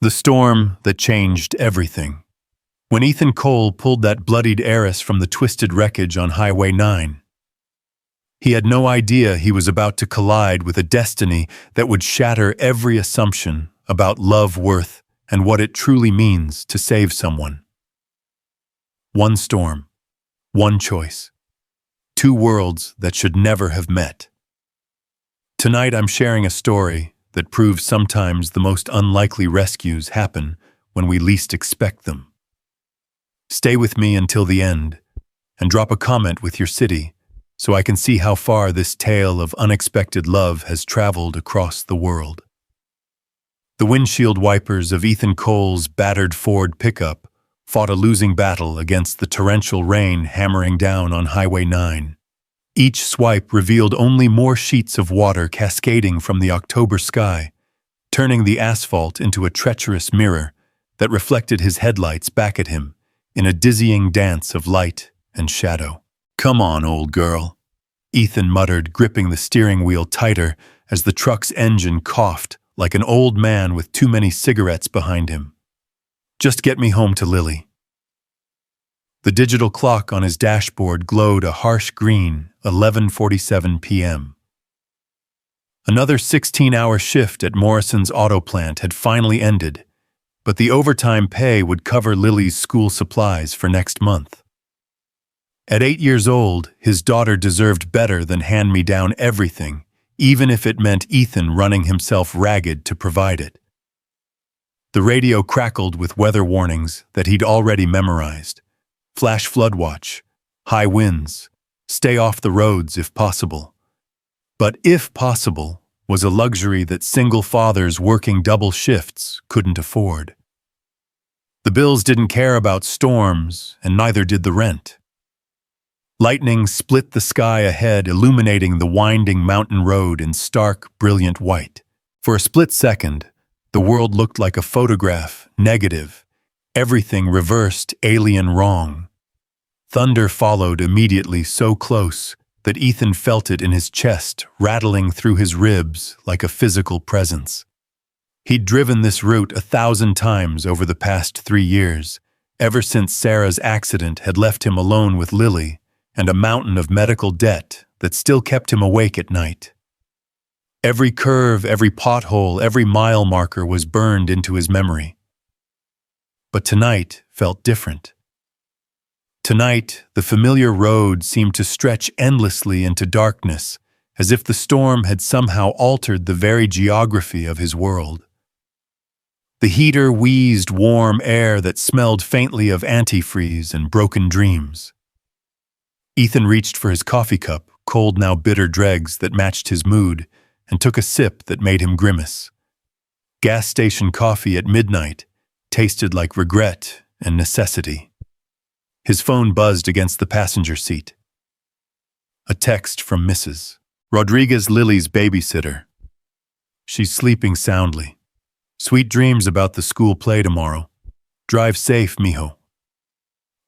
The storm that changed everything. When Ethan Cole pulled that bloodied heiress from the twisted wreckage on Highway 9, he had no idea he was about to collide with a destiny that would shatter every assumption about love, worth, and what it truly means to save someone. One storm, one choice, two worlds that should never have met. Tonight I'm sharing a story that proves sometimes the most unlikely rescues happen when we least expect them. Stay with me until the end, and drop a comment with your city so I can see how far this tale of unexpected love has traveled across the world. The windshield wipers of Ethan Cole's battered Ford pickup fought a losing battle against the torrential rain hammering down on Highway 9. Each swipe revealed only more sheets of water cascading from the October sky, turning the asphalt into a treacherous mirror that reflected his headlights back at him in a dizzying dance of light and shadow. "Come on, old girl," Ethan muttered, gripping the steering wheel tighter as the truck's engine coughed like an old man with too many cigarettes behind him. "Just get me home to Lily." The digital clock on his dashboard glowed a harsh green 11:47 p.m. Another 16-hour shift at Morrison's auto plant had finally ended, but the overtime pay would cover Lily's school supplies for next month. At 8 years old, his daughter deserved better than hand-me-down everything, even if it meant Ethan running himself ragged to provide it. The radio crackled with weather warnings that he'd already memorized. Flash flood watch, high winds, stay off the roads if possible. But if possible was a luxury that single fathers working double shifts couldn't afford. The bills didn't care about storms, and neither did the rent. Lightning split the sky ahead, illuminating the winding mountain road in stark, brilliant white. For a split second, the world looked like a photograph, negative, everything reversed, alien wrong. Thunder followed immediately, so close that Ethan felt it in his chest, rattling through his ribs like a physical presence. He'd driven this route 1,000 times over the past 3 years, ever since Sarah's accident had left him alone with Lily and a mountain of medical debt that still kept him awake at night. Every curve, every pothole, every mile marker was burned into his memory. But tonight felt different. Tonight, the familiar road seemed to stretch endlessly into darkness, as if the storm had somehow altered the very geography of his world. The heater wheezed warm air that smelled faintly of antifreeze and broken dreams. Ethan reached for his coffee cup, cold now bitter dregs that matched his mood, and took a sip that made him grimace. Gas station coffee at midnight tasted like regret and necessity. His phone buzzed against the passenger seat. A text from Mrs. Rodriguez, Lily's babysitter. "She's sleeping soundly. Sweet dreams about the school play tomorrow. Drive safe, mijo."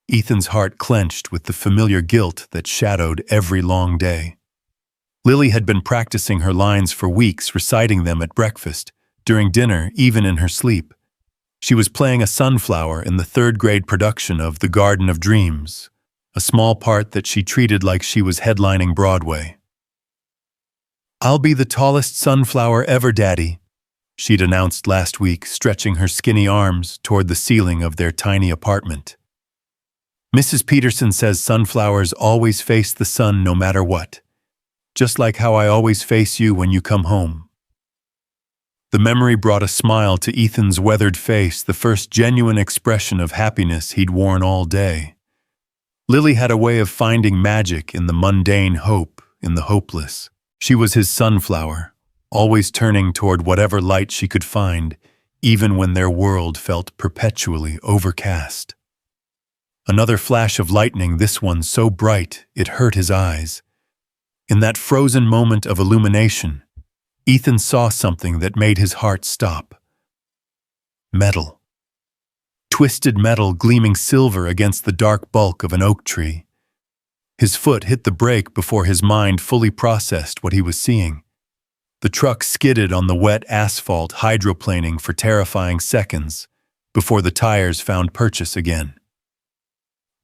Ethan's heart clenched with the familiar guilt that shadowed every long day. Lily had been practicing her lines for weeks, reciting them at breakfast, during dinner, even in her sleep. She was playing a sunflower in the third-grade production of The Garden of Dreams, a small part that she treated like she was headlining Broadway. "I'll be the tallest sunflower ever, Daddy," she'd announced last week, stretching her skinny arms toward the ceiling of their tiny apartment. "Mrs. Peterson says sunflowers always face the sun no matter what, just like how I always face you when you come home." The memory brought a smile to Ethan's weathered face, the first genuine expression of happiness he'd worn all day. Lily had a way of finding magic in the mundane, hope in the hopeless. She was his sunflower, always turning toward whatever light she could find, even when their world felt perpetually overcast. Another flash of lightning, this one so bright it hurt his eyes. In that frozen moment of illumination, Ethan saw something that made his heart stop. Metal. Twisted metal gleaming silver against the dark bulk of an oak tree. His foot hit the brake before his mind fully processed what he was seeing. The truck skidded on the wet asphalt, hydroplaning for terrifying seconds before the tires found purchase again.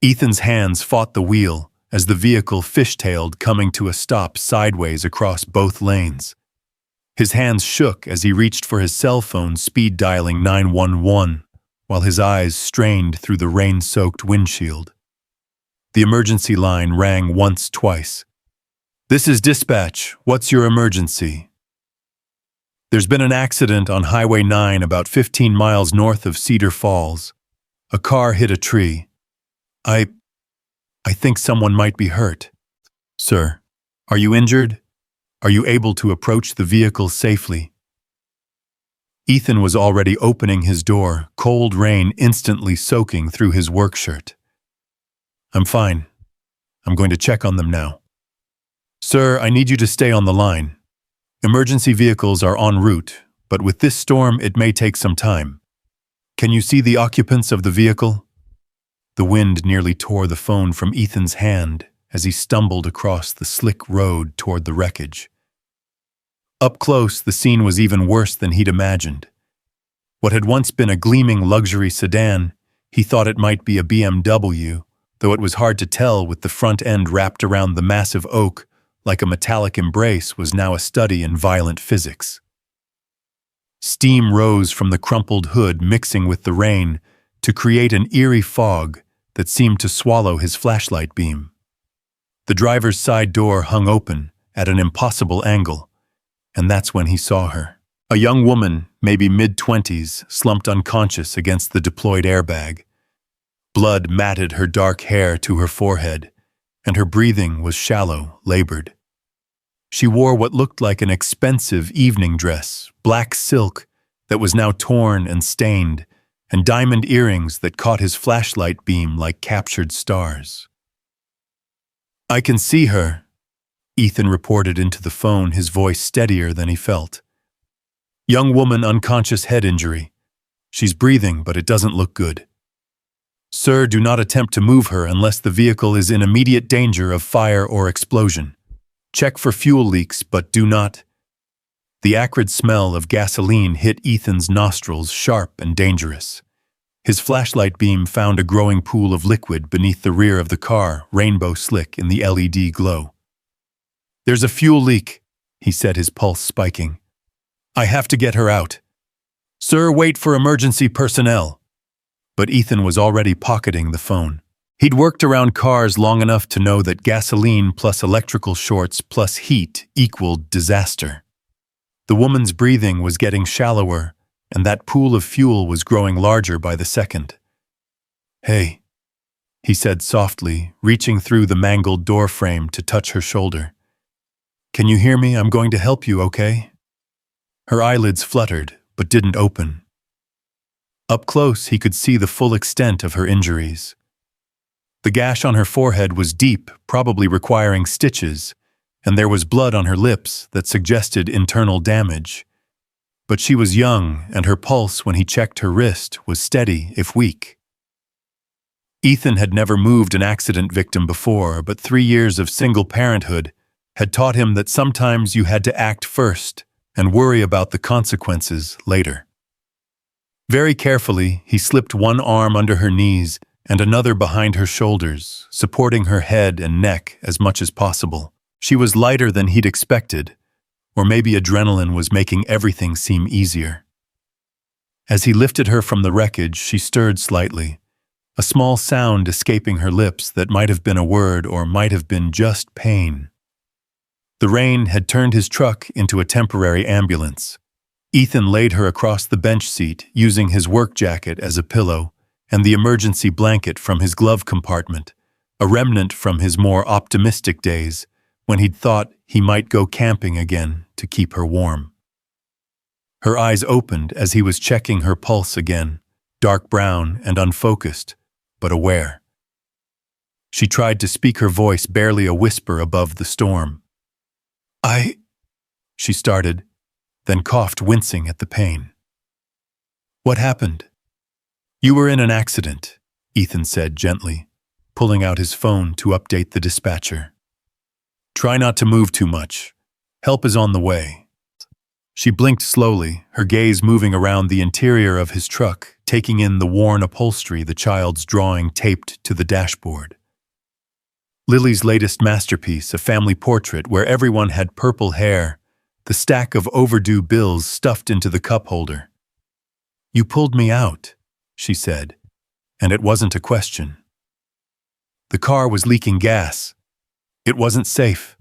Ethan's hands fought the wheel as the vehicle fishtailed, coming to a stop sideways across both lanes. His hands shook as he reached for his cell phone, speed dialing 911, while his eyes strained through the rain-soaked windshield. The emergency line rang once, twice. "This is dispatch. What's your emergency?" "There's been an accident on Highway 9 about 15 miles north of Cedar Falls. A car hit a tree. I think someone might be hurt." "Sir, are you injured? Are you able to approach the vehicle safely?" Ethan was already opening his door, cold rain instantly soaking through his work shirt. "I'm fine. I'm going to check on them now." "Sir, I need you to stay on the line. Emergency vehicles are en route, but with this storm it may take some time. Can you see the occupants of the vehicle?" The wind nearly tore the phone from Ethan's hand as he stumbled across the slick road toward the wreckage. Up close, the scene was even worse than he'd imagined. What had once been a gleaming luxury sedan, he thought it might be a BMW, though it was hard to tell with the front end wrapped around the massive oak like a metallic embrace, was now a study in violent physics. Steam rose from the crumpled hood, mixing with the rain to create an eerie fog that seemed to swallow his flashlight beam. The driver's side door hung open at an impossible angle, and that's when he saw her. A young woman, maybe mid-20s, slumped unconscious against the deployed airbag. Blood matted her dark hair to her forehead, and her breathing was shallow, labored. She wore what looked like an expensive evening dress, black silk that was now torn and stained, and diamond earrings that caught his flashlight beam like captured stars. "I can see her," Ethan reported into the phone, his voice steadier than he felt. "Young woman, unconscious, head injury. She's breathing, but it doesn't look good. Sir, do not attempt to move her unless the vehicle is in immediate danger of fire or explosion. Check for fuel leaks, but do not—" The acrid smell of gasoline hit Ethan's nostrils, sharp and dangerous. His flashlight beam found a growing pool of liquid beneath the rear of the car, rainbow slick in the LED glow. "There's a fuel leak," he said, his pulse spiking. "I have to get her out. Sir, wait for emergency personnel." But Ethan was already pocketing the phone. He'd worked around cars long enough to know that gasoline plus electrical shorts plus heat equaled disaster. The woman's breathing was getting shallower, and that pool of fuel was growing larger by the second. "Hey," he said softly, reaching through the mangled door frame to touch her shoulder. "Can you hear me? I'm going to help you, okay?" Her eyelids fluttered, but didn't open. Up close, he could see the full extent of her injuries. The gash on her forehead was deep, probably requiring stitches, and there was blood on her lips that suggested internal damage. But she was young, and her pulse when he checked her wrist was steady, if weak. Ethan had never moved an accident victim before, but 3 years of single parenthood had taught him that sometimes you had to act first and worry about the consequences later. Very carefully, he slipped one arm under her knees and another behind her shoulders, supporting her head and neck as much as possible. She was lighter than he'd expected, or maybe adrenaline was making everything seem easier. As he lifted her from the wreckage, she stirred slightly, a small sound escaping her lips that might have been a word or might have been just pain. The rain had turned his truck into a temporary ambulance. Ethan laid her across the bench seat, using his work jacket as a pillow and the emergency blanket from his glove compartment, a remnant from his more optimistic days when he'd thought he might go camping again to keep her warm. Her eyes opened as he was checking her pulse again, dark brown and unfocused, but aware. She tried to speak, her voice barely a whisper above the storm. She started, then coughed, wincing at the pain. "What happened?" "You were in an accident," Ethan said gently, pulling out his phone to update the dispatcher. "Try not to move too much. Help is on the way." She blinked slowly, her gaze moving around the interior of his truck, taking in the worn upholstery, the child's drawing taped to the dashboard. Lily's latest masterpiece, a family portrait where everyone had purple hair, the stack of overdue bills stuffed into the cup holder. "You pulled me out," she said, and it wasn't a question. The car was leaking gas. It wasn't safe.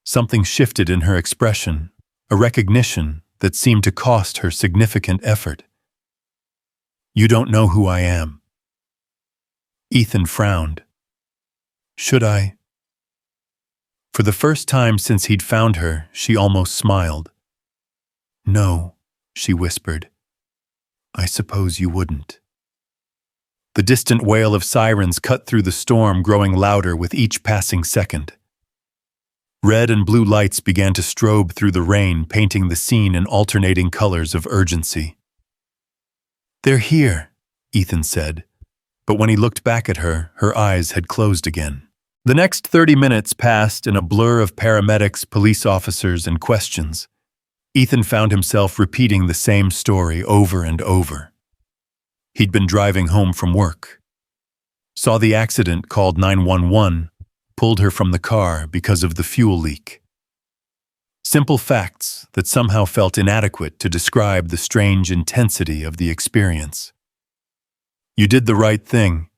Something shifted in her expression, a recognition that seemed to cost her significant effort. "You don't know who I am." Ethan frowned. "Should I?" For the first time since he'd found her, she almost smiled. "No," she whispered. "I suppose you wouldn't." The distant wail of sirens cut through the storm, growing louder with each passing second. Red and blue lights began to strobe through the rain, painting the scene in alternating colors of urgency. "They're here," Ethan said, but when he looked back at her, her eyes had closed again. The next 30 minutes passed in a blur of paramedics, police officers, and questions. Ethan found himself repeating the same story over and over. He'd been driving home from work. Saw the accident, called 911, pulled her from the car because of the fuel leak. Simple facts that somehow felt inadequate to describe the strange intensity of the experience. "You did the right thing,"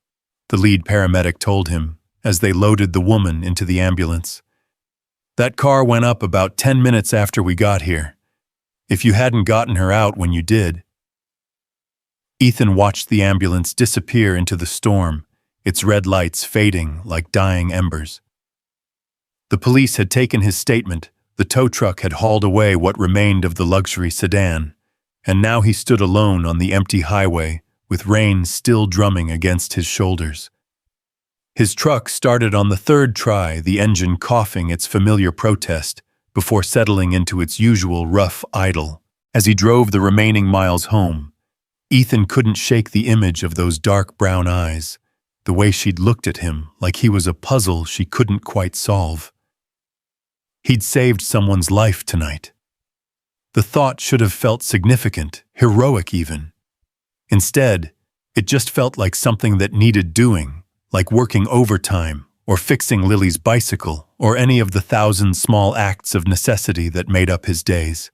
the lead paramedic told him as they loaded the woman into the ambulance. "That car went up about 10 minutes after we got here. If you hadn't gotten her out when you did..." Ethan watched the ambulance disappear into the storm, its red lights fading like dying embers. The police had taken his statement, the tow truck had hauled away what remained of the luxury sedan, and now he stood alone on the empty highway, with rain still drumming against his shoulders. His truck started on the third try, the engine coughing its familiar protest, before settling into its usual rough idle. As he drove the remaining miles home, Ethan couldn't shake the image of those dark brown eyes, the way she'd looked at him like he was a puzzle she couldn't quite solve. He'd saved someone's life tonight. The thought should have felt significant, heroic even. Instead, it just felt like something that needed doing, like working overtime, or fixing Lily's bicycle, or any of the 1,000 small acts of necessity that made up his days.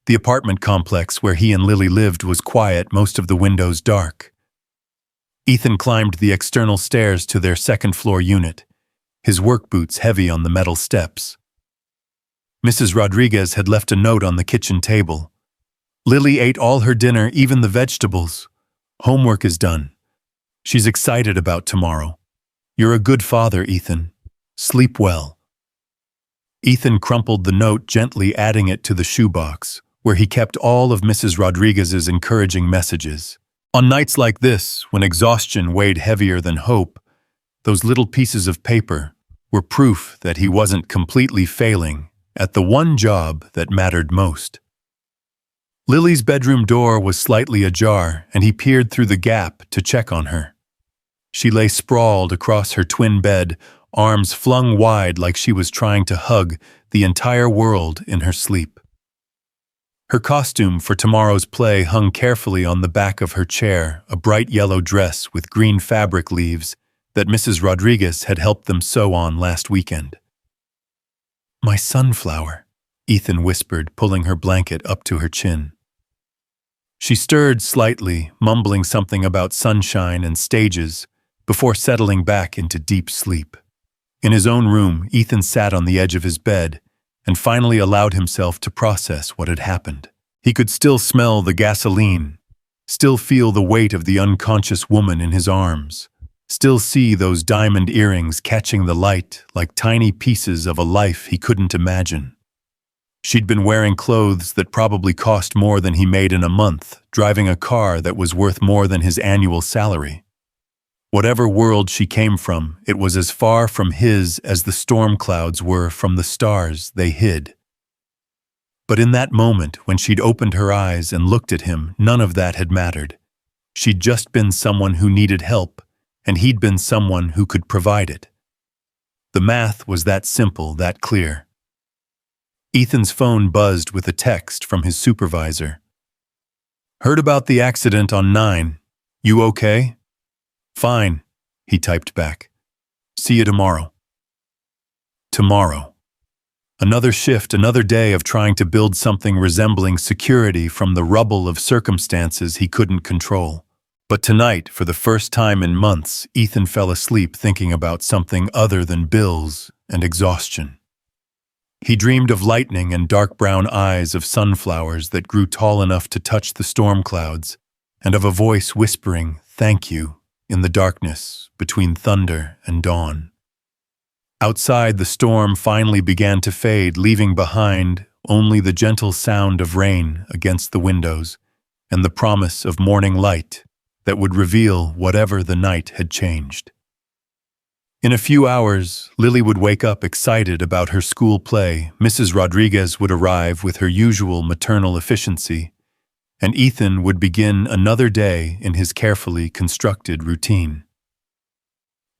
The apartment complex where he and Lily lived was quiet, most of the windows dark. Ethan climbed the external stairs to their second-floor unit, his work boots heavy on the metal steps. Mrs. Rodriguez had left a note on the kitchen table. "Lily ate all her dinner, even the vegetables. Homework is done. She's excited about tomorrow. You're a good father, Ethan. Sleep well." Ethan crumpled the note, gently adding it to the shoebox, where he kept all of Mrs. Rodriguez's encouraging messages. On nights like this, when exhaustion weighed heavier than hope, those little pieces of paper were proof that he wasn't completely failing at the one job that mattered most. Lily's bedroom door was slightly ajar, and he peered through the gap to check on her. She lay sprawled across her twin bed, arms flung wide like she was trying to hug the entire world in her sleep. Her costume for tomorrow's play hung carefully on the back of her chair, a bright yellow dress with green fabric leaves that Mrs. Rodriguez had helped them sew on last weekend. "My sunflower," Ethan whispered, pulling her blanket up to her chin. She stirred slightly, mumbling something about sunshine and stages, before settling back into deep sleep. In his own room, Ethan sat on the edge of his bed and finally allowed himself to process what had happened. He could still smell the gasoline, still feel the weight of the unconscious woman in his arms, still see those diamond earrings catching the light like tiny pieces of a life he couldn't imagine. She'd been wearing clothes that probably cost more than he made in a month, driving a car that was worth more than his annual salary. Whatever world she came from, it was as far from his as the storm clouds were from the stars they hid. But in that moment, when she'd opened her eyes and looked at him, none of that had mattered. She'd just been someone who needed help, and he'd been someone who could provide it. The math was that simple, that clear. Ethan's phone buzzed with a text from his supervisor. "Heard about the accident on 9. You okay?" "Fine," he typed back. "See you tomorrow." Tomorrow. Another shift, another day of trying to build something resembling security from the rubble of circumstances he couldn't control. But tonight, for the first time in months, Ethan fell asleep thinking about something other than bills and exhaustion. He dreamed of lightning and dark brown eyes of sunflowers that grew tall enough to touch the storm clouds, and of a voice whispering, "Thank you," in the darkness between thunder and dawn. Outside, the storm finally began to fade, leaving behind only the gentle sound of rain against the windows and the promise of morning light that would reveal whatever the night had changed. In a few hours, Lily would wake up excited about her school play, Mrs. Rodriguez would arrive with her usual maternal efficiency, and Ethan would begin another day in his carefully constructed routine.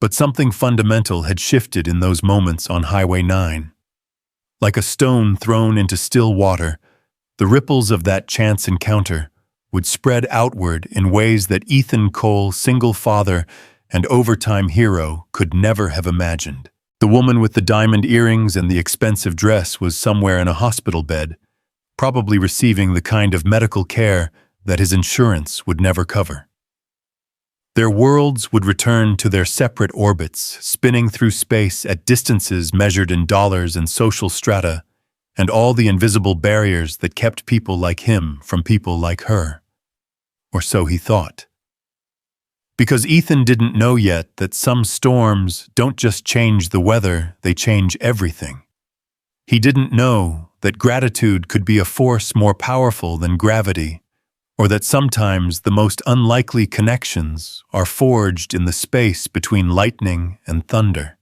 But something fundamental had shifted in those moments on Highway 9. Like a stone thrown into still water, the ripples of that chance encounter would spread outward in ways that Ethan Cole, single father and overtime hero, could never have imagined. The woman with the diamond earrings and the expensive dress was somewhere in a hospital bed, probably receiving the kind of medical care that his insurance would never cover. Their worlds would return to their separate orbits, spinning through space at distances measured in dollars and social strata, and all the invisible barriers that kept people like him from people like her. Or so he thought. Because Ethan didn't know yet that some storms don't just change the weather, they change everything. He didn't know that gratitude could be a force more powerful than gravity, or that sometimes the most unlikely connections are forged in the space between lightning and thunder.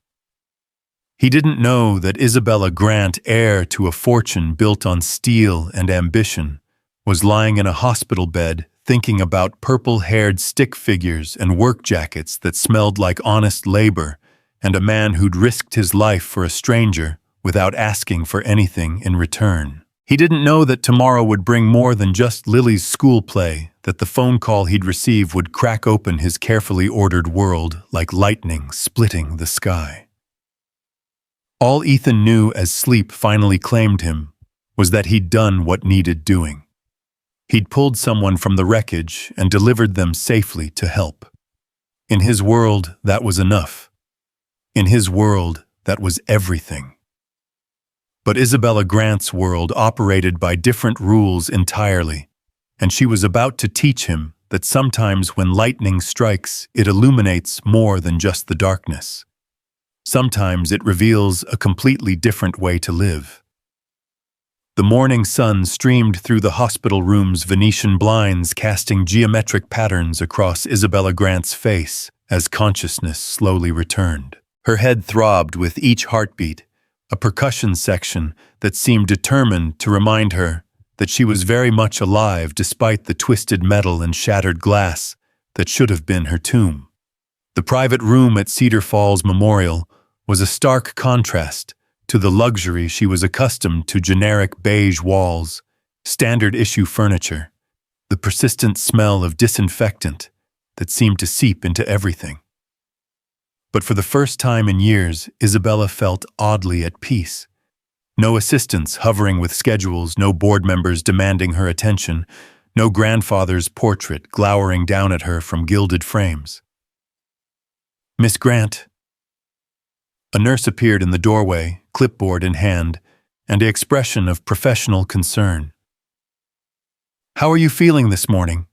He didn't know that Isabella Grant, heir to a fortune built on steel and ambition, was lying in a hospital bed thinking about purple-haired stick figures and work jackets that smelled like honest labor, and a man who'd risked his life for a stranger without asking for anything in return. He didn't know that tomorrow would bring more than just Lily's school play, that the phone call he'd receive would crack open his carefully ordered world like lightning splitting the sky. All Ethan knew as sleep finally claimed him was that he'd done what needed doing. He'd pulled someone from the wreckage and delivered them safely to help. In his world, that was enough. In his world, that was everything. But Isabella Grant's world operated by different rules entirely, and she was about to teach him that sometimes when lightning strikes, it illuminates more than just the darkness. Sometimes it reveals a completely different way to live. The morning sun streamed through the hospital room's Venetian blinds, casting geometric patterns across Isabella Grant's face as consciousness slowly returned. Her head throbbed with each heartbeat, a percussion section that seemed determined to remind her that she was very much alive despite the twisted metal and shattered glass that should have been her tomb. The private room at Cedar Falls Memorial was a stark contrast to the luxury she was accustomed to: generic beige walls, standard-issue furniture, the persistent smell of disinfectant that seemed to seep into everything. But for the first time in years, Isabella felt oddly at peace. No assistants hovering with schedules, no board members demanding her attention, no grandfather's portrait glowering down at her from gilded frames. "Miss Grant." A nurse appeared in the doorway, clipboard in hand, and an expression of professional concern. "How are you feeling this morning?"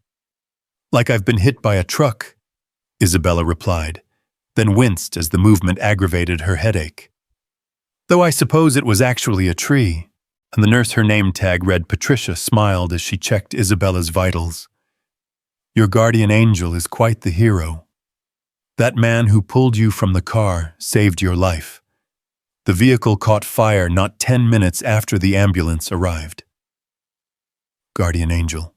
"Like I've been hit by a truck," Isabella replied, then winced as the movement aggravated her headache. "Though I suppose it was actually a tree," and the nurse, her name tag read Patricia, smiled as she checked Isabella's vitals. "Your guardian angel is quite the hero. That man who pulled you from the car saved your life. The vehicle caught fire not 10 minutes after the ambulance arrived." Guardian angel.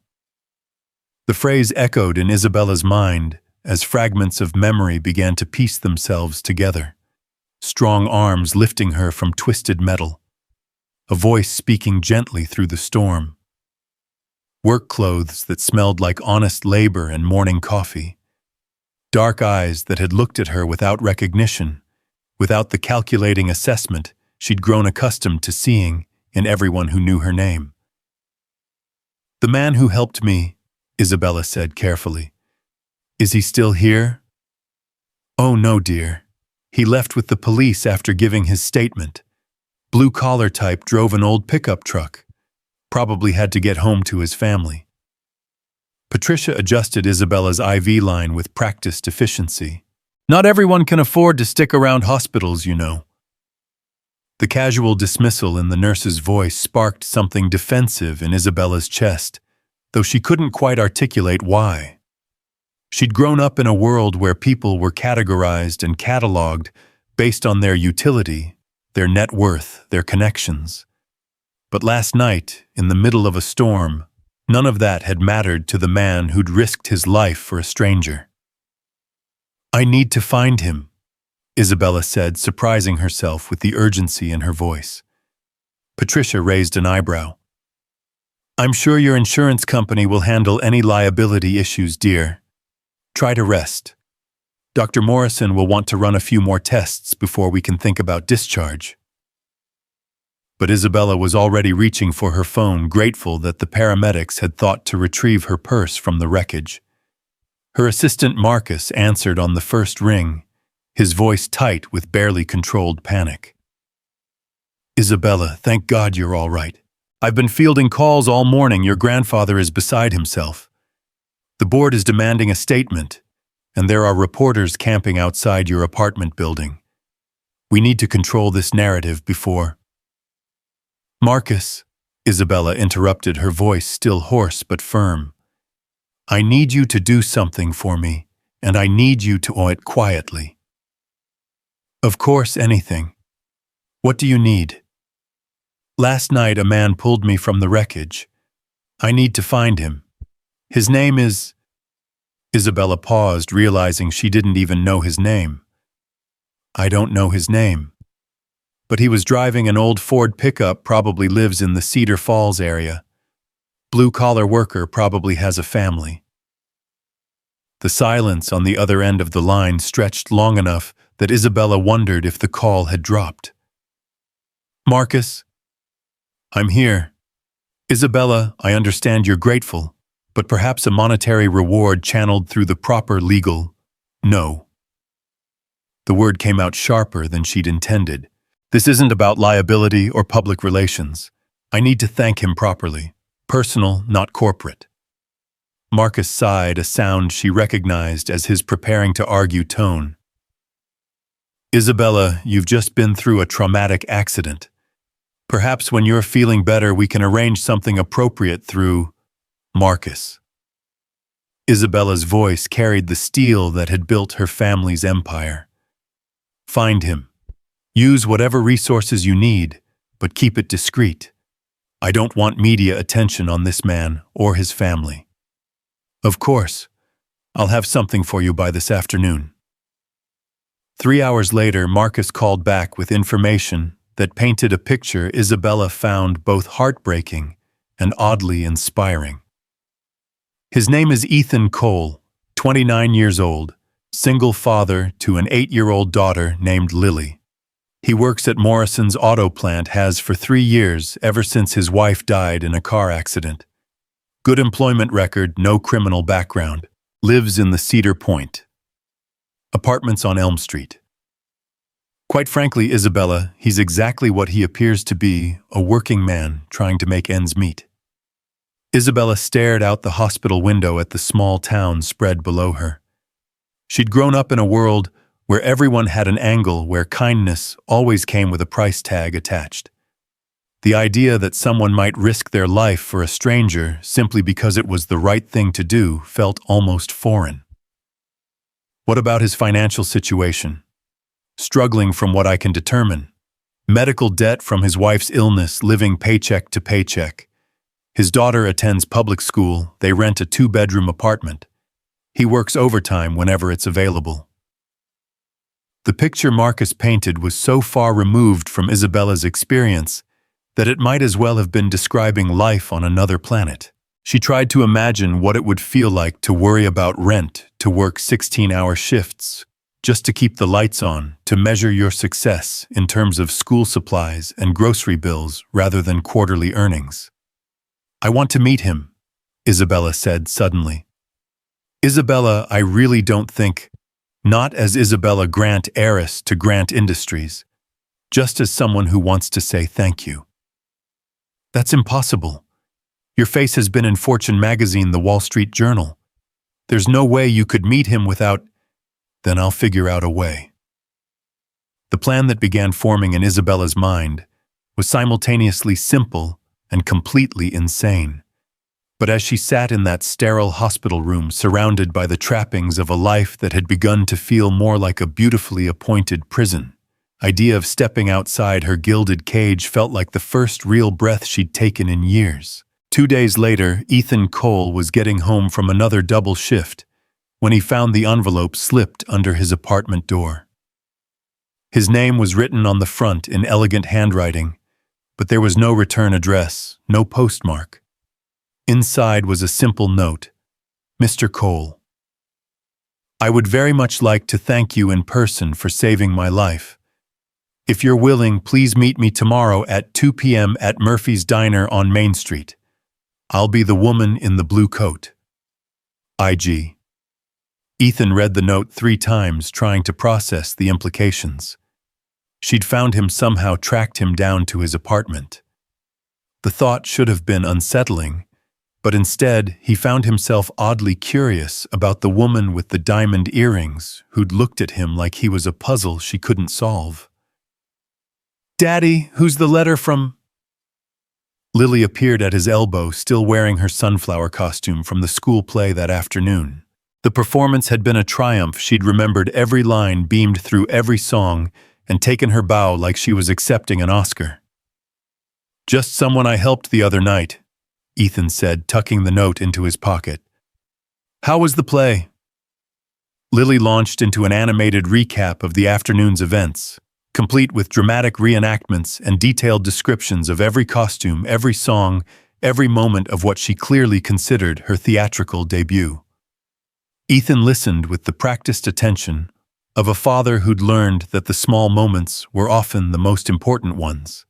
The phrase echoed in Isabella's mind as fragments of memory began to piece themselves together, strong arms lifting her from twisted metal. a voice speaking gently through the storm. Work clothes that smelled like honest labor and morning coffee. Dark eyes that had looked at her without recognition, without the calculating assessment she'd grown accustomed to seeing in everyone who knew her name. "The man who helped me," Isabella said carefully. "Is he still here?" "Oh no, dear. He left with the police after giving his statement. Blue-collar type, drove an old pickup truck. Probably had to get home to his family." Patricia adjusted Isabella's IV line with practiced efficiency. "Not everyone can afford to stick around hospitals, you know." The casual dismissal in the nurse's voice sparked something defensive in Isabella's chest, though she couldn't quite articulate why. She'd grown up in a world where people were categorized and cataloged based on their utility, their net worth, their connections. But last night, in the middle of a storm, none of that had mattered to the man who'd risked his life for a stranger. "I need to find him," Isabella said, surprising herself with the urgency in her voice. Patricia raised an eyebrow. "I'm sure your insurance company will handle any liability issues, dear. Try to rest. Dr. Morrison will want to run a few more tests before we can think about discharge." But Isabella was already reaching for her phone, grateful that the paramedics had thought to retrieve her purse from the wreckage. Her assistant Marcus answered on the first ring, his voice tight with barely controlled panic. "Isabella, thank God you're all right. I've been fielding calls all morning. Your grandfather is beside himself. The board is demanding a statement, and there are reporters camping outside your apartment building. We need to control this narrative before—" "Marcus," Isabella interrupted, her voice still hoarse but firm. "I need you to do something for me, and I need you to do it quietly." "Of course, anything. What do you need?" "Last night a man pulled me from the wreckage. I need to find him. His name is—" Isabella paused, realizing she didn't even know his name. "I don't know his name. But he was driving an old Ford pickup, probably lives in the Cedar Falls area. Blue-collar worker, probably has a family." The silence on the other end of the line stretched long enough that Isabella wondered if the call had dropped. "Marcus?" "I'm here. Isabella, I understand you're grateful, but perhaps a monetary reward channeled through the proper legal— No." The word came out sharper than she'd intended. "This isn't about liability or public relations. I need to thank him properly. Personal, not corporate." Marcus sighed, a sound she recognized as his preparing to argue tone. "Isabella, you've just been through a traumatic accident. Perhaps when you're feeling better we can arrange something appropriate through Marcus." Isabella's voice carried the steel that had built her family's empire. "Find him. Use whatever resources you need, but keep it discreet. I don't want media attention on this man or his family." "Of course. I'll have something for you by this afternoon." 3 hours later, Marcus called back with information that painted a picture Isabella found both heartbreaking and oddly inspiring. His name is Ethan Cole, 29 years old, single father to an 8-year-old daughter named Lily. He works at Morrison's auto plant, has for 3 years, ever since his wife died in a car accident. Good employment record, no criminal background. Lives in the Cedar Point. Apartments on Elm Street. Quite frankly, Isabella, he's exactly what he appears to be, a working man trying to make ends meet. Isabella stared out the hospital window at the small town spread below her. She'd grown up in a world where everyone had an angle, where kindness always came with a price tag attached. The idea that someone might risk their life for a stranger simply because it was the right thing to do felt almost foreign. What about his financial situation? Struggling from what I can determine. Medical debt from his wife's illness, living paycheck to paycheck. His daughter attends public school, they rent a 2-bedroom apartment. He works overtime whenever it's available. The picture Marcus painted was so far removed from Isabella's experience that it might as well have been describing life on another planet. She tried to imagine what it would feel like to worry about rent, to work 16-hour shifts, just to keep the lights on, to measure your success in terms of school supplies and grocery bills rather than quarterly earnings. "I want to meet him," Isabella said suddenly. "Isabella, I really don't think, not as Isabella Grant, heiress to Grant Industries, just as someone who wants to say thank you." "That's impossible. Your face has been in Fortune magazine, the Wall Street Journal. There's no way you could meet him without—" "Then I'll figure out a way." The plan that began forming in Isabella's mind was simultaneously simple and completely insane. But as she sat in that sterile hospital room surrounded by the trappings of a life that had begun to feel more like a beautifully appointed prison, idea of stepping outside her gilded cage felt like the first real breath she'd taken in years. 2 days later, Ethan Cole was getting home from another double shift when he found the envelope slipped under his apartment door. His name was written on the front in elegant handwriting, but there was no return address, no postmark. Inside was a simple note: "Mr. Cole, I would very much like to thank you in person for saving my life. If you're willing, please meet me tomorrow at 2 p.m. at Murphy's Diner on Main Street. I'll be the woman in the blue coat. IG." Ethan read the note 3 times, trying to process the implications. She'd found him somehow, tracked him down to his apartment. The thought should have been unsettling, but instead he found himself oddly curious about the woman with the diamond earrings who'd looked at him like he was a puzzle she couldn't solve. "Daddy, who's the letter from?" Lily appeared at his elbow, still wearing her sunflower costume from the school play that afternoon. The performance had been a triumph. She'd remembered every line, beamed through every song, and taken her bow like she was accepting an Oscar. "Just someone I helped the other night," Ethan said, tucking the note into his pocket. "How was the play?" Lily launched into an animated recap of the afternoon's events, complete with dramatic reenactments and detailed descriptions of every costume, every song, every moment of what she clearly considered her theatrical debut. Ethan listened with the practiced attention of a father who'd learned that the small moments were often the most important ones.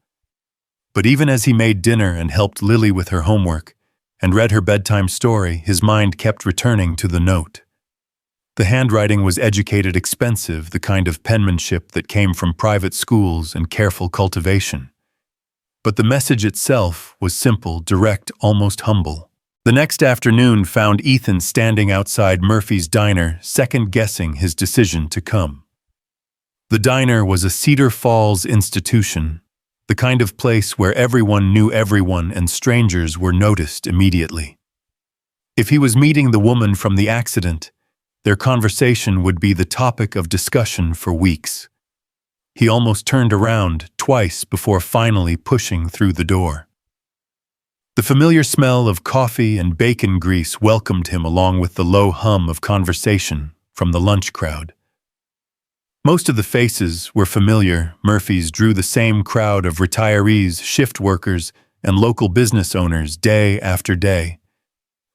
But even as he made dinner and helped Lily with her homework and read her bedtime story, his mind kept returning to the note. The handwriting was educated, expensive, the kind of penmanship that came from private schools and careful cultivation. But the message itself was simple, direct, almost humble. The next afternoon found Ethan standing outside Murphy's Diner, second-guessing his decision to come. The diner was a Cedar Falls institution, the kind of place where everyone knew everyone and strangers were noticed immediately. If he was meeting the woman from the accident, their conversation would be the topic of discussion for weeks. He almost turned around twice before finally pushing through the door. The familiar smell of coffee and bacon grease welcomed him, along with the low hum of conversation from the lunch crowd. Most of the faces were familiar. Murphy's drew the same crowd of retirees, shift workers, and local business owners day after day.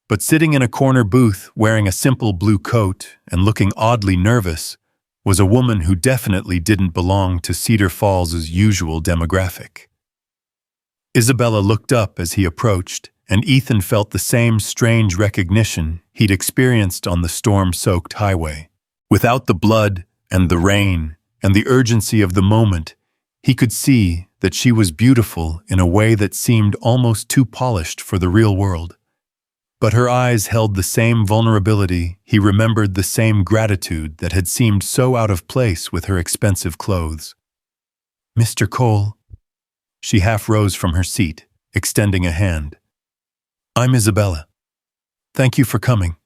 But sitting in a corner booth, wearing a simple blue coat and looking oddly nervous, was a woman who definitely didn't belong to Cedar Falls' usual demographic. Isabella looked up as he approached, and Ethan felt the same strange recognition he'd experienced on the storm-soaked highway. Without the blood and the rain and the urgency of the moment, he could see that she was beautiful in a way that seemed almost too polished for the real world. But her eyes held the same vulnerability. He remembered the same gratitude that had seemed so out of place with her expensive clothes. "Mr. Cole." She half rose from her seat, extending a hand. "I'm Isabella. Thank you for coming."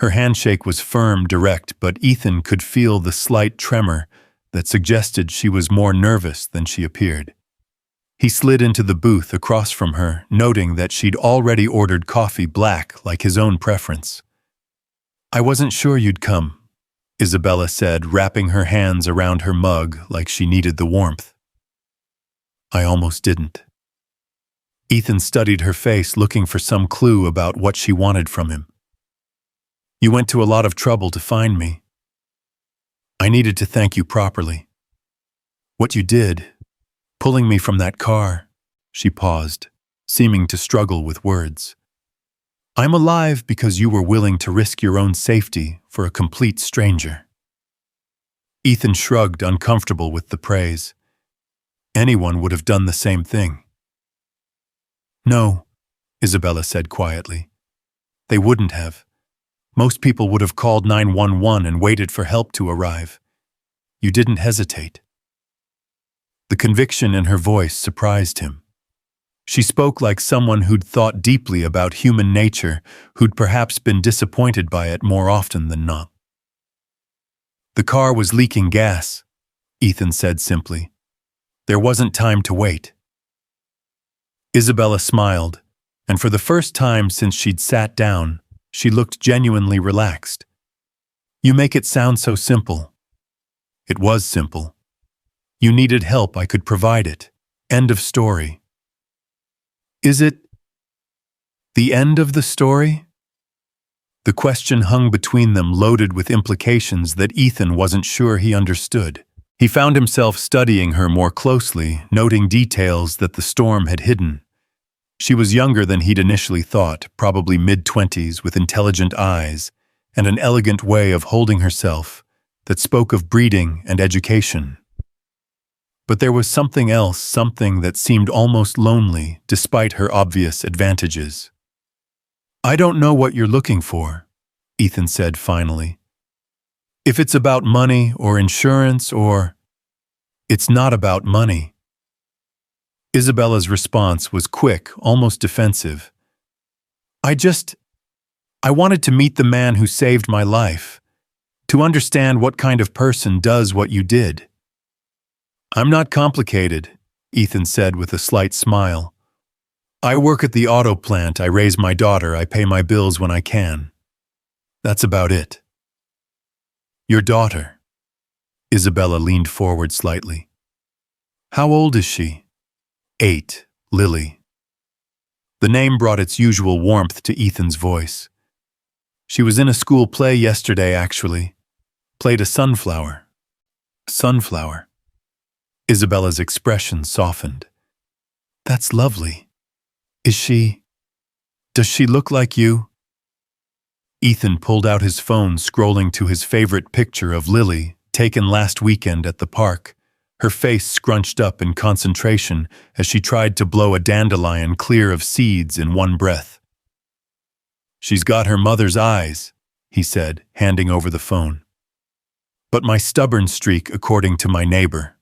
Her handshake was firm, direct, but Ethan could feel the slight tremor that suggested she was more nervous than she appeared. He slid into the booth across from her, noting that she'd already ordered coffee black, like his own preference. "I wasn't sure you'd come," Isabella said, wrapping her hands around her mug like she needed the warmth. I almost didn't. Ethan studied her face, looking for some clue about what she wanted from him. You went to a lot of trouble to find me. I needed to thank you properly. What you did, pulling me from that car, she paused, seeming to struggle with words. I'm alive because you were willing to risk your own safety for a complete stranger. Ethan shrugged, uncomfortable with the praise. Anyone would have done the same thing. No, Isabella said quietly. They wouldn't have. Most people would have called 911 and waited for help to arrive. You didn't hesitate. The conviction in her voice surprised him. She spoke like someone who'd thought deeply about human nature, who'd perhaps been disappointed by it more often than not. The car was leaking gas, Ethan said simply. There wasn't time to wait. Isabella smiled, and for the first time since she'd sat down, she looked genuinely relaxed. You make it sound so simple. It was simple. You needed help, I could provide it. End of story. Is it the end of the story? The question hung between them, loaded with implications that Ethan wasn't sure he understood. He found himself studying her more closely, noting details that the storm had hidden. She was younger than he'd initially thought, probably mid-20s, with intelligent eyes and an elegant way of holding herself that spoke of breeding and education. But there was something else, something that seemed almost lonely despite her obvious advantages. I don't know what you're looking for, Ethan said finally. If it's about money or insurance or... It's not about money. Isabella's response was quick, almost defensive. I wanted to meet the man who saved my life, to understand what kind of person does what you did. I'm not complicated, Ethan said with a slight smile. I work at the auto plant, I raise my daughter, I pay my bills when I can. That's about it. Your daughter. Isabella leaned forward slightly. How old is she? 8, Lily. The name brought its usual warmth to Ethan's voice. She was in a school play yesterday, actually. Played a sunflower. Sunflower. Isabella's expression softened. That's lovely. Does she look like you? Ethan pulled out his phone, scrolling to his favorite picture of Lily, taken last weekend at the park, her face scrunched up in concentration as she tried to blow a dandelion clear of seeds in one breath. She's got her mother's eyes, he said, handing over the phone. But my stubborn streak, according to my neighbor.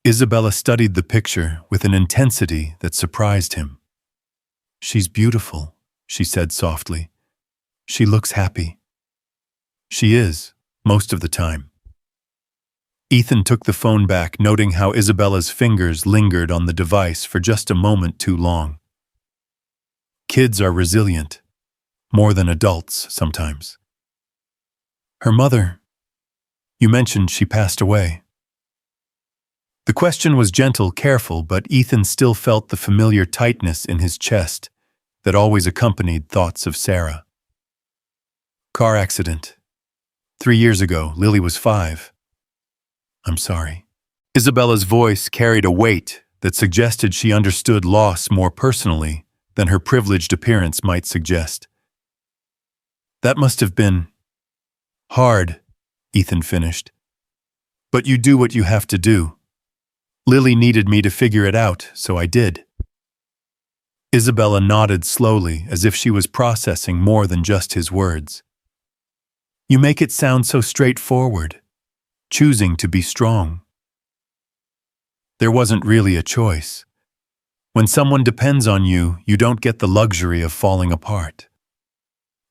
Isabella studied the picture with an intensity that surprised him. She's beautiful, she said softly. She looks happy. She is, most of the time. Ethan took the phone back, noting how Isabella's fingers lingered on the device for just a moment too long. Kids are resilient, more than adults sometimes. Her mother, you mentioned she passed away. The question was gentle, careful, but Ethan still felt the familiar tightness in his chest that always accompanied thoughts of Sarah. Car accident. 3 years ago, Lily was 5. I'm sorry. Isabella's voice carried a weight that suggested she understood loss more personally than her privileged appearance might suggest. That must have been hard, Ethan finished. But you do what you have to do. Lily needed me to figure it out, so I did. Isabella nodded slowly, as if she was processing more than just his words. You make it sound so straightforward, choosing to be strong. There wasn't really a choice. When someone depends on you, you don't get the luxury of falling apart.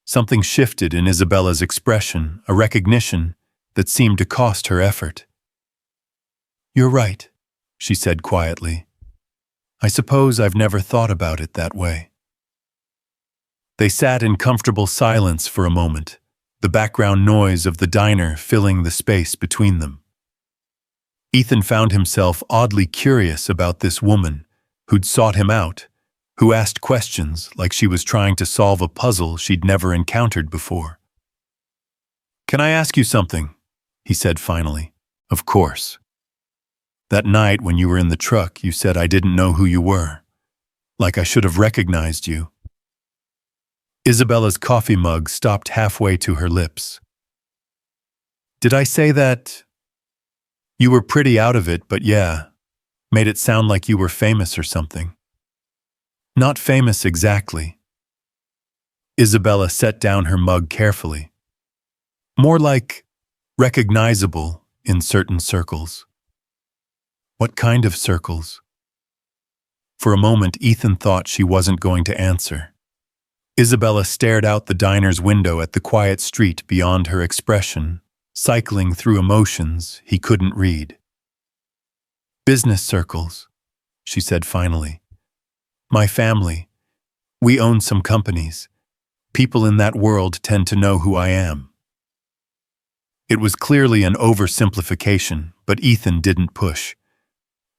Something shifted in Isabella's expression, a recognition that seemed to cost her effort. You're right, she said quietly. I suppose I've never thought about it that way. They sat in comfortable silence for a moment, the background noise of the diner filling the space between them. Ethan found himself oddly curious about this woman who'd sought him out, who asked questions like she was trying to solve a puzzle she'd never encountered before. "Can I ask you something?" he said finally. "Of course. That night when you were in the truck, you said I didn't know who you were, like I should have recognized you." Isabella's coffee mug stopped halfway to her lips. "Did I say that? You were pretty out of it, but yeah, made it sound like you were famous or something." "Not famous exactly." Isabella set down her mug carefully. "More like recognizable in certain circles." "What kind of circles?" For a moment, Ethan thought she wasn't going to answer. Isabella stared out the diner's window at the quiet street beyond her expression, cycling through emotions he couldn't read. "Business circles," she said finally. "My family. We own some companies. People in that world tend to know who I am." It was clearly an oversimplification, but Ethan didn't push.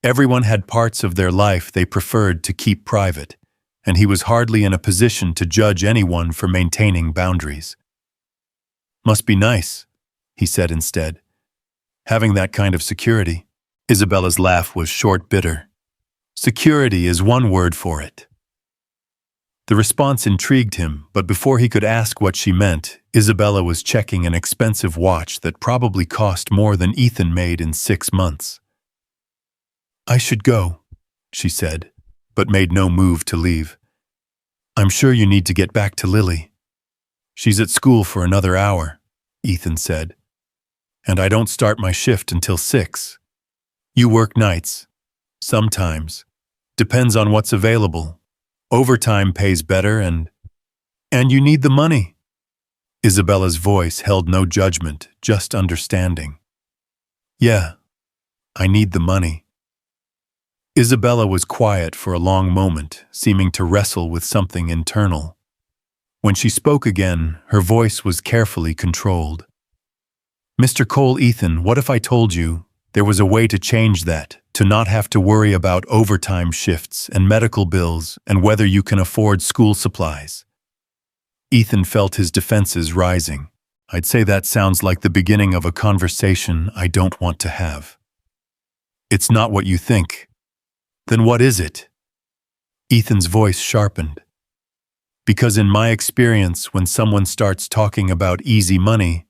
Everyone had parts of their life they preferred to keep private, and he was hardly in a position to judge anyone for maintaining boundaries. "Must be nice," he said instead. "Having that kind of security." Isabella's laugh was short, bitter. "Security is one word for it." The response intrigued him, but before he could ask what she meant, Isabella was checking an expensive watch that probably cost more than Ethan made in 6 months. "I should go," she said, but made no move to leave. "I'm sure you need to get back to Lily." "She's at school for another hour," Ethan said. "And I don't start my shift until 6. You work nights." "Sometimes. Depends on what's available. Overtime pays better and you need the money." Isabella's voice held no judgment, just understanding. "Yeah, I need the money." Isabella was quiet for a long moment, seeming to wrestle with something internal. When she spoke again, her voice was carefully controlled. "Mr. Cole, Ethan, what if I told you there was a way to change that, to not have to worry about overtime shifts and medical bills and whether you can afford school supplies?" Ethan felt his defenses rising. "I'd say that sounds like the beginning of a conversation I don't want to have." "It's not what you think." "Then what is it?" Ethan's voice sharpened. "Because in my experience, when someone starts talking about easy money,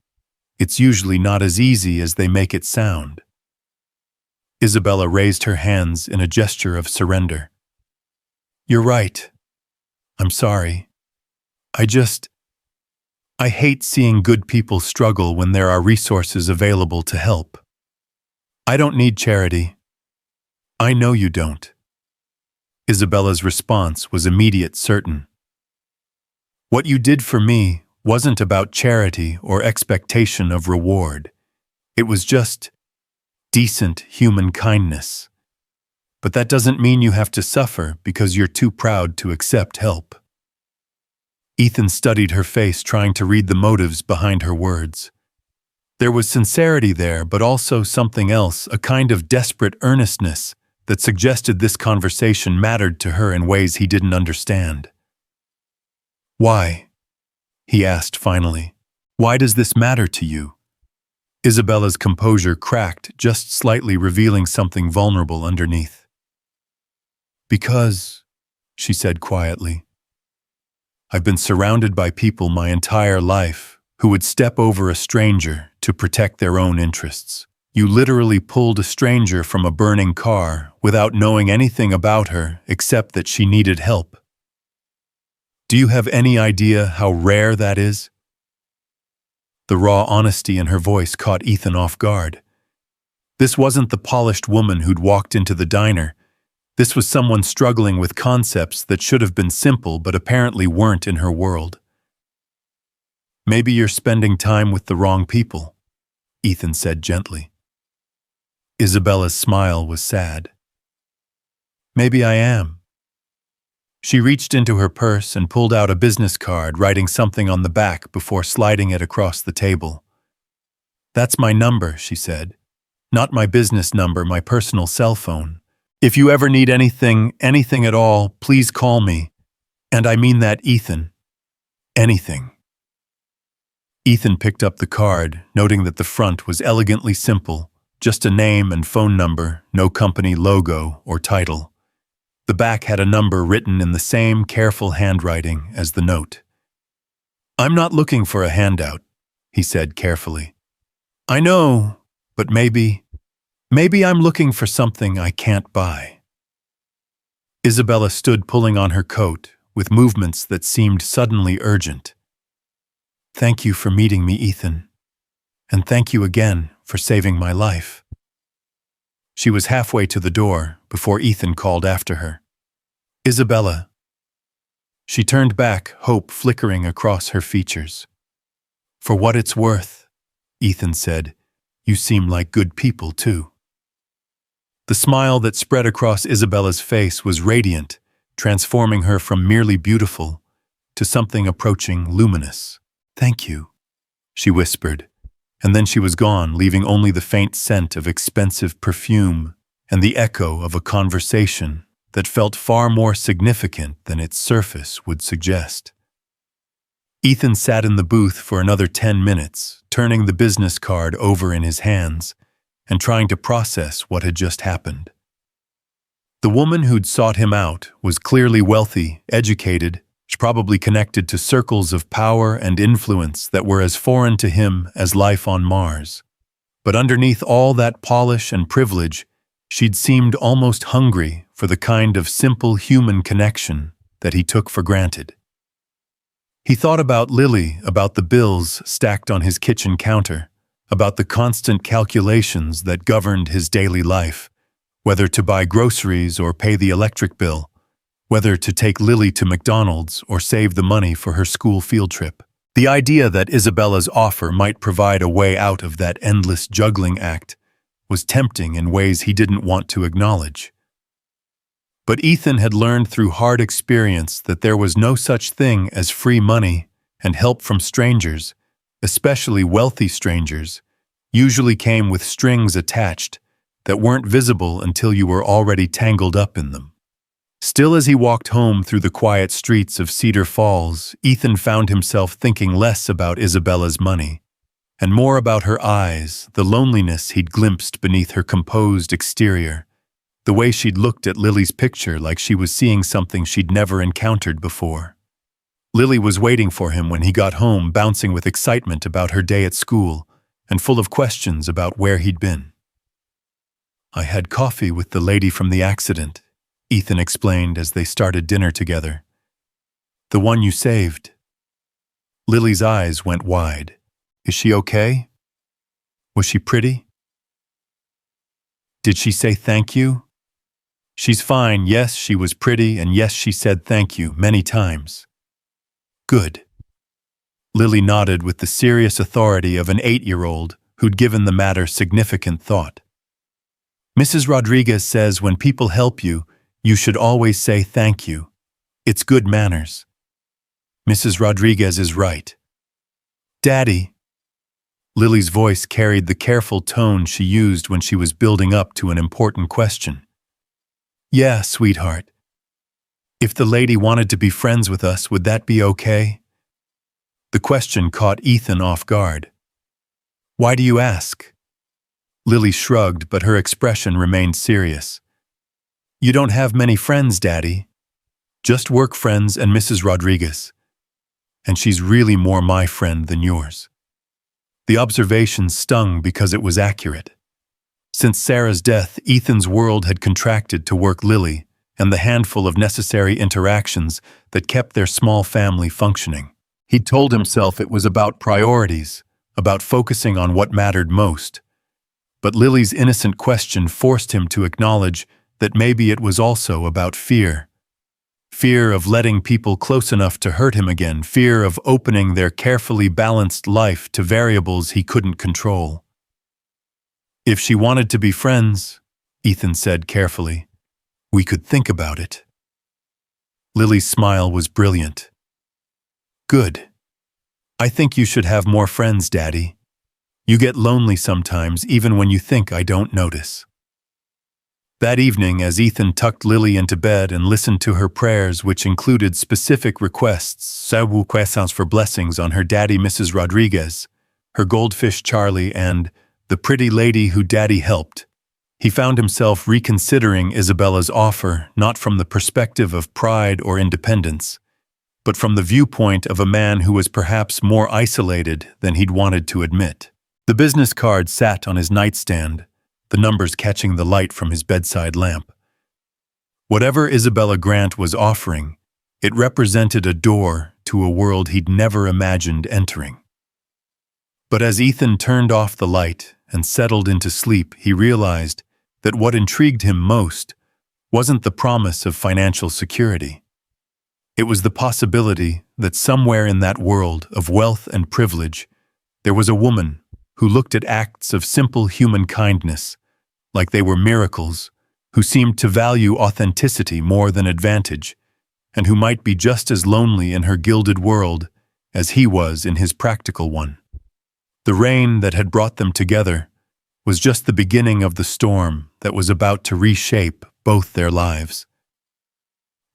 it's usually not as easy as they make it sound." Isabella raised her hands in a gesture of surrender. "You're right. I'm sorry. I hate seeing good people struggle when there are resources available to help. I don't need charity." "I know you don't." Isabella's response was immediate, certain. "What you did for me wasn't about charity or expectation of reward. It was just decent human kindness. But that doesn't mean you have to suffer because you're too proud to accept help." Ethan studied her face, trying to read the motives behind her words. There was sincerity there, but also something else, a kind of desperate earnestness that suggested this conversation mattered to her in ways he didn't understand. "Why?" he asked finally. "Why does this matter to you?" Isabella's composure cracked, just slightly revealing something vulnerable underneath. "Because," she said quietly, "I've been surrounded by people my entire life who would step over a stranger to protect their own interests. You literally pulled a stranger from a burning car without knowing anything about her except that she needed help. Do you have any idea how rare that is?" The raw honesty in her voice caught Ethan off guard. This wasn't the polished woman who'd walked into the diner. This was someone struggling with concepts that should have been simple but apparently weren't in her world. "Maybe you're spending time with the wrong people," Ethan said gently. Isabella's smile was sad. "Maybe I am." She reached into her purse and pulled out a business card, writing something on the back before sliding it across the table. "That's my number," she said. Not my business number, my personal cell phone. If you ever need anything at all, please call me. And I mean that, Ethan. Anything. Ethan picked up the card, noting that the front was elegantly simple, just a name and phone number, no company logo or title. The back had a number written in the same careful handwriting as the note. "I'm not looking for a handout," he said carefully. "I know, but maybe I'm looking for something I can't buy." Isabella stood pulling on her coat, with movements that seemed suddenly urgent. "Thank you for meeting me, Ethan. And thank you again for saving my life." She was halfway to the door before Ethan called after her. "Isabella." She turned back, hope flickering across her features. "For what it's worth," Ethan said, "you seem like good people, too." The smile that spread across Isabella's face was radiant, transforming her from merely beautiful to something approaching luminous. "Thank you," she whispered, and then she was gone, leaving only the faint scent of expensive perfume and the echo of a conversation that felt far more significant than its surface would suggest. Ethan sat in the booth for another 10 minutes, turning the business card over in his hands and trying to process what had just happened. The woman who'd sought him out was clearly wealthy, educated, probably connected to circles of power and influence that were as foreign to him as life on Mars. But underneath all that polish and privilege, she'd seemed almost hungry for the kind of simple human connection that he took for granted. He thought about Lily, about the bills stacked on his kitchen counter, about the constant calculations that governed his daily life, whether to buy groceries or pay the electric bill, whether to take Lily to McDonald's or save the money for her school field trip. The idea that Isabella's offer might provide a way out of that endless juggling act was tempting in ways he didn't want to acknowledge. But Ethan had learned through hard experience that there was no such thing as free money, and help from strangers, especially wealthy strangers, usually came with strings attached that weren't visible until you were already tangled up in them. Still, as he walked home through the quiet streets of Cedar Falls, Ethan found himself thinking less about Isabella's money, and more about her eyes, the loneliness he'd glimpsed beneath her composed exterior, the way she'd looked at Lily's picture like she was seeing something she'd never encountered before. Lily was waiting for him when he got home, bouncing with excitement about her day at school and full of questions about where he'd been. "I had coffee with the lady from the accident," Ethan explained as they started dinner together. "The one you saved." Lily's eyes went wide. "Is she okay? Was she pretty? Did she say thank you?" "She's fine. Yes, she was pretty, and yes, she said thank you many times." "Good." Lily nodded with the serious authority of an 8-year-old who'd given the matter significant thought. "Mrs. Rodriguez says when people help you, you should always say thank you. It's good manners." "Mrs. Rodriguez is right." "Daddy." Lily's voice carried the careful tone she used when she was building up to an important question. "Yeah, sweetheart. If the lady wanted to be friends with us, would that be okay?" The question caught Ethan off guard. "Why do you ask?" Lily shrugged, but her expression remained serious. "You don't have many friends, Daddy. Just work friends and Mrs. Rodriguez. And she's really more my friend than yours." The observation stung because it was accurate. Since Sarah's death, Ethan's world had contracted to work Lily and the handful of necessary interactions that kept their small family functioning. He'd told himself it was about priorities, about focusing on what mattered most. But Lily's innocent question forced him to acknowledge that maybe it was also about fear. Fear of letting people close enough to hurt him again, fear of opening their carefully balanced life to variables he couldn't control. "If she wanted to be friends," Ethan said carefully, "we could think about it." Lily's smile was brilliant. "Good. I think you should have more friends, Daddy. You get lonely sometimes, even when you think I don't notice." That evening, as Ethan tucked Lily into bed and listened to her prayers, which included specific requests for blessings on her daddy Mrs. Rodriguez, her goldfish Charlie, and the pretty lady who daddy helped, he found himself reconsidering Isabella's offer not from the perspective of pride or independence, but from the viewpoint of a man who was perhaps more isolated than he'd wanted to admit. The business card sat on his nightstand, the numbers catching the light from his bedside lamp. Whatever Isabella Grant was offering, it represented a door to a world he'd never imagined entering. But as Ethan turned off the light and settled into sleep, he realized that what intrigued him most wasn't the promise of financial security. It was the possibility that somewhere in that world of wealth and privilege, there was a woman who looked at acts of simple human kindness like they were miracles, who seemed to value authenticity more than advantage, and who might be just as lonely in her gilded world as he was in his practical one. The rain that had brought them together was just the beginning of the storm that was about to reshape both their lives.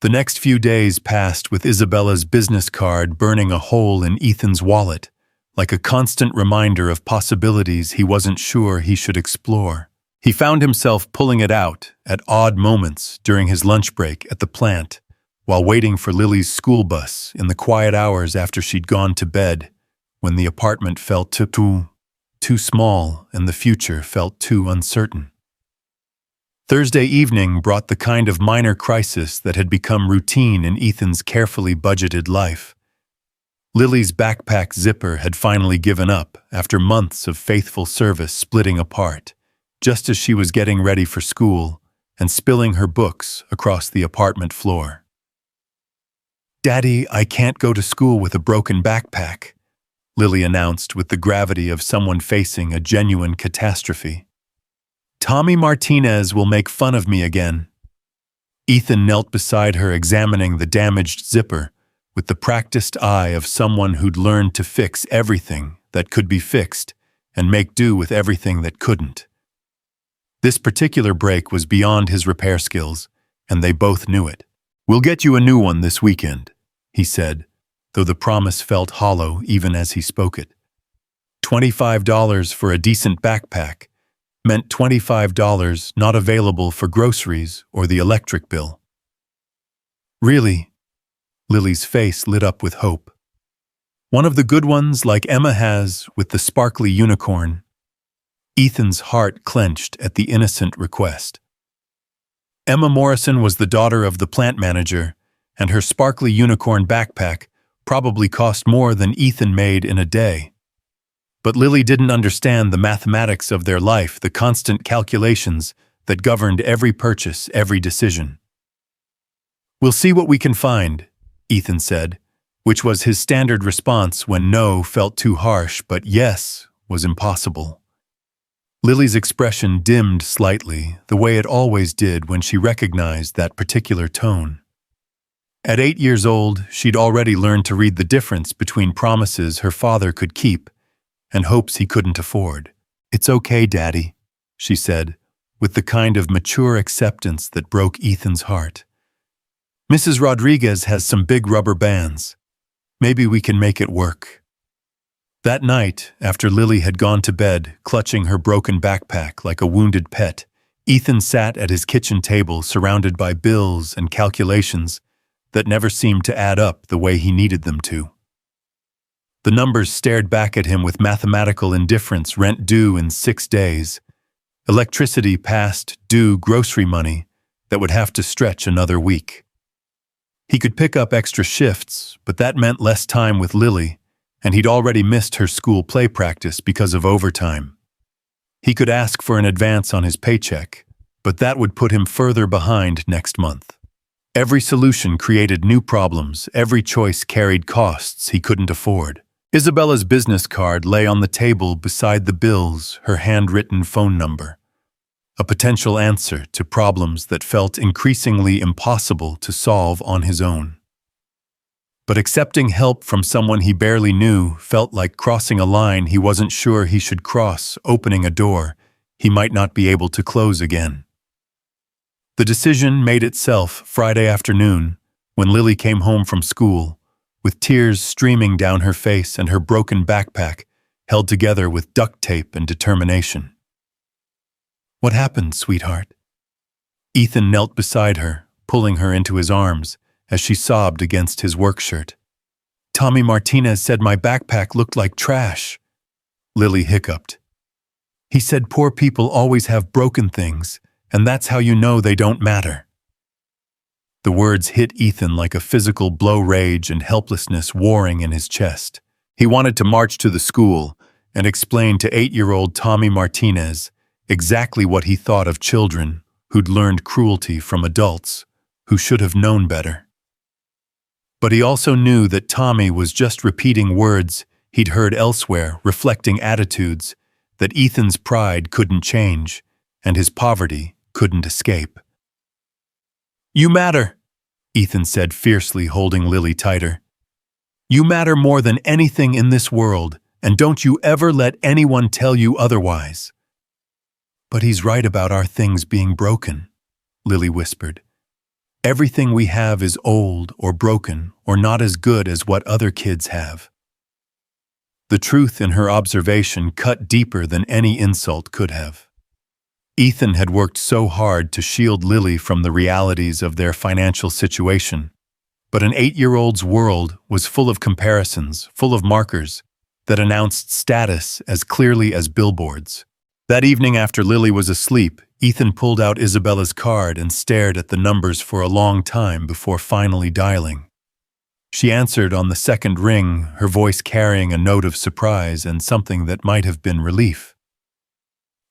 The next few days passed with Isabella's business card burning a hole in Ethan's wallet, like a constant reminder of possibilities he wasn't sure he should explore. He found himself pulling it out at odd moments during his lunch break at the plant, while waiting for Lily's school bus in the quiet hours after she'd gone to bed, when the apartment felt too small and the future felt too uncertain. Thursday evening brought the kind of minor crisis that had become routine in Ethan's carefully budgeted life. Lily's backpack zipper had finally given up after months of faithful service splitting apart, just as she was getting ready for school and spilling her books across the apartment floor. "Daddy, I can't go to school with a broken backpack," Lily announced with the gravity of someone facing a genuine catastrophe. "Tommy Martinez will make fun of me again." Ethan knelt beside her, examining the damaged zipper with the practiced eye of someone who'd learned to fix everything that could be fixed and make do with everything that couldn't. This particular break was beyond his repair skills, and they both knew it. "We'll get you a new one this weekend," he said, though the promise felt hollow even as he spoke it. $25 for a decent backpack meant $25 not available for groceries or the electric bill. "Really?" Lily's face lit up with hope. "One of the good ones like Emma has with the sparkly unicorn?" Ethan's heart clenched at the innocent request. Emma Morrison was the daughter of the plant manager, and her sparkly unicorn backpack probably cost more than Ethan made in a day. But Lily didn't understand the mathematics of their life, the constant calculations that governed every purchase, every decision. "We'll see what we can find," Ethan said, which was his standard response when no felt too harsh, but yes was impossible. Lily's expression dimmed slightly, the way it always did when she recognized that particular tone. At 8 years old, she'd already learned to read the difference between promises her father could keep and hopes he couldn't afford. "It's okay, Daddy," she said, with the kind of mature acceptance that broke Ethan's heart. "Mrs. Rodriguez has some big rubber bands. Maybe we can make it work." That night, after Lily had gone to bed, clutching her broken backpack like a wounded pet, Ethan sat at his kitchen table surrounded by bills and calculations that never seemed to add up the way he needed them to. The numbers stared back at him with mathematical indifference: rent due in 6 days, electricity past due, grocery money that would have to stretch another week. He could pick up extra shifts, but that meant less time with Lily, and he'd already missed her school play practice because of overtime. He could ask for an advance on his paycheck, but that would put him further behind next month. Every solution created new problems, every choice carried costs he couldn't afford. Isabella's business card lay on the table beside the bills, her handwritten phone number. A potential answer to problems that felt increasingly impossible to solve on his own. But accepting help from someone he barely knew felt like crossing a line he wasn't sure he should cross, opening a door he might not be able to close again. The decision made itself Friday afternoon when Lily came home from school, with tears streaming down her face and her broken backpack held together with duct tape and determination. "What happened, sweetheart?" Ethan knelt beside her, pulling her into his arms as she sobbed against his work shirt. "Tommy Martinez said my backpack looked like trash," Lily hiccuped. "He said poor people always have broken things, and that's how you know they don't matter." The words hit Ethan like a physical blow, rage and helplessness warring in his chest. He wanted to march to the school and explain to 8-year-old Tommy Martinez exactly what he thought of children who'd learned cruelty from adults who should have known better. But he also knew that Tommy was just repeating words he'd heard elsewhere, reflecting attitudes that Ethan's pride couldn't change and his poverty couldn't escape. "You matter," Ethan said fiercely, holding Lily tighter. "You matter more than anything in this world, and don't you ever let anyone tell you otherwise." "But he's right about our things being broken," Lily whispered. "Everything we have is old or broken or not as good as what other kids have." The truth in her observation cut deeper than any insult could have. Ethan had worked so hard to shield Lily from the realities of their financial situation, but an 8-year-old's world was full of comparisons, full of markers that announced status as clearly as billboards. That evening after Lily was asleep, Ethan pulled out Isabella's card and stared at the numbers for a long time before finally dialing. She answered on the second ring, her voice carrying a note of surprise and something that might have been relief.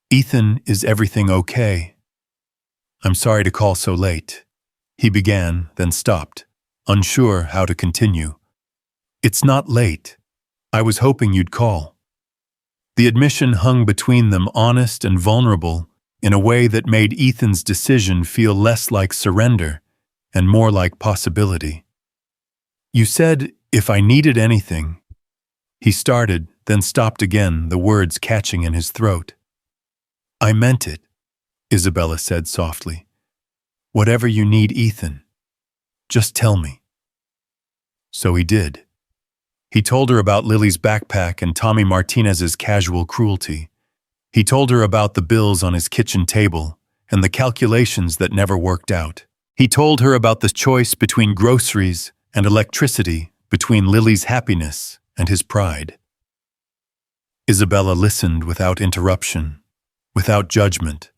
"Ethan, is everything okay? I'm sorry to call so late." He began, then stopped, unsure how to continue. "It's not late. I was hoping you'd call." The admission hung between them, honest and vulnerable, in a way that made Ethan's decision feel less like surrender and more like possibility. "You said if I needed anything." He started, then stopped again, the words catching in his throat. "I meant it," Isabella said softly. "Whatever you need, Ethan, just tell me." So he did. He told her about Lily's backpack and Tommy Martinez's casual cruelty. He told her about the bills on his kitchen table and the calculations that never worked out. He told her about the choice between groceries and electricity, between Lily's happiness and his pride. Isabella listened without interruption, without judgment,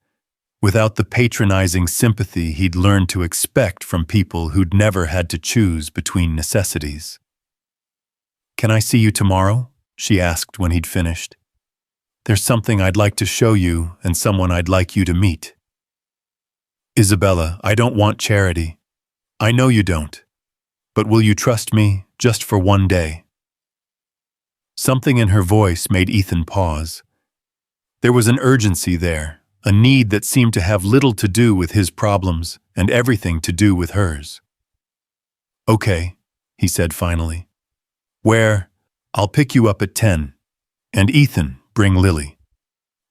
without the patronizing sympathy he'd learned to expect from people who'd never had to choose between necessities. "Can I see you tomorrow?" she asked when he'd finished. "There's something I'd like to show you and someone I'd like you to meet." "Isabella, I don't want charity. I know you don't. But will you trust me just for one day?" Something in her voice made Ethan pause. There was an urgency there, a need that seemed to have little to do with his problems and everything to do with hers. "Okay," he said finally. "Where? I'll pick you up at 10. And Ethan, bring Lily."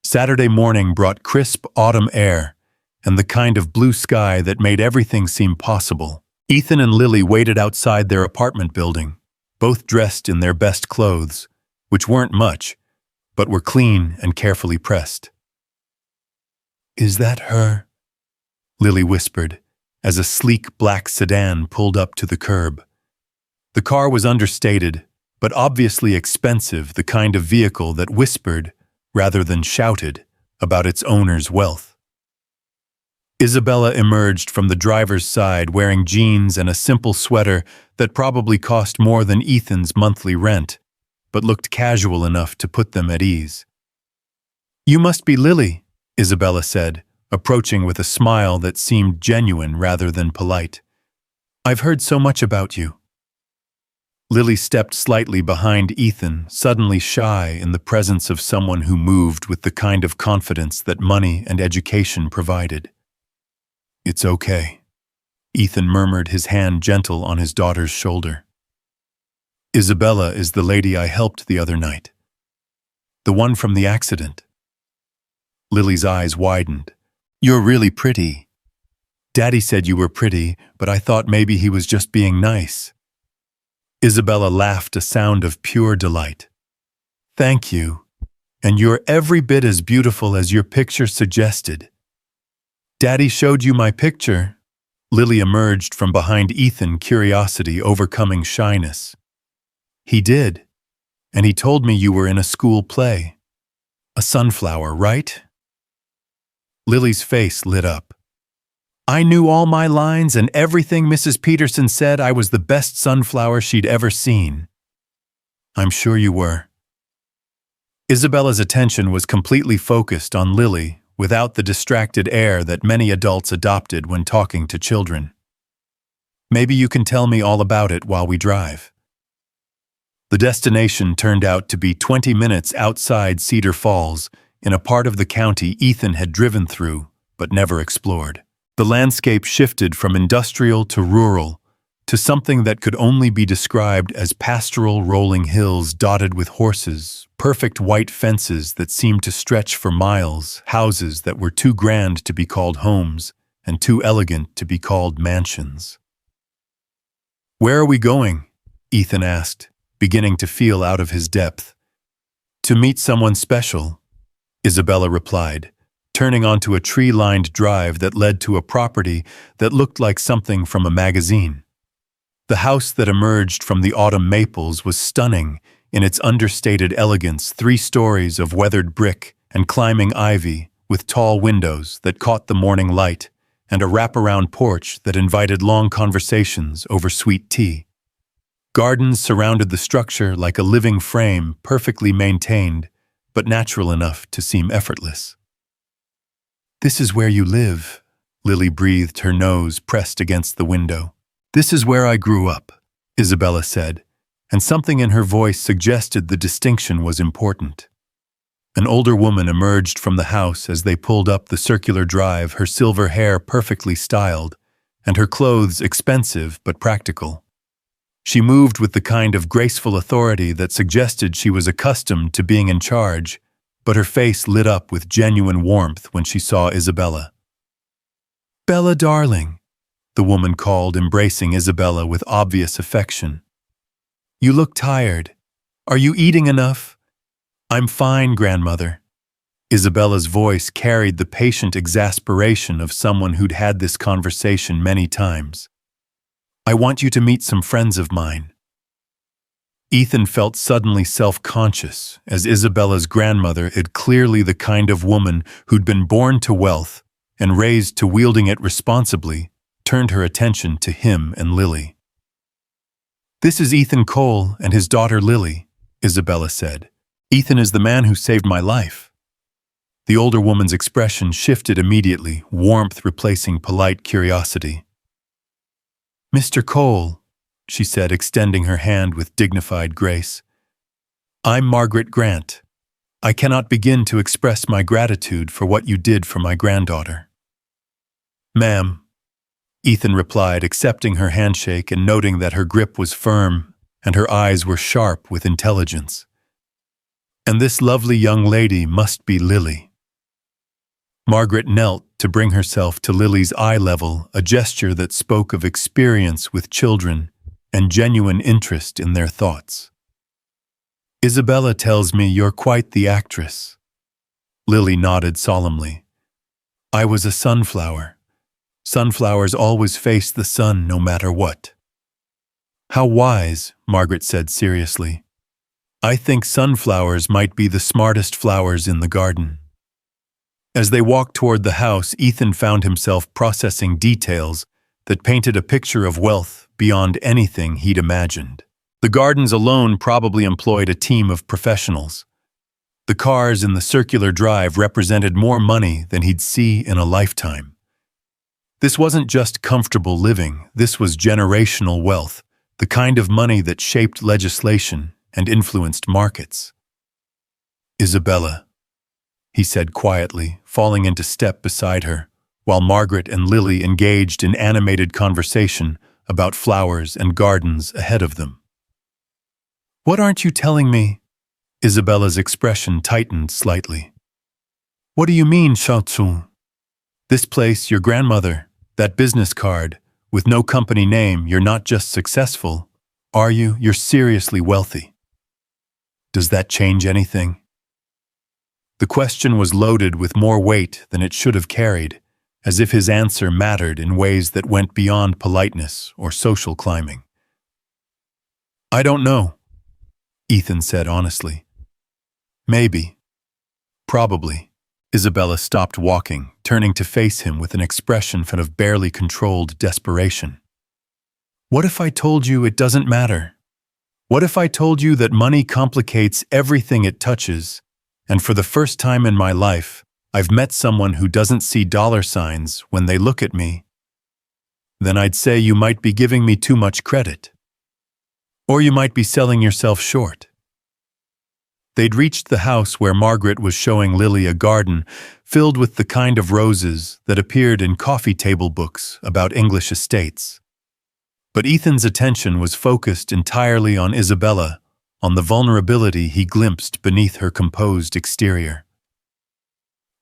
Saturday morning brought crisp autumn air and the kind of blue sky that made everything seem possible. Ethan and Lily waited outside their apartment building, both dressed in their best clothes, which weren't much, but were clean and carefully pressed. "Is that her?" Lily whispered, as a sleek black sedan pulled up to the curb. The car was understated, but obviously expensive, the kind of vehicle that whispered, rather than shouted, about its owner's wealth. Isabella emerged from the driver's side wearing jeans and a simple sweater that probably cost more than Ethan's monthly rent, but looked casual enough to put them at ease. "You must be Lily," Isabella said, approaching with a smile that seemed genuine rather than polite. "I've heard so much about you." Lily stepped slightly behind Ethan, suddenly shy in the presence of someone who moved with the kind of confidence that money and education provided. "It's okay," Ethan murmured, his hand gentle on his daughter's shoulder. Isabella is the lady I helped the other night. The one from the accident. Lily's eyes widened. You're really pretty. Daddy said you were pretty, but I thought maybe he was just being nice. Isabella laughed, a sound of pure delight. Thank you. And you're every bit as beautiful as your picture suggested. Daddy showed you my picture. Lily emerged from behind Ethan, curiosity overcoming shyness. He did. And he told me you were in a school play. A sunflower, right? Lily's face lit up. I knew all my lines and everything Mrs. Peterson said. I was the best sunflower she'd ever seen. I'm sure you were. Isabella's attention was completely focused on Lily, without the distracted air that many adults adopted when talking to children. Maybe you can tell me all about it while we drive. The destination turned out to be 20 minutes outside Cedar Falls, in a part of the county Ethan had driven through, but never explored. The landscape shifted from industrial to rural, to something that could only be described as pastoral rolling hills dotted with horses, perfect white fences that seemed to stretch for miles, houses that were too grand to be called homes, and too elegant to be called mansions. Where are we going? Ethan asked, beginning to feel out of his depth. To meet someone special, Isabella replied, turning onto a tree-lined drive that led to a property that looked like something from a magazine. The house that emerged from the autumn maples was stunning in its understated elegance, 3 stories of weathered brick and climbing ivy with tall windows that caught the morning light and a wraparound porch that invited long conversations over sweet tea. Gardens surrounded the structure like a living frame, perfectly maintained, but natural enough to seem effortless. This is where you live, Lily breathed, her nose pressed against the window. This is where I grew up, Isabella said, and something in her voice suggested the distinction was important. An older woman emerged from the house as they pulled up the circular drive, her silver hair perfectly styled, and her clothes expensive but practical. She moved with the kind of graceful authority that suggested she was accustomed to being in charge, but her face lit up with genuine warmth when she saw Isabella. Bella, darling, the woman called, embracing Isabella with obvious affection. You look tired. Are you eating enough? I'm fine, grandmother. Isabella's voice carried the patient exasperation of someone who'd had this conversation many times. I want you to meet some friends of mine. Ethan felt suddenly self-conscious, as Isabella's grandmother had clearly the kind of woman who'd been born to wealth and raised to wielding it responsibly, turned her attention to him and Lily. This is Ethan Cole and his daughter Lily, Isabella said. Ethan is the man who saved my life. The older woman's expression shifted immediately, warmth replacing polite curiosity. Mr. Cole, she said, extending her hand with dignified grace. I'm Margaret Grant. I cannot begin to express my gratitude for what you did for my granddaughter. Ma'am, Ethan replied, accepting her handshake and noting that her grip was firm and her eyes were sharp with intelligence. And this lovely young lady must be Lily. Margaret knelt to bring herself to Lily's eye level, a gesture that spoke of experience with children and genuine interest in their thoughts. Isabella tells me you're quite the actress. Lily nodded solemnly. I was a sunflower. Sunflowers always face the sun no matter what. How wise, Margaret said seriously. I think sunflowers might be the smartest flowers in the garden. As they walked toward the house, Ethan found himself processing details that painted a picture of wealth beyond anything he'd imagined. The gardens alone probably employed a team of professionals. The cars in the circular drive represented more money than he'd see in a lifetime. This wasn't just comfortable living, this was generational wealth, the kind of money that shaped legislation and influenced markets. Isabella, he said quietly, falling into step beside her, while Margaret and Lily engaged in animated conversation about flowers and gardens ahead of them. What aren't you telling me? Isabella's expression tightened slightly. What do you mean, Xiaozu? This place, your grandmother, that business card, with no company name, you're not just successful, are you? You're seriously wealthy. Does that change anything? The question was loaded with more weight than it should have carried, as if his answer mattered in ways that went beyond politeness or social climbing. I don't know, Ethan said honestly. Maybe. Probably. Isabella stopped walking, turning to face him with an expression of barely controlled desperation. What if I told you it doesn't matter? What if I told you that money complicates everything it touches, and for the first time in my life, I've met someone who doesn't see dollar signs when they look at me? Then I'd say you might be giving me too much credit. Or you might be selling yourself short. They'd reached the house where Margaret was showing Lily a garden filled with the kind of roses that appeared in coffee table books about English estates. But Ethan's attention was focused entirely on Isabella, on the vulnerability he glimpsed beneath her composed exterior.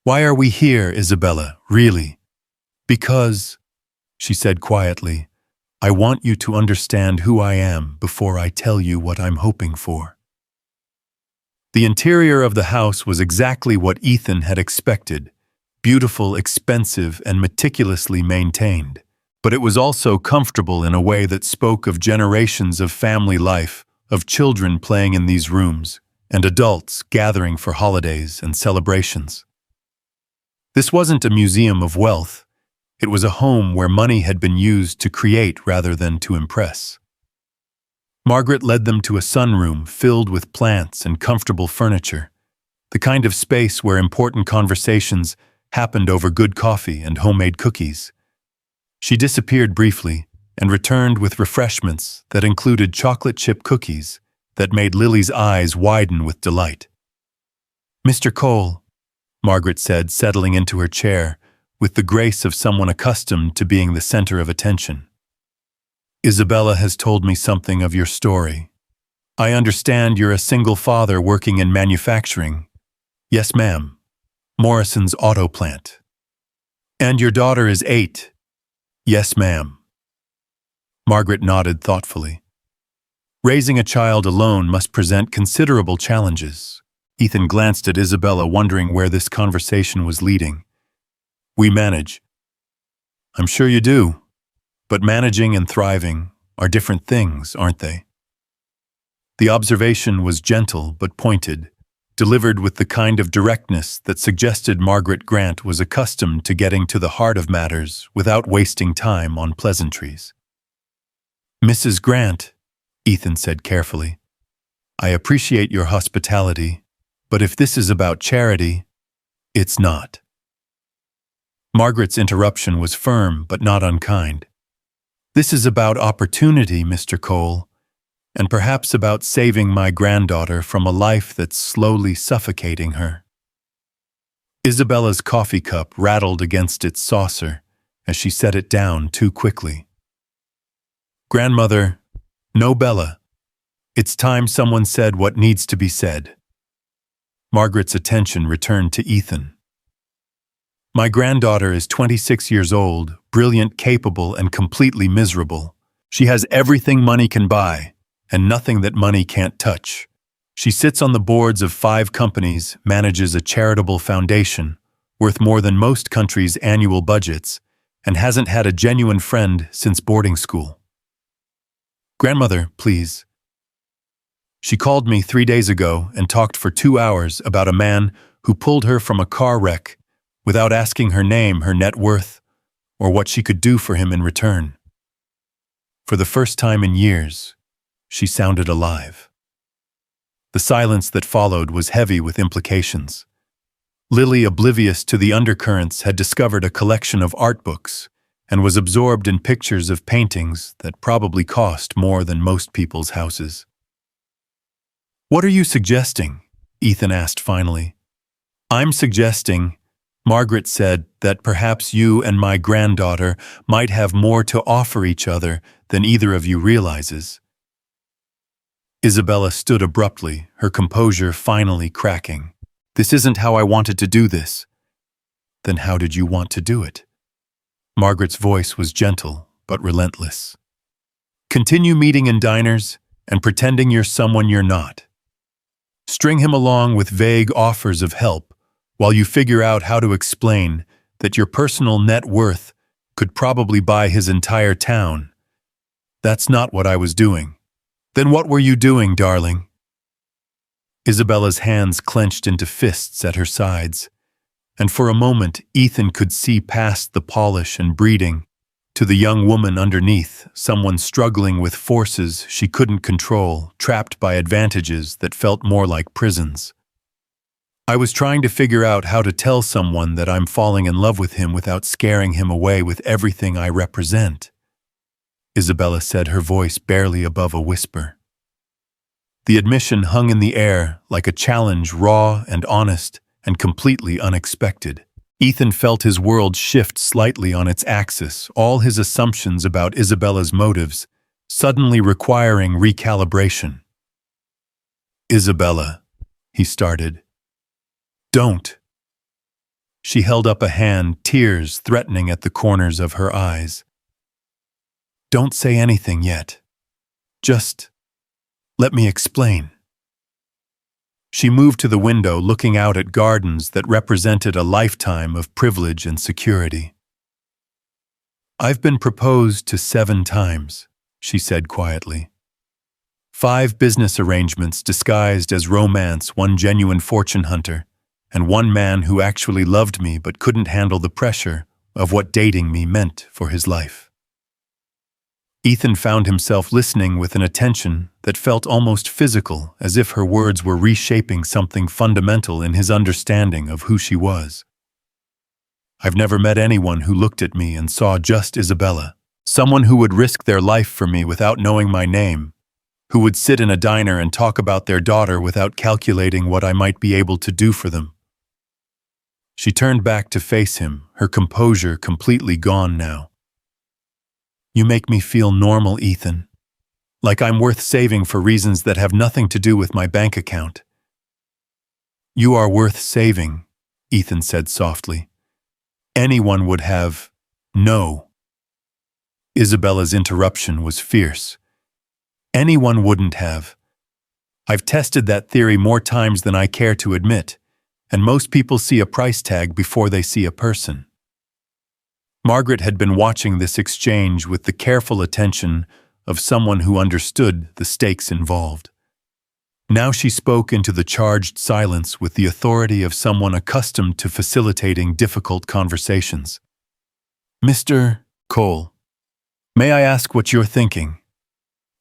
Why are we here, Isabella, really? Because, she said quietly, I want you to understand who I am before I tell you what I'm hoping for. The interior of the house was exactly what Ethan had expected, beautiful, expensive, and meticulously maintained. But it was also comfortable in a way that spoke of generations of family life, of children playing in these rooms, and adults gathering for holidays and celebrations. This wasn't a museum of wealth. It was a home where money had been used to create rather than to impress. Margaret led them to a sunroom filled with plants and comfortable furniture, the kind of space where important conversations happened over good coffee and homemade cookies. She disappeared briefly and returned with refreshments that included chocolate chip cookies that made Lily's eyes widen with delight. Mr. Cole, Margaret said, settling into her chair with the grace of someone accustomed to being the center of attention. Isabella has told me something of your story. I understand you're a single father working in manufacturing. Yes, ma'am. Morrison's auto plant. And your daughter is 8. Yes, ma'am. Margaret nodded thoughtfully. Raising a child alone must present considerable challenges. Ethan glanced at Isabella, wondering where this conversation was leading. We manage. I'm sure you do. But managing and thriving are different things, aren't they? The observation was gentle but pointed, delivered with the kind of directness that suggested Margaret Grant was accustomed to getting to the heart of matters without wasting time on pleasantries. Mrs. Grant, Ethan said carefully, I appreciate your hospitality, but if this is about charity, it's not. Margaret's interruption was firm but not unkind. This is about opportunity, Mr. Cole, and perhaps about saving my granddaughter from a life that's slowly suffocating her. Isabella's coffee cup rattled against its saucer as she set it down too quickly. Grandmother, no Bella. It's time someone said what needs to be said. Margaret's attention returned to Ethan. My granddaughter is 26 years old, brilliant, capable, and completely miserable. She has everything money can buy, and nothing that money can't touch. She sits on the boards of 5 companies, manages a charitable foundation, worth more than most countries' annual budgets, and hasn't had a genuine friend since boarding school. Grandmother, please. She called me 3 days ago and talked for 2 hours about a man who pulled her from a car wreck without asking her name, her net worth, or what she could do for him in return. For the first time in years, she sounded alive. The silence that followed was heavy with implications. Lily, oblivious to the undercurrents, had discovered a collection of art books and was absorbed in pictures of paintings that probably cost more than most people's houses. What are you suggesting? Ethan asked finally. I'm suggesting, Margaret said, that perhaps you and my granddaughter might have more to offer each other than either of you realizes. Isabella stood abruptly, her composure finally cracking. This isn't how I wanted to do this. Then how did you want to do it? Margaret's voice was gentle, but relentless. Continue meeting in diners and pretending you're someone you're not. String him along with vague offers of help while you figure out how to explain that your personal net worth could probably buy his entire town. That's not what I was doing. Then what were you doing, darling? Isabella's hands clenched into fists at her sides, and for a moment Ethan could see past the polish and breeding to the young woman underneath, someone struggling with forces she couldn't control, trapped by advantages that felt more like prisons. I was trying to figure out how to tell someone that I'm falling in love with him without scaring him away with everything I represent, Isabella said, her voice barely above a whisper. The admission hung in the air like a challenge, raw and honest and completely unexpected. Ethan felt his world shift slightly on its axis, all his assumptions about Isabella's motives suddenly requiring recalibration. Isabella, he started. Don't. She held up a hand, tears threatening at the corners of her eyes. Don't say anything yet. Just let me explain. She moved to the window, looking out at gardens that represented a lifetime of privilege and security. I've been proposed to 7 times, she said quietly. 5 business arrangements disguised as romance, 1 genuine fortune hunter, and 1 man who actually loved me but couldn't handle the pressure of what dating me meant for his life. Ethan found himself listening with an attention that felt almost physical, as if her words were reshaping something fundamental in his understanding of who she was. I've never met anyone who looked at me and saw just Isabella, someone who would risk their life for me without knowing my name, who would sit in a diner and talk about their daughter without calculating what I might be able to do for them. She turned back to face him, her composure completely gone now. You make me feel normal, Ethan. Like I'm worth saving for reasons that have nothing to do with my bank account. You are worth saving, Ethan said softly. Anyone would have. No. Isabella's interruption was fierce. Anyone wouldn't have. I've tested that theory more times than I care to admit, and most people see a price tag before they see a person. Margaret had been watching this exchange with the careful attention of someone who understood the stakes involved. Now she spoke into the charged silence with the authority of someone accustomed to facilitating difficult conversations. Mr. Cole, may I ask what you're thinking?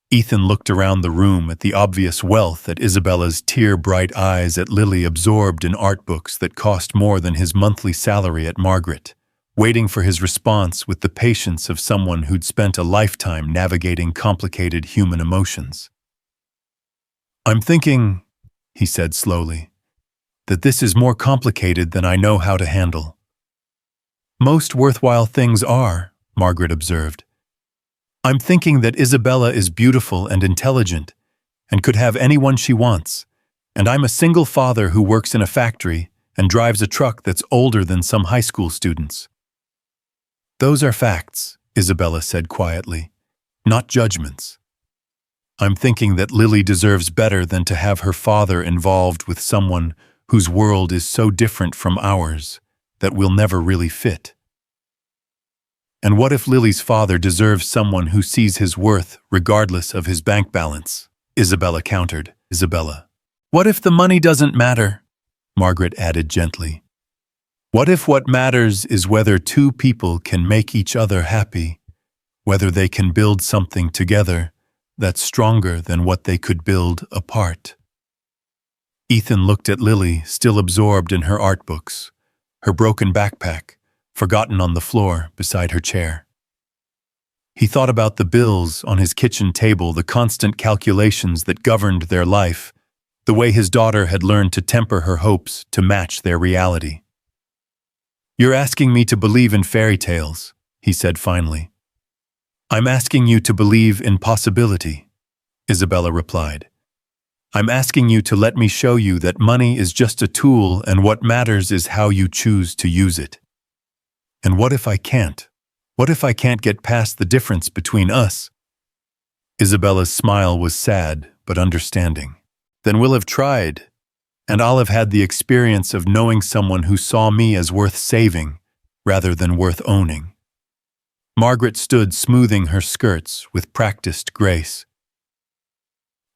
Ethan looked around the room at the obvious wealth, at Isabella's tear-bright eyes, at Lily absorbed in art books that cost more than his monthly salary, at Margaret, waiting for his response with the patience of someone who'd spent a lifetime navigating complicated human emotions. I'm thinking, he said slowly, that this is more complicated than I know how to handle. Most worthwhile things are, Margaret observed. I'm thinking that Isabella is beautiful and intelligent and could have anyone she wants, and I'm a single father who works in a factory and drives a truck that's older than some high school students. Those are facts, Isabella said quietly, not judgments. I'm thinking that Lily deserves better than to have her father involved with someone whose world is so different from ours that we'll never really fit. And what if Lily's father deserves someone who sees his worth regardless of his bank balance? Isabella countered. Isabella. What if the money doesn't matter? Margaret added gently. What if what matters is whether 2 people can make each other happy, whether they can build something together that's stronger than what they could build apart? Ethan looked at Lily, still absorbed in her art books, her broken backpack, forgotten on the floor beside her chair. He thought about the bills on his kitchen table, the constant calculations that governed their life, the way his daughter had learned to temper her hopes to match their reality. You're asking me to believe in fairy tales, he said finally. I'm asking you to believe in possibility, Isabella replied. I'm asking you to let me show you that money is just a tool and what matters is how you choose to use it. And what if I can't? What if I can't get past the difference between us? Isabella's smile was sad but understanding. Then we'll have tried, and I'll have had the experience of knowing someone who saw me as worth saving rather than worth owning. Margaret stood smoothing her skirts with practiced grace.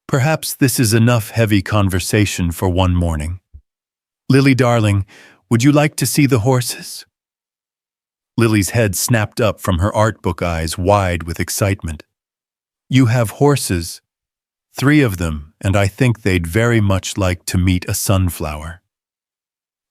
Perhaps this is enough heavy conversation for one morning. Lily, darling, would you like to see the horses? Lily's head snapped up from her art book eyes wide with excitement. You have horses, 3 of them, and I think they'd very much like to meet a sunflower.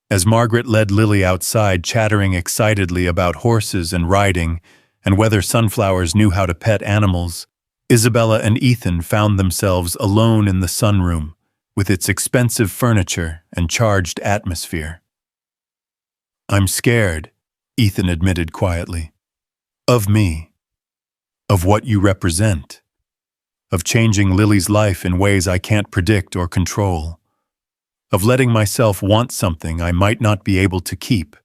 As Margaret led Lily outside, chattering excitedly about horses and riding, and whether sunflowers knew how to pet animals, Isabella and Ethan found themselves alone in the sunroom, with its expensive furniture and charged atmosphere. I'm scared, Ethan admitted quietly. Of me. Of what you represent. Of changing Lily's life in ways I can't predict or control. Of letting myself want something I might not be able to keep.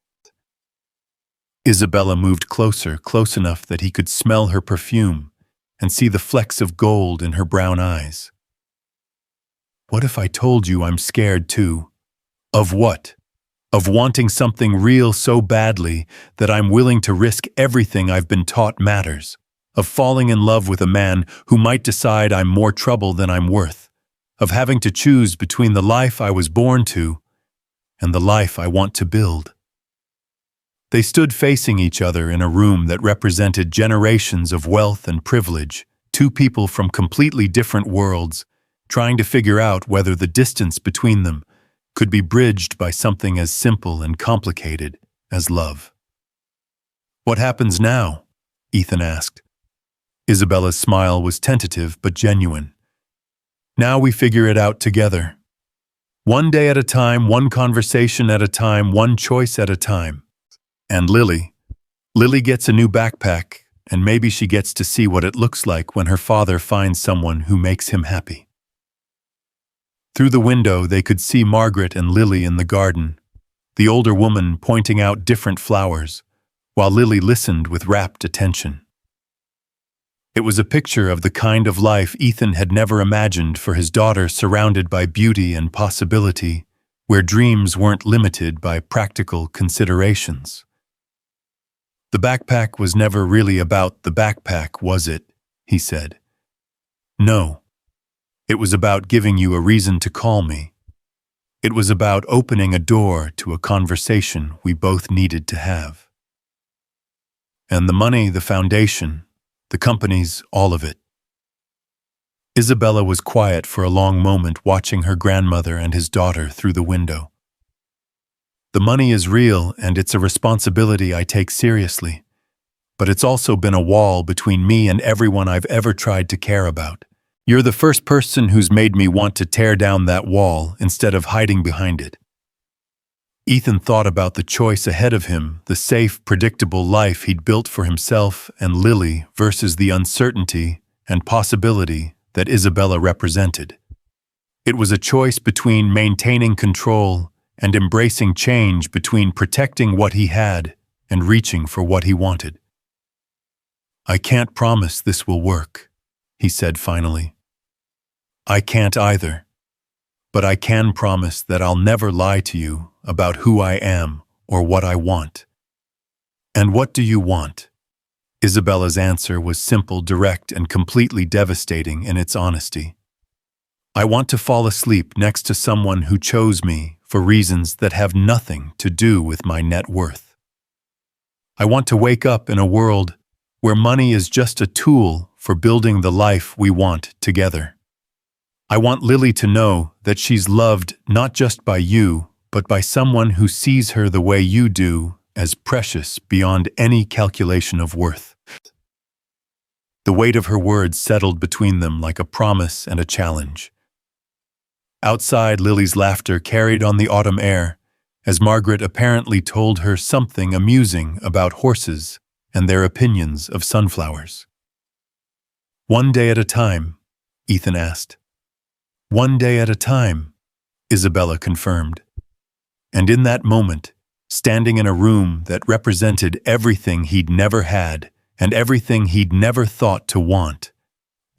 Isabella moved closer, close enough that he could smell her perfume and see the flecks of gold in her brown eyes. What if I told you I'm scared too? Of what? Of wanting something real so badly that I'm willing to risk everything I've been taught matters. Of falling in love with a man who might decide I'm more trouble than I'm worth. Of having to choose between the life I was born to and the life I want to build. They stood facing each other in a room that represented generations of wealth and privilege, 2 people from completely different worlds, trying to figure out whether the distance between them could be bridged by something as simple and complicated as love. What happens now? Ethan asked. Isabella's smile was tentative but genuine. Now we figure it out together. One day at a time, one conversation at a time, one choice at a time. And Lily gets a new backpack, and maybe she gets to see what it looks like when her father finds someone who makes him happy. Through the window, they could see Margaret and Lily in the garden, the older woman pointing out different flowers, while Lily listened with rapt attention. It was a picture of the kind of life Ethan had never imagined for his daughter, surrounded by beauty and possibility, where dreams weren't limited by practical considerations. The backpack was never really about the backpack, was it? He said. No. It was about giving you a reason to call me. It was about opening a door to a conversation we both needed to have. And the money, the foundation, the companies, all of it. Isabella was quiet for a long moment, watching her grandmother and his daughter through the window. The money is real, and it's a responsibility I take seriously. But it's also been a wall between me and everyone I've ever tried to care about. You're the first person who's made me want to tear down that wall instead of hiding behind it. Ethan thought about the choice ahead of him, the safe, predictable life he'd built for himself and Lily versus the uncertainty and possibility that Isabella represented. It was a choice between maintaining control and embracing change, between protecting what he had and reaching for what he wanted. I can't promise this will work, he said finally. I can't either. But I can promise that I'll never lie to you about who I am or what I want. And what do you want? Isabella's answer was simple, direct, and completely devastating in its honesty. I want to fall asleep next to someone who chose me for reasons that have nothing to do with my net worth. I want to wake up in a world where money is just a tool for building the life we want together. I want Lily to know that she's loved not just by you, but by someone who sees her the way you do, as precious beyond any calculation of worth. The weight of her words settled between them like a promise and a challenge. Outside, Lily's laughter carried on the autumn air, as Margaret apparently told her something amusing about horses and their opinions of sunflowers. One day at a time, Ethan asked. One day at a time, Isabella confirmed. And in that moment, standing in a room that represented everything he'd never had and everything he'd never thought to want,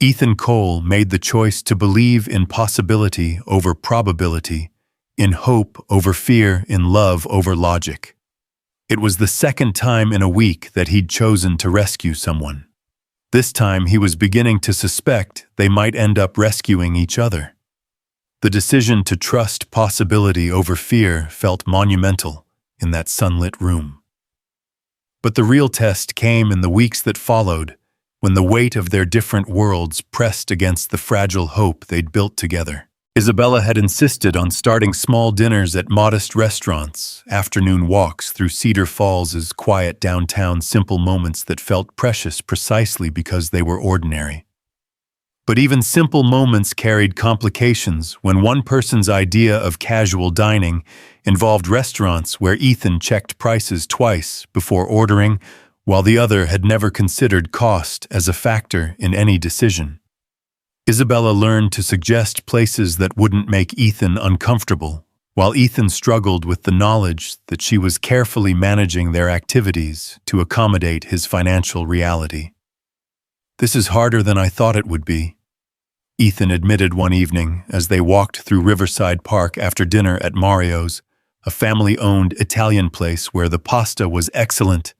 Ethan Cole made the choice to believe in possibility over probability, in hope over fear, in love over logic. It was the second time in a week that he'd chosen to rescue someone. This time he was beginning to suspect they might end up rescuing each other. The decision to trust possibility over fear felt monumental in that sunlit room. But the real test came in the weeks that followed, when the weight of their different worlds pressed against the fragile hope they'd built together. Isabella had insisted on starting small dinners at modest restaurants, afternoon walks through Cedar Falls' quiet downtown, simple moments that felt precious precisely because they were ordinary. But even simple moments carried complications when one person's idea of casual dining involved restaurants where Ethan checked prices twice before ordering, while the other had never considered cost as a factor in any decision. Isabella learned to suggest places that wouldn't make Ethan uncomfortable, while Ethan struggled with the knowledge that she was carefully managing their activities to accommodate his financial reality. "This is harder than I thought it would be," Ethan admitted one evening as they walked through Riverside Park after dinner at Mario's, a family-owned Italian place where the pasta was excellent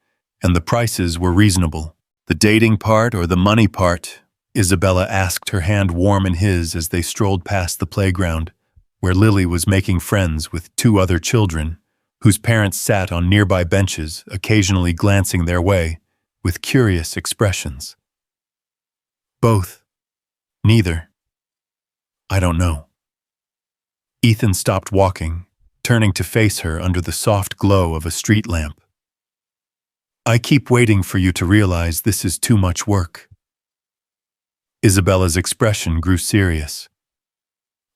and the prices were reasonable. "The dating part or the money part?" Isabella asked, her hand warm in his as they strolled past the playground, where Lily was making friends with two other children, whose parents sat on nearby benches, occasionally glancing their way, with curious expressions. "Both. Neither. I don't know." Ethan stopped walking, turning to face her under the soft glow of a street lamp. "I keep waiting for you to realize this is too much work." Isabella's expression grew serious.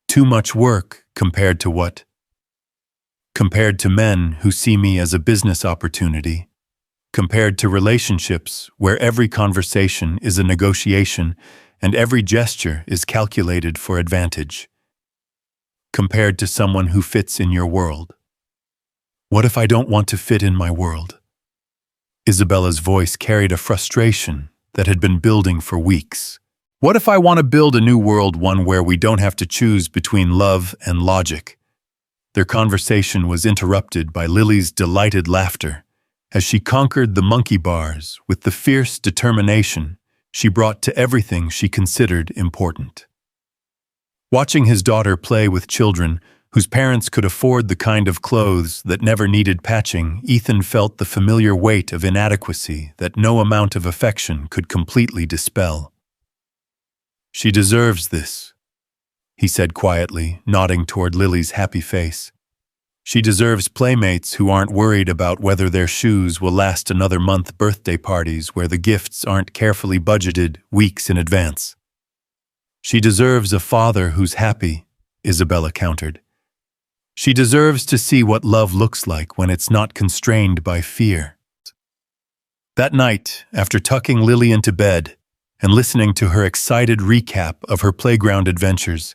"Too much work compared to what?" "Compared to men who see me as a business opportunity. Compared to relationships where every conversation is a negotiation and every gesture is calculated for advantage. Compared to someone who fits in your world." "What if I don't want to fit in my world?" Isabella's voice carried a frustration that had been building for weeks. "What if I want to build a new world, one where we don't have to choose between love and logic?" Their conversation was interrupted by Lily's delighted laughter as she conquered the monkey bars with the fierce determination she brought to everything she considered important. Watching his daughter play with children whose parents could afford the kind of clothes that never needed patching, Ethan felt the familiar weight of inadequacy that no amount of affection could completely dispel. "She deserves this," he said quietly, nodding toward Lily's happy face. "She deserves playmates who aren't worried about whether their shoes will last another month, birthday parties where the gifts aren't carefully budgeted weeks in advance. She deserves a father who's happy," Isabella countered. "She deserves to see what love looks like when it's not constrained by fear." That night, after tucking Lily into bed and listening to her excited recap of her playground adventures,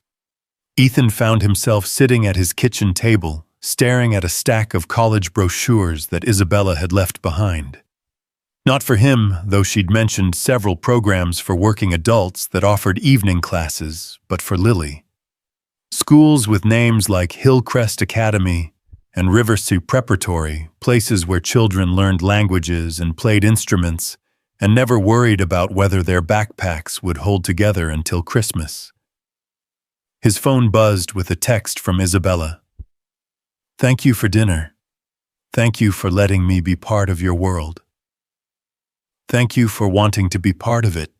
Ethan found himself sitting at his kitchen table, staring at a stack of college brochures that Isabella had left behind. Not for him, though she'd mentioned several programs for working adults that offered evening classes, but for Lily. Schools with names like Hillcrest Academy and Riversea Preparatory, places where children learned languages and played instruments and never worried about whether their backpacks would hold together until Christmas. His phone buzzed with a text from Isabella. "Thank you for dinner. Thank you for letting me be part of your world. Thank you for wanting to be part of it."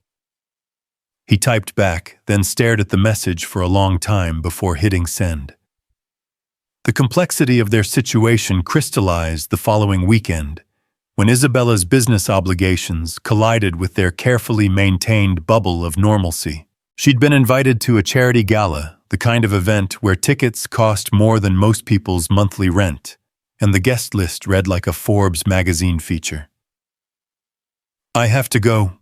He typed back, then stared at the message for a long time before hitting send. The complexity of their situation crystallized the following weekend, when Isabella's business obligations collided with their carefully maintained bubble of normalcy. She'd been invited to a charity gala, the kind of event where tickets cost more than most people's monthly rent, and the guest list read like a Forbes magazine feature. "I have to go,"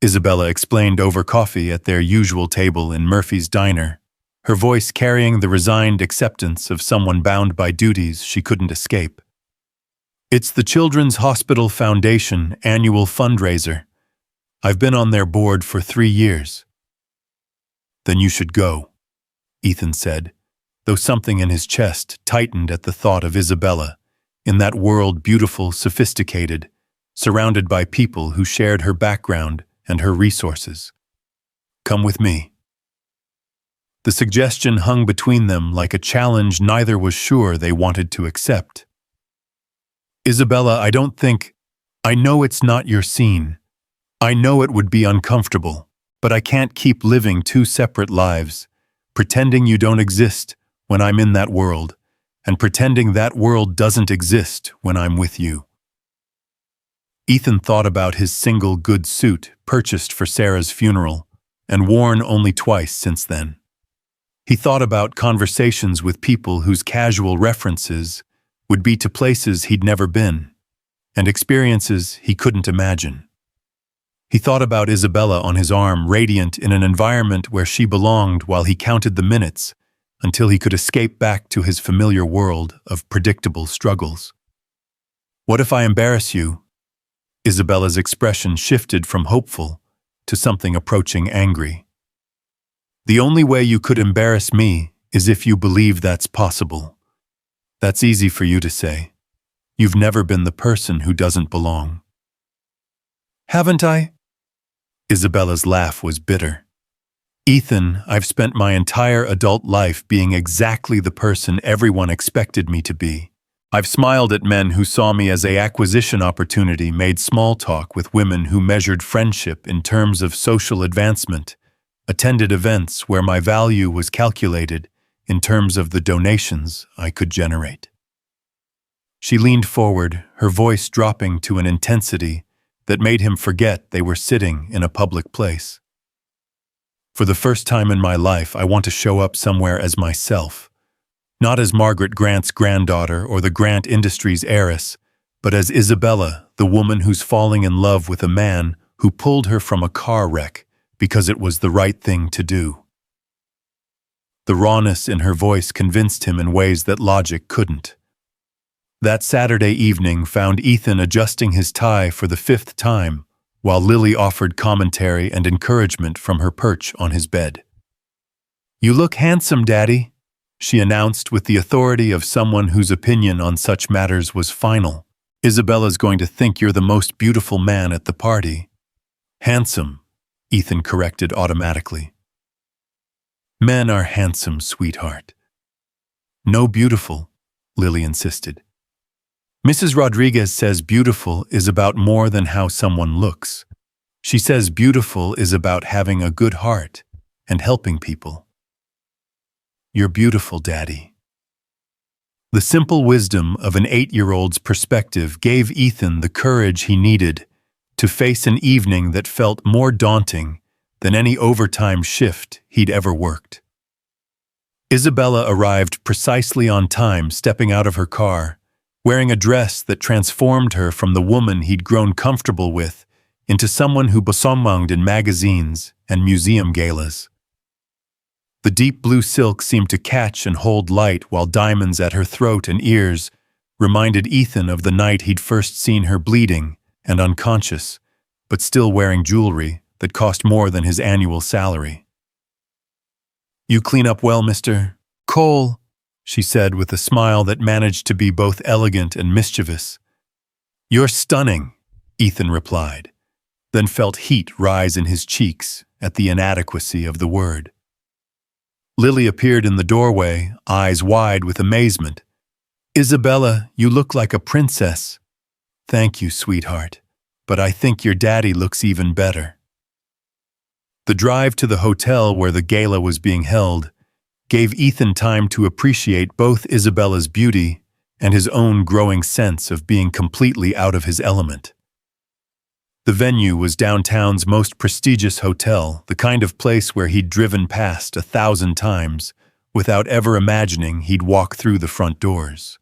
Isabella explained over coffee at their usual table in Murphy's Diner, her voice carrying the resigned acceptance of someone bound by duties she couldn't escape. "It's the Children's Hospital Foundation annual fundraiser. I've been on their board for 3 years. "Then you should go," Ethan said, though something in his chest tightened at the thought of Isabella, in that world beautiful, sophisticated, surrounded by people who shared her background and her resources. "Come with me." The suggestion hung between them like a challenge neither was sure they wanted to accept. "Isabella, I know it's not your scene. I know it would be uncomfortable, but I can't keep living 2 separate lives, pretending you don't exist when I'm in that world, and pretending that world doesn't exist when I'm with you." Ethan thought about his single good suit purchased for Sarah's funeral and worn only twice since then. He thought about conversations with people whose casual references would be to places he'd never been, and experiences he couldn't imagine. He thought about Isabella on his arm, radiant in an environment where she belonged, while he counted the minutes until he could escape back to his familiar world of predictable struggles. "What if I embarrass you?" Isabella's expression shifted from hopeful to something approaching angry. "The only way you could embarrass me is if you believe that's possible. That's easy for you to say. You've never been the person who doesn't belong." "Haven't I?" Isabella's laugh was bitter. "Ethan, I've spent my entire adult life being exactly the person everyone expected me to be. I've smiled at men who saw me as an acquisition opportunity, made small talk with women who measured friendship in terms of social advancement, attended events where my value was calculated in terms of the donations I could generate." She leaned forward, her voice dropping to an intensity that made him forget they were sitting in a public place. "For the first time in my life, I want to show up somewhere as myself. Not as Margaret Grant's granddaughter or the Grant Industries heiress, but as Isabella, the woman who's falling in love with a man who pulled her from a car wreck because it was the right thing to do." The rawness in her voice convinced him in ways that logic couldn't. That Saturday evening found Ethan adjusting his tie for the 5th time, while Lily offered commentary and encouragement from her perch on his bed. "You look handsome, Daddy," she announced with the authority of someone whose opinion on such matters was final. "Isabella's going to think you're the most beautiful man at the party." "Handsome," Ethan corrected automatically. "Men are handsome, sweetheart." "No, beautiful," Lily insisted. "Mrs. Rodriguez says beautiful is about more than how someone looks. She says beautiful is about having a good heart and helping people." "You're beautiful, Daddy." The simple wisdom of an 8-year-old's perspective gave Ethan the courage he needed to face an evening that felt more daunting than any overtime shift he'd ever worked. Isabella arrived precisely on time, stepping out of her car, wearing a dress that transformed her from the woman he'd grown comfortable with into someone who bossomanged in magazines and museum galas. The deep blue silk seemed to catch and hold light, while diamonds at her throat and ears reminded Ethan of the night he'd first seen her bleeding and unconscious, but still wearing jewelry that cost more than his annual salary. "You clean up well, Mr. Cole," she said with a smile that managed to be both elegant and mischievous. "You're stunning," Ethan replied, then felt heat rise in his cheeks at the inadequacy of the word. Lily appeared in the doorway, eyes wide with amazement. "Isabella, you look like a princess." "Thank you, sweetheart, but I think your daddy looks even better." The drive to the hotel where the gala was being held gave Ethan time to appreciate both Isabella's beauty and his own growing sense of being completely out of his element. The venue was downtown's most prestigious hotel, the kind of place where he'd driven past 1,000 times without ever imagining he'd walk through the front doors.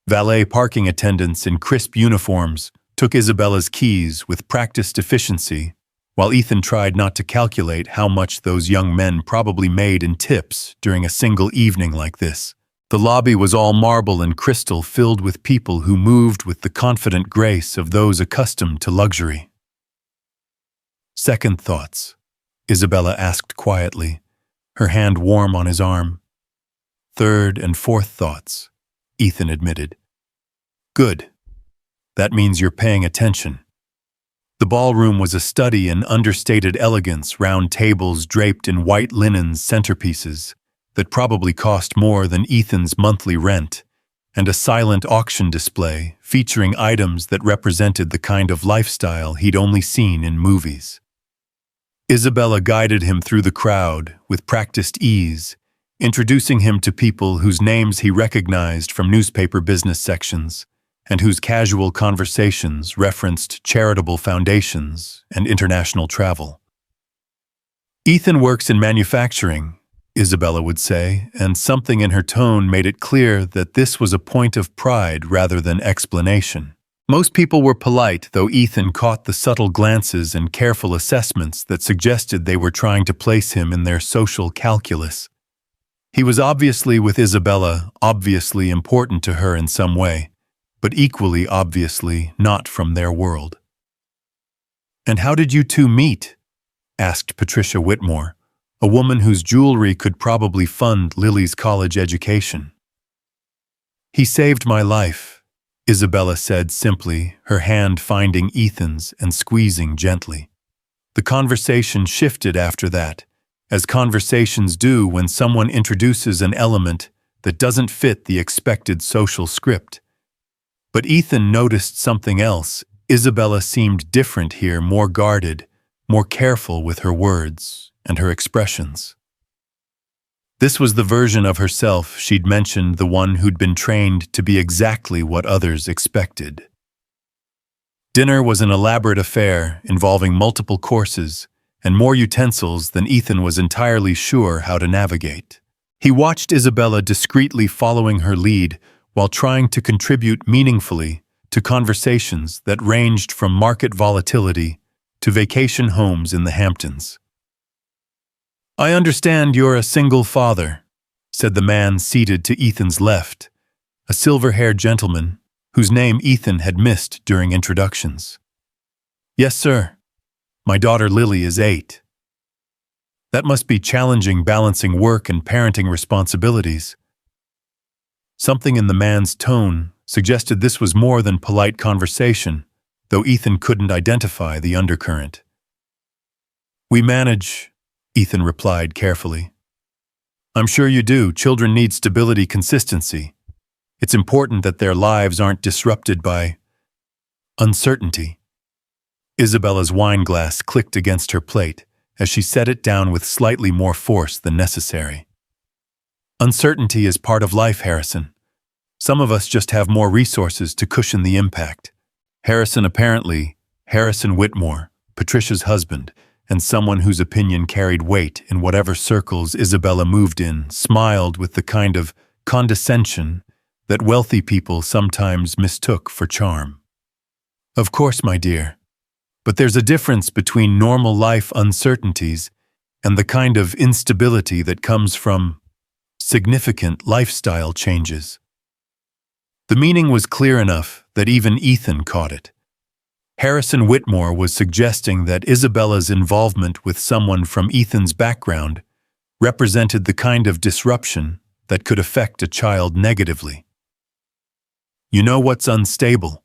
Valet parking attendants in crisp uniforms took Isabella's keys with practiced efficiency while Ethan tried not to calculate how much those young men probably made in tips during a single evening like this. The lobby was all marble and crystal, filled with people who moved with the confident grace of those accustomed to luxury. "Second thoughts?" Isabella asked quietly, her hand warm on his arm. "Third and fourth thoughts," Ethan admitted. "Good. That means you're paying attention." The ballroom was a study in understated elegance, round tables draped in white linen centerpieces that probably cost more than Ethan's monthly rent, and a silent auction display featuring items that represented the kind of lifestyle he'd only seen in movies. Isabella guided him through the crowd with practiced ease, introducing him to people whose names he recognized from newspaper business sections, and whose casual conversations referenced charitable foundations and international travel. "Ethan works in manufacturing," Isabella would say, and something in her tone made it clear that this was a point of pride rather than explanation. Most people were polite, though Ethan caught the subtle glances and careful assessments that suggested they were trying to place him in their social calculus. He was obviously with Isabella, obviously important to her in some way, but equally obviously not from their world. "And how did you two meet?" asked Patricia Whitmore, a woman whose jewelry could probably fund Lily's college education. "He saved my life," Isabella said simply, her hand finding Ethan's and squeezing gently. The conversation shifted after that, as conversations do when someone introduces an element that doesn't fit the expected social script. But Ethan noticed something else. Isabella seemed different here, more guarded, more careful with her words and her expressions. This was the version of herself she'd mentioned, the one who'd been trained to be exactly what others expected. Dinner was an elaborate affair involving multiple courses and more utensils than Ethan was entirely sure how to navigate. He watched Isabella discreetly following her lead while trying to contribute meaningfully to conversations that ranged from market volatility to vacation homes in the Hamptons. "I understand you're a single father," said the man seated to Ethan's left, a silver-haired gentleman whose name Ethan had missed during introductions. "Yes, sir. My daughter Lily is 8. "That must be challenging, balancing work and parenting responsibilities." Something in the man's tone suggested this was more than polite conversation, though Ethan couldn't identify the undercurrent. "We manage," Ethan replied carefully. "I'm sure you do. Children need stability, consistency. It's important that their lives aren't disrupted by uncertainty." Isabella's wine glass clicked against her plate as she set it down with slightly more force than necessary. "Uncertainty is part of life, Harrison. Some of us just have more resources to cushion the impact." Harrison Whitmore, Patricia's husband, and someone whose opinion carried weight in whatever circles Isabella moved in, smiled with the kind of condescension that wealthy people sometimes mistook for charm. "Of course, my dear. But there's a difference between normal life uncertainties and the kind of instability that comes from significant lifestyle changes." The meaning was clear enough that even Ethan caught it. Harrison Whitmore was suggesting that Isabella's involvement with someone from Ethan's background represented the kind of disruption that could affect a child negatively. "You know what's unstable?"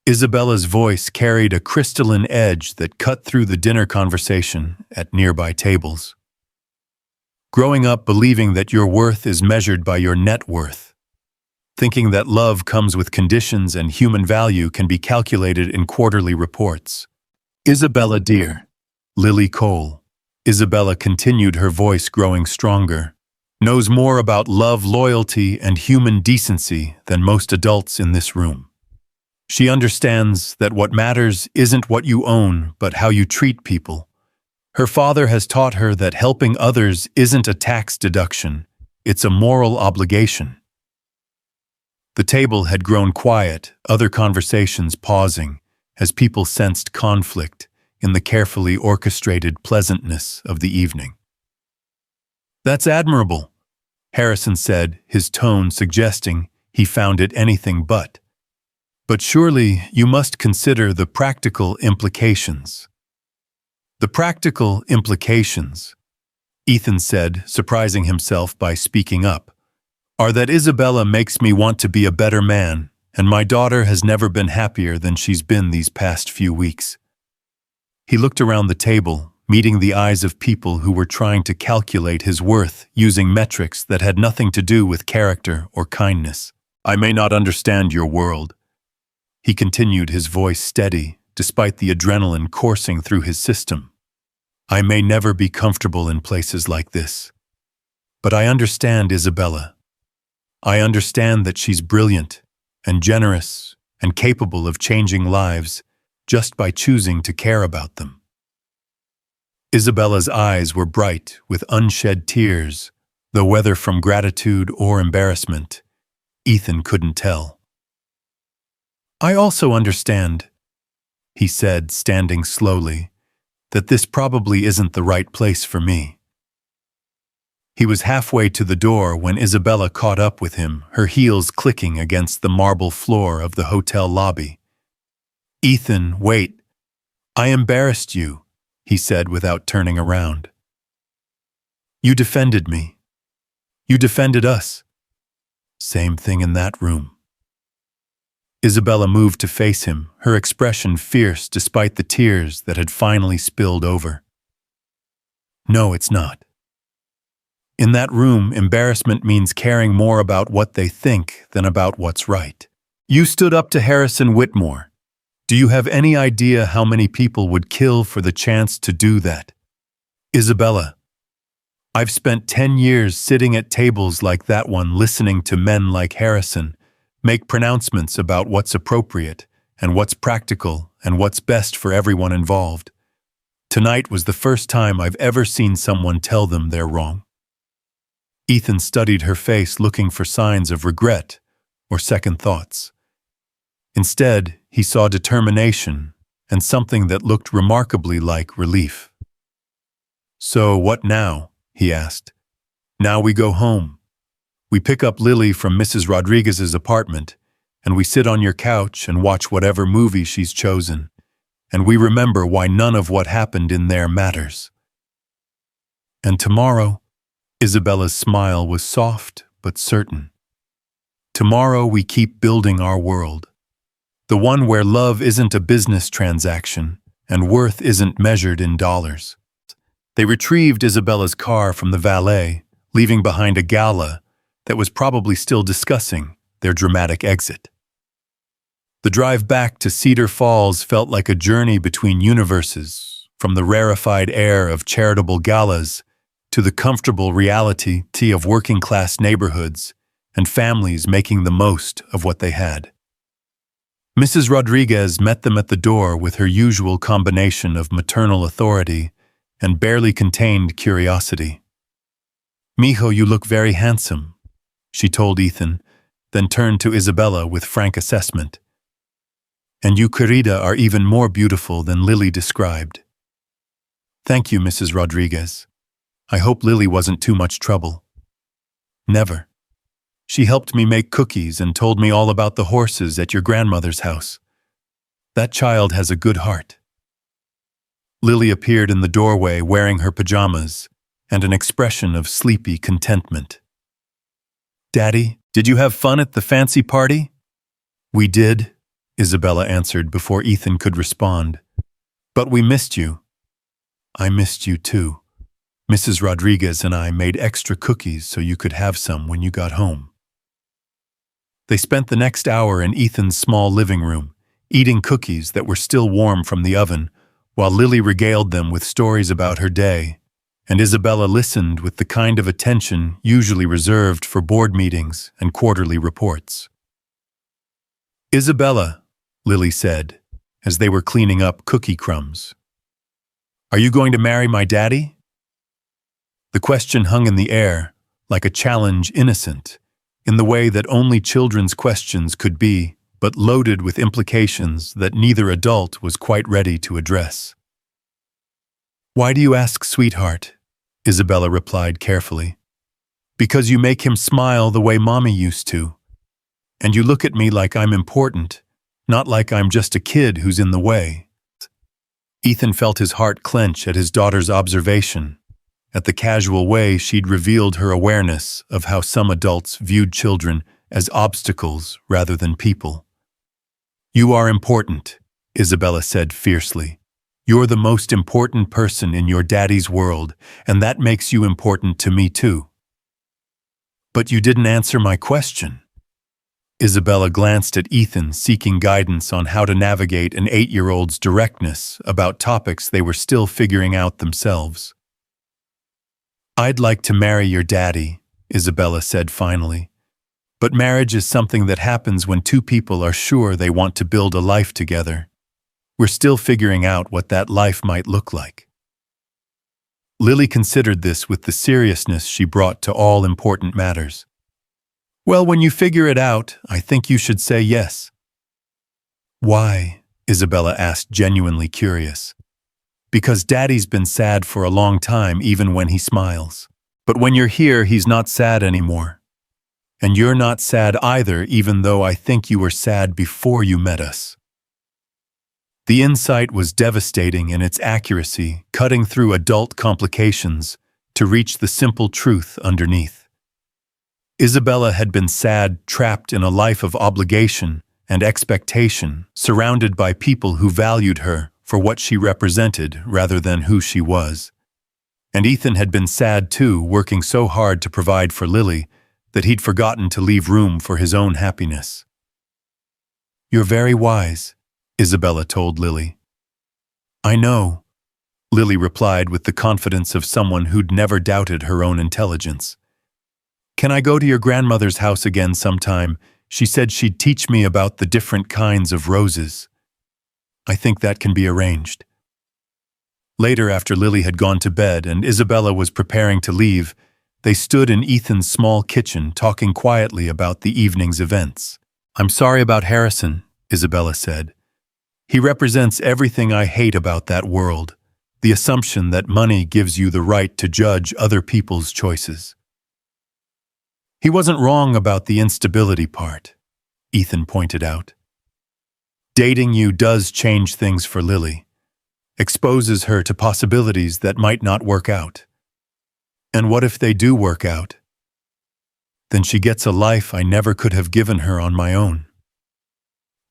Isabella's voice carried a crystalline edge that cut through the dinner conversation at nearby tables. "Growing up believing that your worth is measured by your net worth. Thinking that love comes with conditions and human value can be calculated in quarterly reports. Isabella dear." Lily Cole, Isabella continued, her voice growing stronger, "knows more about love, loyalty, and human decency than most adults in this room. She understands that what matters isn't what you own, but how you treat people. Her father has taught her that helping others isn't a tax deduction, it's a moral obligation." The table had grown quiet, other conversations pausing, as people sensed conflict, in the carefully orchestrated pleasantness of the evening. "That's admirable," Harrison said, his tone suggesting he found it anything but. "But surely you must consider the practical implications." "The practical implications," Ethan said, surprising himself by speaking up, "are that Isabella makes me want to be a better man, and my daughter has never been happier than she's been these past few weeks." He looked around the table, meeting the eyes of people who were trying to calculate his worth using metrics that had nothing to do with character or kindness. "I may not understand your world," he continued, his voice steady, despite the adrenaline coursing through his system. "I may never be comfortable in places like this. But I understand Isabella. I understand that she's brilliant and generous and capable of changing lives just by choosing to care about them." Isabella's eyes were bright with unshed tears, though whether from gratitude or embarrassment, Ethan couldn't tell. "I also understand," he said, standing slowly, "that this probably isn't the right place for me." He was halfway to the door when Isabella caught up with him, her heels clicking against the marble floor of the hotel lobby. "Ethan, wait. I embarrassed you," he said without turning around. "You defended me. You defended us. Same thing in that room." Isabella moved to face him, her expression fierce despite the tears that had finally spilled over. "No, it's not. In that room, embarrassment means caring more about what they think than about what's right. You stood up to Harrison Whitmore. Do you have any idea how many people would kill for the chance to do that? Isabella, I've spent 10 years sitting at tables like that one listening to men like Harrison make pronouncements about what's appropriate and what's practical and what's best for everyone involved. Tonight was the first time I've ever seen someone tell them they're wrong." Ethan studied her face, looking for signs of regret or second thoughts. Instead, he saw determination and something that looked remarkably like relief. "So what now?" he asked. "Now we go home. We pick up Lily from Mrs. Rodriguez's apartment, and we sit on your couch and watch whatever movie she's chosen, and we remember why none of what happened in there matters. And tomorrow," Isabella's smile was soft but certain, "tomorrow we keep building our world. The one where love isn't a business transaction and worth isn't measured in dollars." They retrieved Isabella's car from the valet, leaving behind a gala that was probably still discussing their dramatic exit. The drive back to Cedar Falls felt like a journey between universes, from the rarefied air of charitable galas to the comfortable reality of working-class neighborhoods and families making the most of what they had. Mrs. Rodriguez met them at the door with her usual combination of maternal authority and barely contained curiosity. "Mijo, you look very handsome," she told Ethan, then turned to Isabella with frank assessment. "And you, querida, are even more beautiful than Lily described." "Thank you, Mrs. Rodriguez. I hope Lily wasn't too much trouble." "Never. She helped me make cookies and told me all about the horses at your grandmother's house. That child has a good heart." Lily appeared in the doorway wearing her pajamas and an expression of sleepy contentment. "Daddy, did you have fun at the fancy party?" "We did," Isabella answered before Ethan could respond. "But we missed you." "I missed you too. Mrs. Rodriguez and I made extra cookies so you could have some when you got home." They spent the next hour in Ethan's small living room, eating cookies that were still warm from the oven, while Lily regaled them with stories about her day, and Isabella listened with the kind of attention usually reserved for board meetings and quarterly reports. "Isabella," Lily said, as they were cleaning up cookie crumbs, "are you going to marry my daddy?" The question hung in the air, like a challenge innocent, in the way that only children's questions could be, but loaded with implications that neither adult was quite ready to address. Why do you ask, sweetheart? Isabella replied carefully. Because you make him smile the way Mommy used to. And you look at me like I'm important, not like I'm just a kid who's in the way. Ethan felt his heart clench at his daughter's observation, at the casual way she'd revealed her awareness of how some adults viewed children as obstacles rather than people. You are important, Isabella said fiercely. You're the most important person in your daddy's world, and that makes you important to me too. But you didn't answer my question. Isabella glanced at Ethan, seeking guidance on how to navigate an 8-year-old's directness about topics they were still figuring out themselves. I'd like to marry your daddy, Isabella said finally. But marriage is something that happens when two people are sure they want to build a life together. We're still figuring out what that life might look like. Lily considered this with the seriousness she brought to all important matters. Well, when you figure it out, I think you should say yes. Why? Isabella asked, genuinely curious. Because Daddy's been sad for a long time, even when he smiles. But when you're here, he's not sad anymore. And you're not sad either, even though I think you were sad before you met us. The insight was devastating in its accuracy, cutting through adult complications to reach the simple truth underneath. Isabella had been sad, trapped in a life of obligation and expectation, surrounded by people who valued her for what she represented rather than who she was. And Ethan had been sad too, working so hard to provide for Lily that he'd forgotten to leave room for his own happiness. You're very wise, Isabella told Lily. I know, Lily replied with the confidence of someone who'd never doubted her own intelligence. Can I go to your grandmother's house again sometime? She said she'd teach me about the different kinds of roses. I think that can be arranged. Later, after Lily had gone to bed and Isabella was preparing to leave, they stood in Ethan's small kitchen talking quietly about the evening's events. I'm sorry about Harrison, Isabella said. He represents everything I hate about that world, the assumption that money gives you the right to judge other people's choices. He wasn't wrong about the instability part, Ethan pointed out. Dating you does change things for Lily, exposes her to possibilities that might not work out. And what if they do work out? Then she gets a life I never could have given her on my own.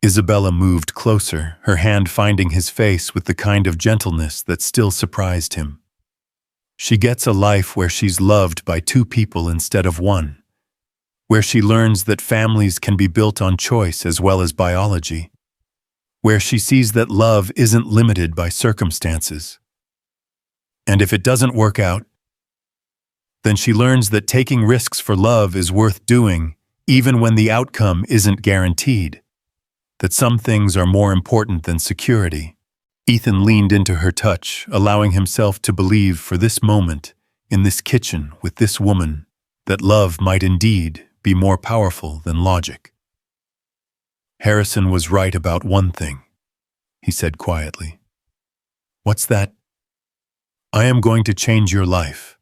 Isabella moved closer, her hand finding his face with the kind of gentleness that still surprised him. She gets a life where she's loved by two people instead of one, where she learns that families can be built on choice as well as biology, where she sees that love isn't limited by circumstances. And if it doesn't work out, then she learns that taking risks for love is worth doing, even when the outcome isn't guaranteed, that some things are more important than security. Ethan leaned into her touch, allowing himself to believe for this moment, in this kitchen with this woman, that love might indeed be more powerful than logic. Harrison was right about one thing, he said quietly. What's that? I am going to change your life,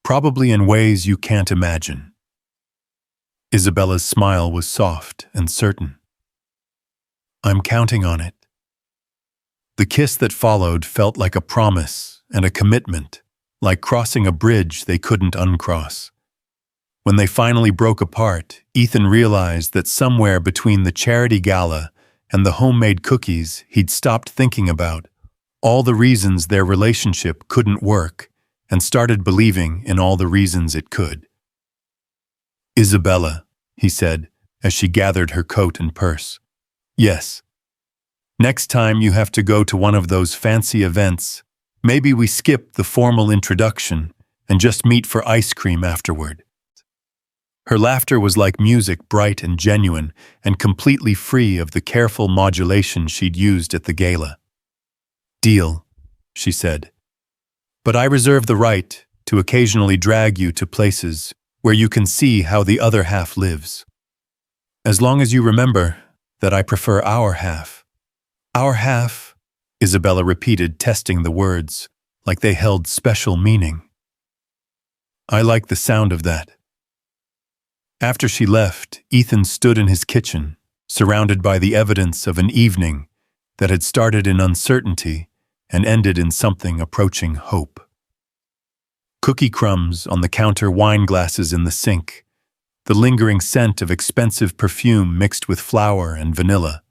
probably in ways you can't imagine. Isabella's smile was soft and certain. I'm counting on it. The kiss that followed felt like a promise and a commitment, like crossing a bridge they couldn't uncross. When they finally broke apart, Ethan realized that somewhere between the charity gala and the homemade cookies he'd stopped thinking about all the reasons their relationship couldn't work and started believing in all the reasons it could. Isabella, he said, as she gathered her coat and purse. Yes. Next time you have to go to one of those fancy events, maybe we skip the formal introduction and just meet for ice cream afterward. Her laughter was like music, bright and genuine, and completely free of the careful modulation she'd used at the gala. Deal, she said. But I reserve the right to occasionally drag you to places where you can see how the other half lives. As long as you remember that I prefer our half. Our half, Isabella repeated, testing the words, like they held special meaning. I like the sound of that. After she left, Ethan stood in his kitchen, surrounded by the evidence of an evening that had started in uncertainty and ended in something approaching hope. Cookie crumbs on the counter, wine glasses in the sink, the lingering scent of expensive perfume mixed with flour and vanilla.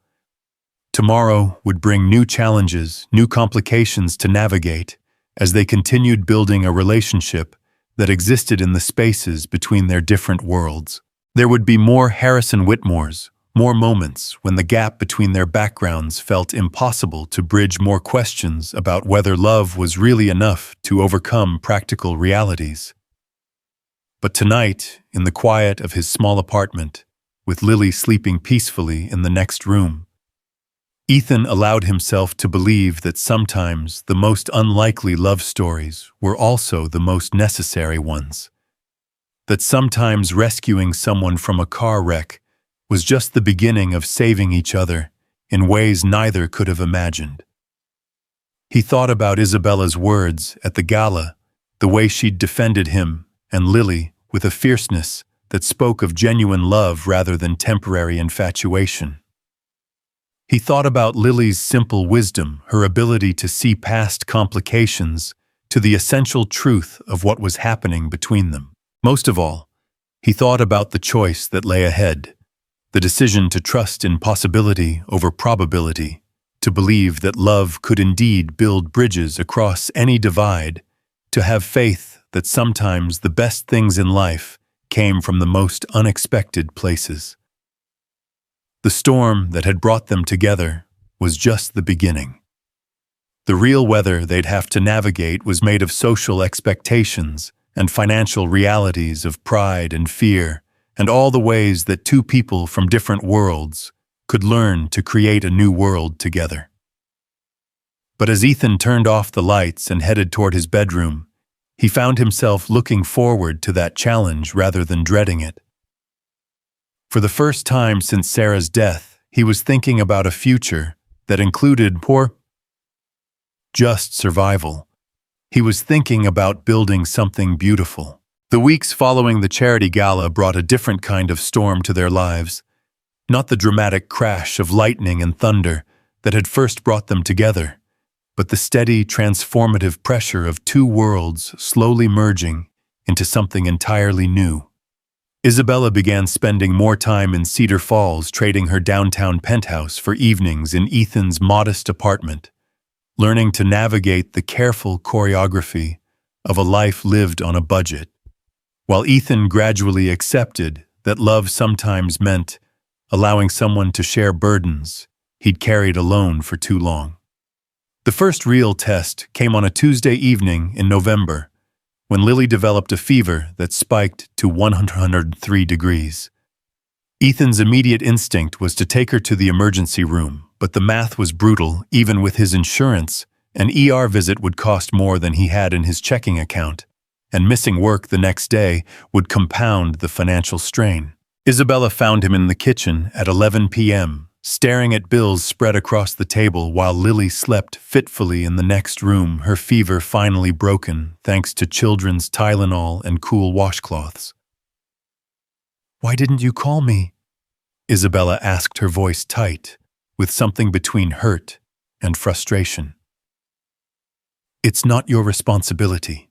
Tomorrow would bring new challenges, new complications to navigate as they continued building a relationship that existed in the spaces between their different worlds. There would be more Harrison Whitmores, more moments when the gap between their backgrounds felt impossible to bridge, more questions about whether love was really enough to overcome practical realities. But tonight, in the quiet of his small apartment, with Lily sleeping peacefully in the next room, Ethan allowed himself to believe that sometimes the most unlikely love stories were also the most necessary ones. That sometimes rescuing someone from a car wreck was just the beginning of saving each other in ways neither could have imagined. He thought about Isabella's words at the gala, the way she'd defended him and Lily with a fierceness that spoke of genuine love rather than temporary infatuation. He thought about Lily's simple wisdom, her ability to see past complications to the essential truth of what was happening between them. Most of all, he thought about the choice that lay ahead, the decision to trust in possibility over probability, to believe that love could indeed build bridges across any divide, to have faith that sometimes the best things in life came from the most unexpected places. The storm that had brought them together was just the beginning. The real weather they'd have to navigate was made of social expectations and financial realities of pride and fear, and all the ways that two people from different worlds could learn to create a new world together. But as Ethan turned off the lights and headed toward his bedroom, he found himself looking forward to that challenge rather than dreading it. For the first time since Sarah's death, he was thinking about a future that included just survival. He was thinking about building something beautiful. The weeks following the charity gala brought a different kind of storm to their lives, not the dramatic crash of lightning and thunder that had first brought them together, but the steady, transformative pressure of two worlds slowly merging into something entirely new. Isabella began spending more time in Cedar Falls, trading her downtown penthouse for evenings in Ethan's modest apartment, learning to navigate the careful choreography of a life lived on a budget, while Ethan gradually accepted that love sometimes meant allowing someone to share burdens he'd carried alone for too long. The first real test came on a Tuesday evening in November, when Lily developed a fever that spiked to 103 degrees. Ethan's immediate instinct was to take her to the emergency room, but the math was brutal. Even with his insurance, an ER visit would cost more than he had in his checking account, and missing work the next day would compound the financial strain. Isabella found him in the kitchen at 11 p.m., staring at bills spread across the table while Lily slept fitfully in the next room, her fever finally broken thanks to children's Tylenol and cool washcloths. "Why didn't you call me?" Isabella asked, her voice tight, with something between hurt and frustration. "It's not your responsibility,"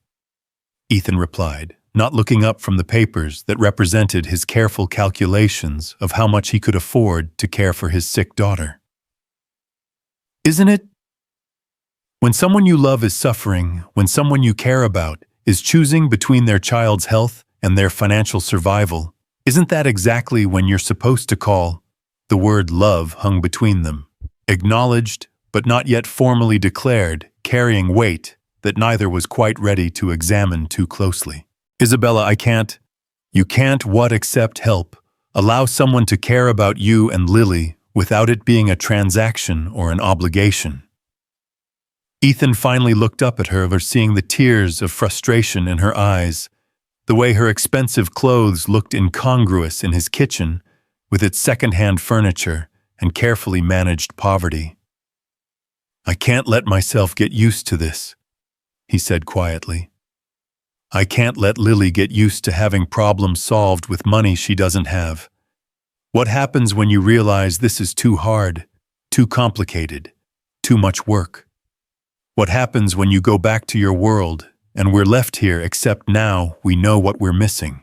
Ethan replied, not looking up from the papers that represented his careful calculations of how much he could afford to care for his sick daughter. "Isn't it? When someone you love is suffering, when someone you care about is choosing between their child's health and their financial survival, isn't that exactly when you're supposed to call?" The word love hung between them, acknowledged but not yet formally declared, carrying weight that neither was quite ready to examine too closely. "Isabella, I can't." "You can't what except help? Allow someone to care about you and Lily without it being a transaction or an obligation." Ethan finally looked up at her, seeing the tears of frustration in her eyes, the way her expensive clothes looked incongruous in his kitchen with its second-hand furniture and carefully managed poverty. "I can't let myself get used to this." he said quietly. I can't let Lily get used to having problems solved with money she doesn't have. What happens when you realize this is too hard, too complicated, too much work? What happens when you go back to your world and we're left here except now we know what we're missing?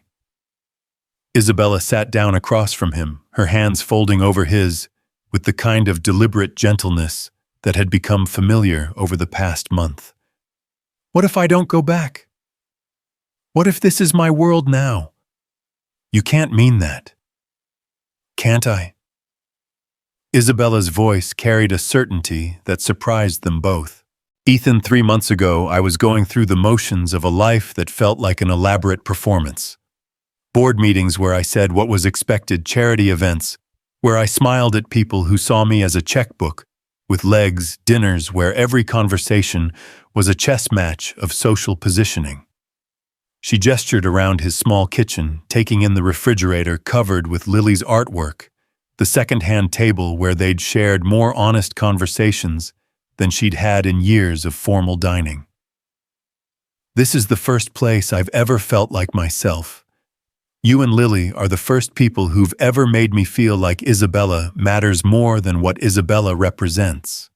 Isabella sat down across from him, her hands folding over his, with the kind of deliberate gentleness that had become familiar over the past month. What if I don't go back? What if this is my world now? You can't mean that. Can't I? Isabella's voice carried a certainty that surprised them both. Ethan, 3 months ago, I was going through the motions of a life that felt like an elaborate performance. Board meetings where I said what was expected, charity events, where I smiled at people who saw me as a checkbook, with legs, dinners where every conversation was a chess match of social positioning. She gestured around his small kitchen, taking in the refrigerator covered with Lily's artwork, the second-hand table where they'd shared more honest conversations than she'd had in years of formal dining. This is the first place I've ever felt like myself. You and Lily are the first people who've ever made me feel like Isabella matters more than what Isabella represents.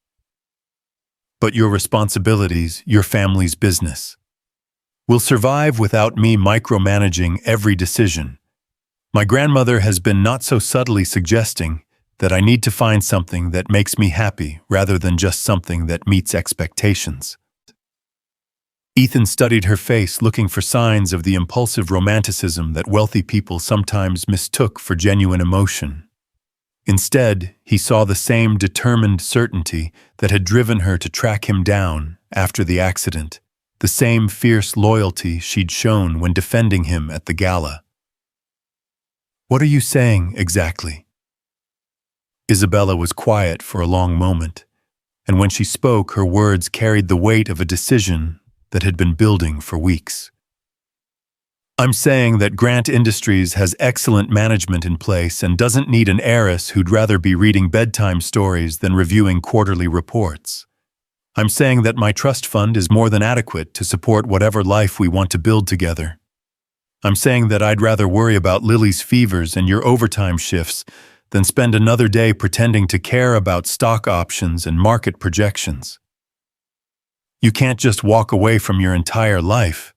But your responsibilities, your family's business, will survive without me micromanaging every decision. My grandmother has been not so subtly suggesting that I need to find something that makes me happy rather than just something that meets expectations. Ethan studied her face, looking for signs of the impulsive romanticism that wealthy people sometimes mistook for genuine emotion. Instead, he saw the same determined certainty that had driven her to track him down after the accident, the same fierce loyalty she'd shown when defending him at the gala. What are you saying, exactly? Isabella was quiet for a long moment, and when she spoke, her words carried the weight of a decision that had been building for weeks. I'm saying that Grant Industries has excellent management in place and doesn't need an heiress who'd rather be reading bedtime stories than reviewing quarterly reports. I'm saying that my trust fund is more than adequate to support whatever life we want to build together. I'm saying that I'd rather worry about Lily's fevers and your overtime shifts than spend another day pretending to care about stock options and market projections. You can't just walk away from your entire life.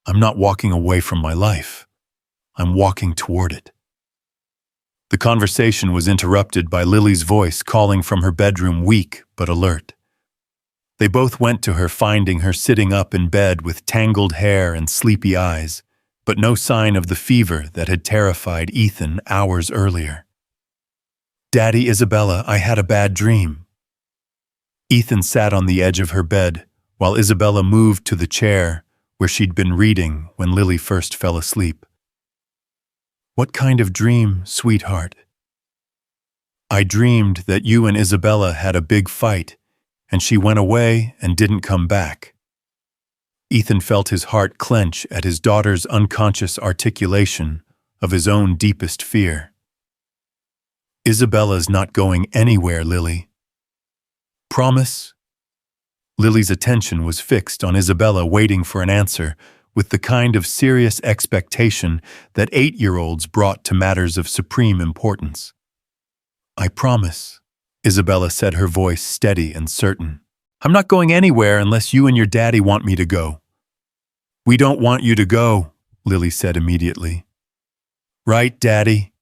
I'm not walking away from my life. I'm walking toward it. The conversation was interrupted by Lily's voice calling from her bedroom, weak but alert. They both went to her, finding her sitting up in bed with tangled hair and sleepy eyes, but no sign of the fever that had terrified Ethan hours earlier. Daddy, Isabella, I had a bad dream. Ethan sat on the edge of her bed while Isabella moved to the chair where she'd been reading when Lily first fell asleep. What kind of dream, sweetheart? I dreamed that you and Isabella had a big fight, and she went away and didn't come back. Ethan felt his heart clench at his daughter's unconscious articulation of his own deepest fear. Isabella's not going anywhere, Lily. Promise? Lily's attention was fixed on Isabella, waiting for an answer with the kind of serious expectation that 8-year-olds brought to matters of supreme importance. I promise, Isabella said, her voice steady and certain. I'm not going anywhere unless you and your daddy want me to go. We don't want you to go, Lily said immediately. Right, Daddy?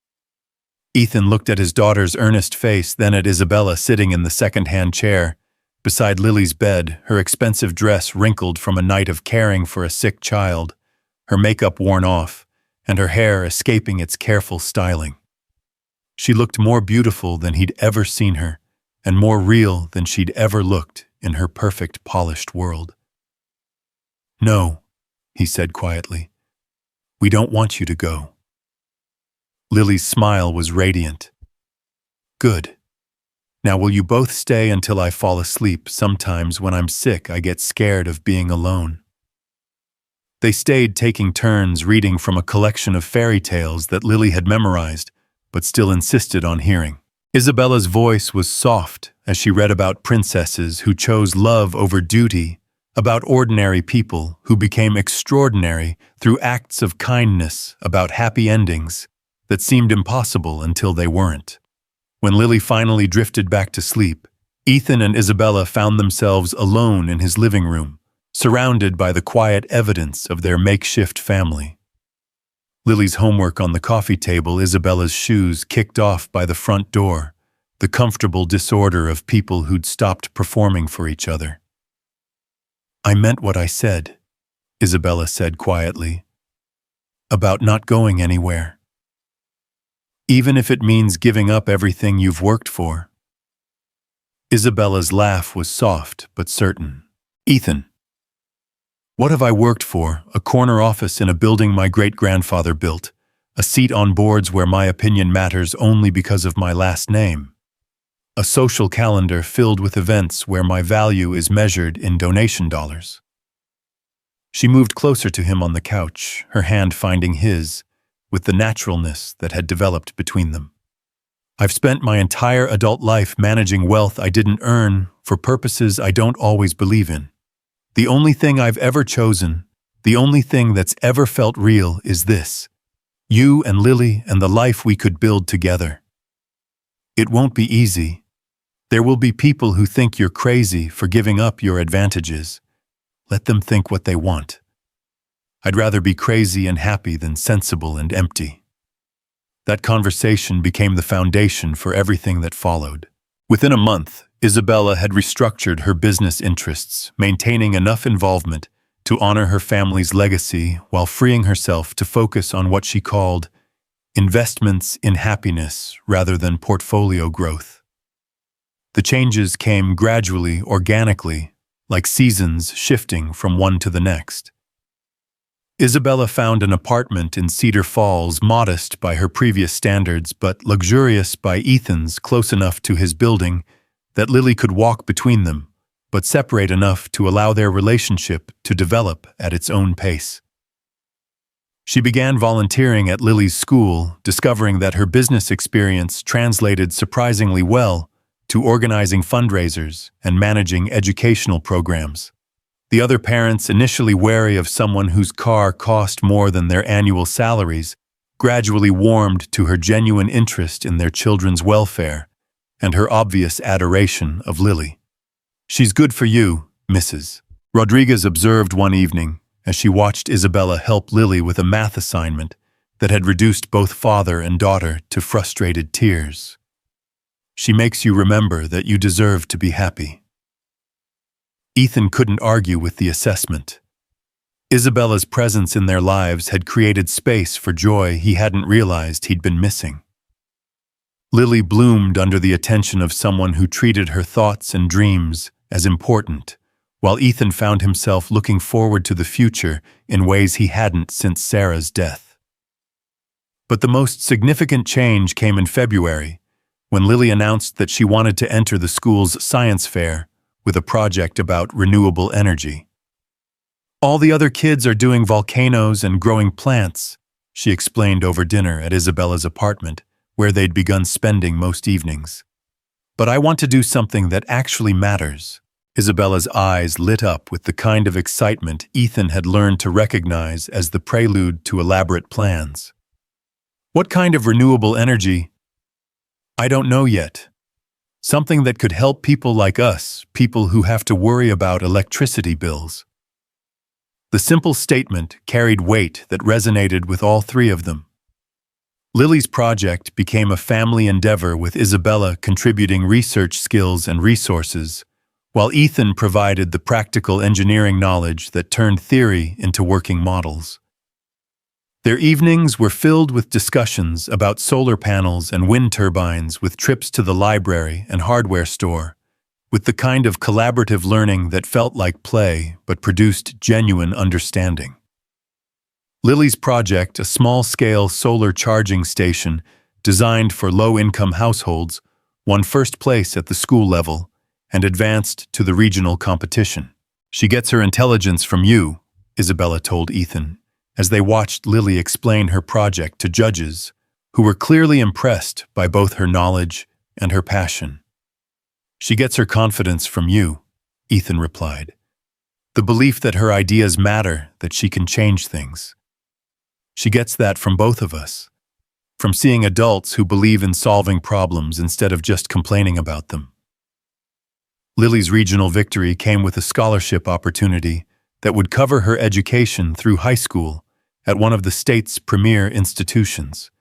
Ethan looked at his daughter's earnest face, then at Isabella sitting in the second-hand chair beside Lily's bed, her expensive dress wrinkled from a night of caring for a sick child, her makeup worn off, and her hair escaping its careful styling. She looked more beautiful than he'd ever seen her, and more real than she'd ever looked in her perfect, polished world. No, he said quietly. We don't want you to go. Lily's smile was radiant. Good. Now will you both stay until I fall asleep? Sometimes when I'm sick, I get scared of being alone. They stayed, taking turns reading from a collection of fairy tales that Lily had memorized, but still insisted on hearing. Isabella's voice was soft as she read about princesses who chose love over duty, about ordinary people who became extraordinary through acts of kindness, about happy endings that seemed impossible until they weren't. When Lily finally drifted back to sleep, Ethan and Isabella found themselves alone in his living room, surrounded by the quiet evidence of their makeshift family. Lily's homework on the coffee table, Isabella's shoes kicked off by the front door, the comfortable disorder of people who'd stopped performing for each other. "I meant what I said," Isabella said quietly, "about not going anywhere. Even if it means giving up everything you've worked for." Isabella's laugh was soft but certain. "Ethan, what have I worked for? A corner office in a building my great-grandfather built, a seat on boards where my opinion matters only because of my last name, a social calendar filled with events where my value is measured in donation dollars." She moved closer to him on the couch, her hand finding his, with the naturalness that had developed between them. "I've spent my entire adult life managing wealth I didn't earn for purposes I don't always believe in. The only thing I've ever chosen, the only thing that's ever felt real is this: you and Lily and the life we could build together. It won't be easy. There will be people who think you're crazy for giving up your advantages. Let them think what they want. I'd rather be crazy and happy than sensible and empty." That conversation became the foundation for everything that followed. Within a month, Isabella had restructured her business interests, maintaining enough involvement to honor her family's legacy while freeing herself to focus on what she called investments in happiness rather than portfolio growth. The changes came gradually, organically, like seasons shifting from one to the next. Isabella found an apartment in Cedar Falls, modest by her previous standards but luxurious by Ethan's, close enough to his building that Lily could walk between them, but separate enough to allow their relationship to develop at its own pace. She began volunteering at Lily's school, discovering that her business experience translated surprisingly well to organizing fundraisers and managing educational programs. The other parents, initially wary of someone whose car cost more than their annual salaries, gradually warmed to her genuine interest in their children's welfare and her obvious adoration of Lily. "She's good for you, Mrs. Rodriguez observed one evening as she watched Isabella help Lily with a math assignment that had reduced both father and daughter to frustrated tears. "She makes you remember that you deserve to be happy." Ethan couldn't argue with the assessment. Isabella's presence in their lives had created space for joy he hadn't realized he'd been missing. Lily bloomed under the attention of someone who treated her thoughts and dreams as important, while Ethan found himself looking forward to the future in ways he hadn't since Sarah's death. But the most significant change came in February, when Lily announced that she wanted to enter the school's science fair with a project about renewable energy. "All the other kids are doing volcanoes and growing plants," she explained over dinner at Isabella's apartment, where they'd begun spending most evenings. "But I want to do something that actually matters." Isabella's eyes lit up with the kind of excitement Ethan had learned to recognize as the prelude to elaborate plans. "What kind of renewable energy?" "I don't know yet. Something that could help people like us, people who have to worry about electricity bills." The simple statement carried weight that resonated with all three of them. Lily's project became a family endeavor, with Isabella contributing research skills and resources, while Ethan provided the practical engineering knowledge that turned theory into working models. Their evenings were filled with discussions about solar panels and wind turbines, with trips to the library and hardware store, with the kind of collaborative learning that felt like play but produced genuine understanding. Lily's project, a small-scale solar charging station designed for low-income households, won first place at the school level and advanced to the regional competition. "She gets her intelligence from you," Isabella told Ethan, as they watched Lily explain her project to judges who were clearly impressed by both her knowledge and her passion. "She gets her confidence from you," Ethan replied. The belief that her ideas matter, that she can change things. She gets that from both of us. From seeing adults who believe in solving problems instead of just complaining about them. Lily's regional victory came with a scholarship opportunity that would cover her education through high school at one of the state's premier institutions.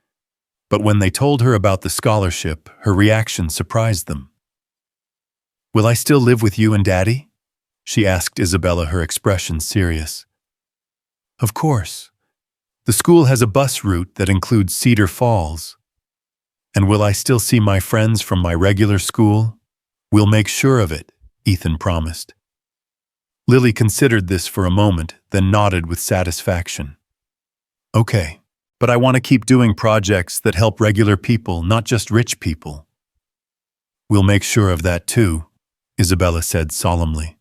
But when they told her about the scholarship, her reaction surprised them. "Will I still live with you and Daddy?" she asked Isabella, her expression serious. "Of course. The school has a bus route that includes Cedar Falls. And will I still see my friends from my regular school? We'll make sure of it," Ethan promised. Lily considered this for a moment, then nodded with satisfaction. "Okay, but I want to keep doing projects that help regular people, not just rich people." "We'll make sure of that too," Isabella said solemnly.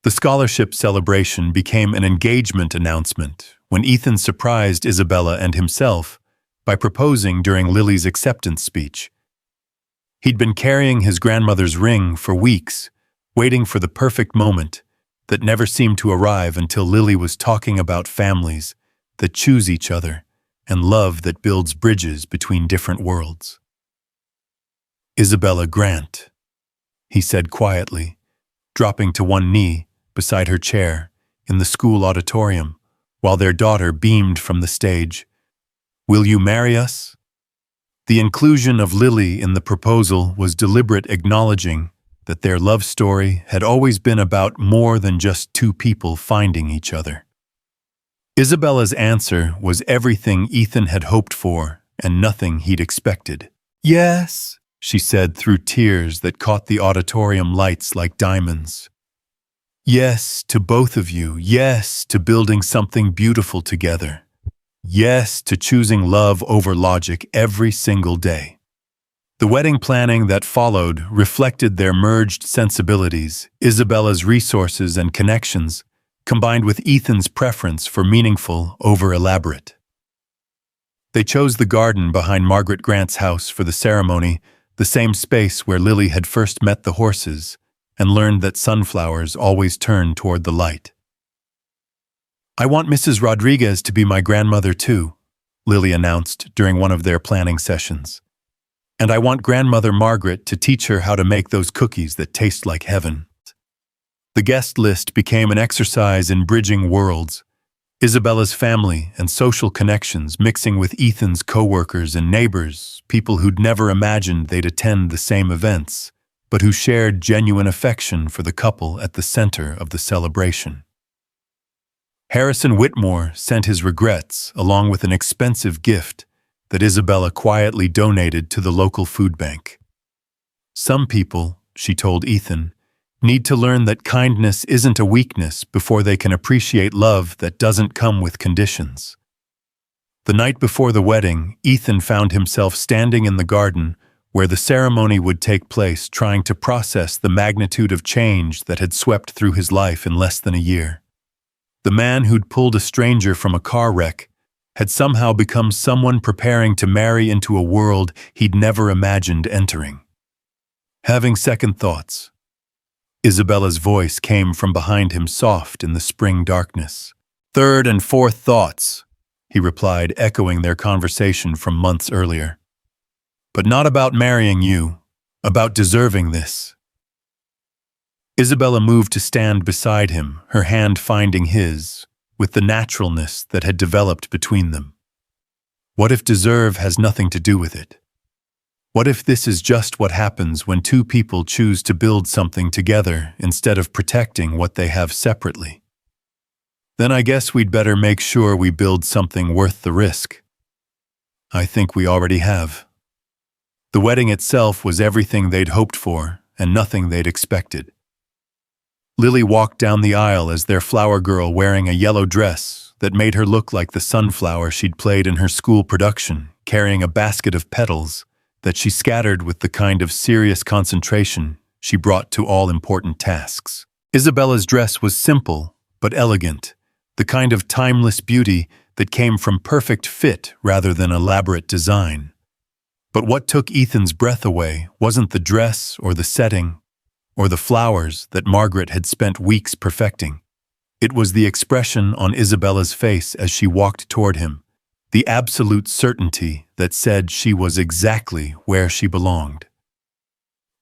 The scholarship celebration became an engagement announcement when Ethan surprised Isabella and himself by proposing during Lily's acceptance speech. He'd been carrying his grandmother's ring for weeks, waiting for the perfect moment that never seemed to arrive until Lily was talking about families that choose each other and love that builds bridges between different worlds. "Isabella Grant," he said quietly, dropping to one knee beside her chair in the school auditorium while their daughter beamed from the stage. "Will you marry us?" The inclusion of Lily in the proposal was deliberate, acknowledging that their love story had always been about more than just two people finding each other. Isabella's answer was everything Ethan had hoped for and nothing he'd expected. "Yes," she said through tears that caught the auditorium lights like diamonds. "Yes to both of you. Yes to building something beautiful together. Yes to choosing love over logic every single day." The wedding planning that followed reflected their merged sensibilities, Isabella's resources and connections, combined with Ethan's preference for meaningful over elaborate. They chose the garden behind Margaret Grant's house for the ceremony, the same space where Lily had first met the horses and learned that sunflowers always turn toward the light. "I want Mrs. Rodriguez to be my grandmother too," Lily announced during one of their planning sessions. "And I want Grandmother Margaret to teach her how to make those cookies that taste like heaven." The guest list became an exercise in bridging worlds, Isabella's family and social connections mixing with Ethan's co-workers and neighbors, people who'd never imagined they'd attend the same events, but who shared genuine affection for the couple at the center of the celebration. Harrison Whitmore sent his regrets along with an expensive gift that Isabella quietly donated to the local food bank. "Some people," she told Ethan, "need to learn that kindness isn't a weakness before they can appreciate love that doesn't come with conditions." The night before the wedding, Ethan found himself standing in the garden where the ceremony would take place, trying to process the magnitude of change that had swept through his life in less than a year. The man who'd pulled a stranger from a car wreck had somehow become someone preparing to marry into a world he'd never imagined entering. Having second thoughts, Isabella's voice came from behind him, soft in the spring darkness. "Third and fourth thoughts," he replied, echoing their conversation from months earlier. "But not about marrying you, about deserving this." Isabella moved to stand beside him, her hand finding his, with the naturalness that had developed between them. What if deserve has nothing to do with it? What if this is just what happens when two people choose to build something together instead of protecting what they have separately? Then I guess we'd better make sure we build something worth the risk. I think we already have. The wedding itself was everything they'd hoped for and nothing they'd expected. Lily walked down the aisle as their flower girl, wearing a yellow dress that made her look like the sunflower she'd played in her school production, carrying a basket of petals that she scattered with the kind of serious concentration she brought to all important tasks. Isabella's dress was simple but elegant, the kind of timeless beauty that came from perfect fit rather than elaborate design. But what took Ethan's breath away wasn't the dress or the setting or the flowers that Margaret had spent weeks perfecting. It was the expression on Isabella's face as she walked toward him, the absolute certainty that said she was exactly where she belonged.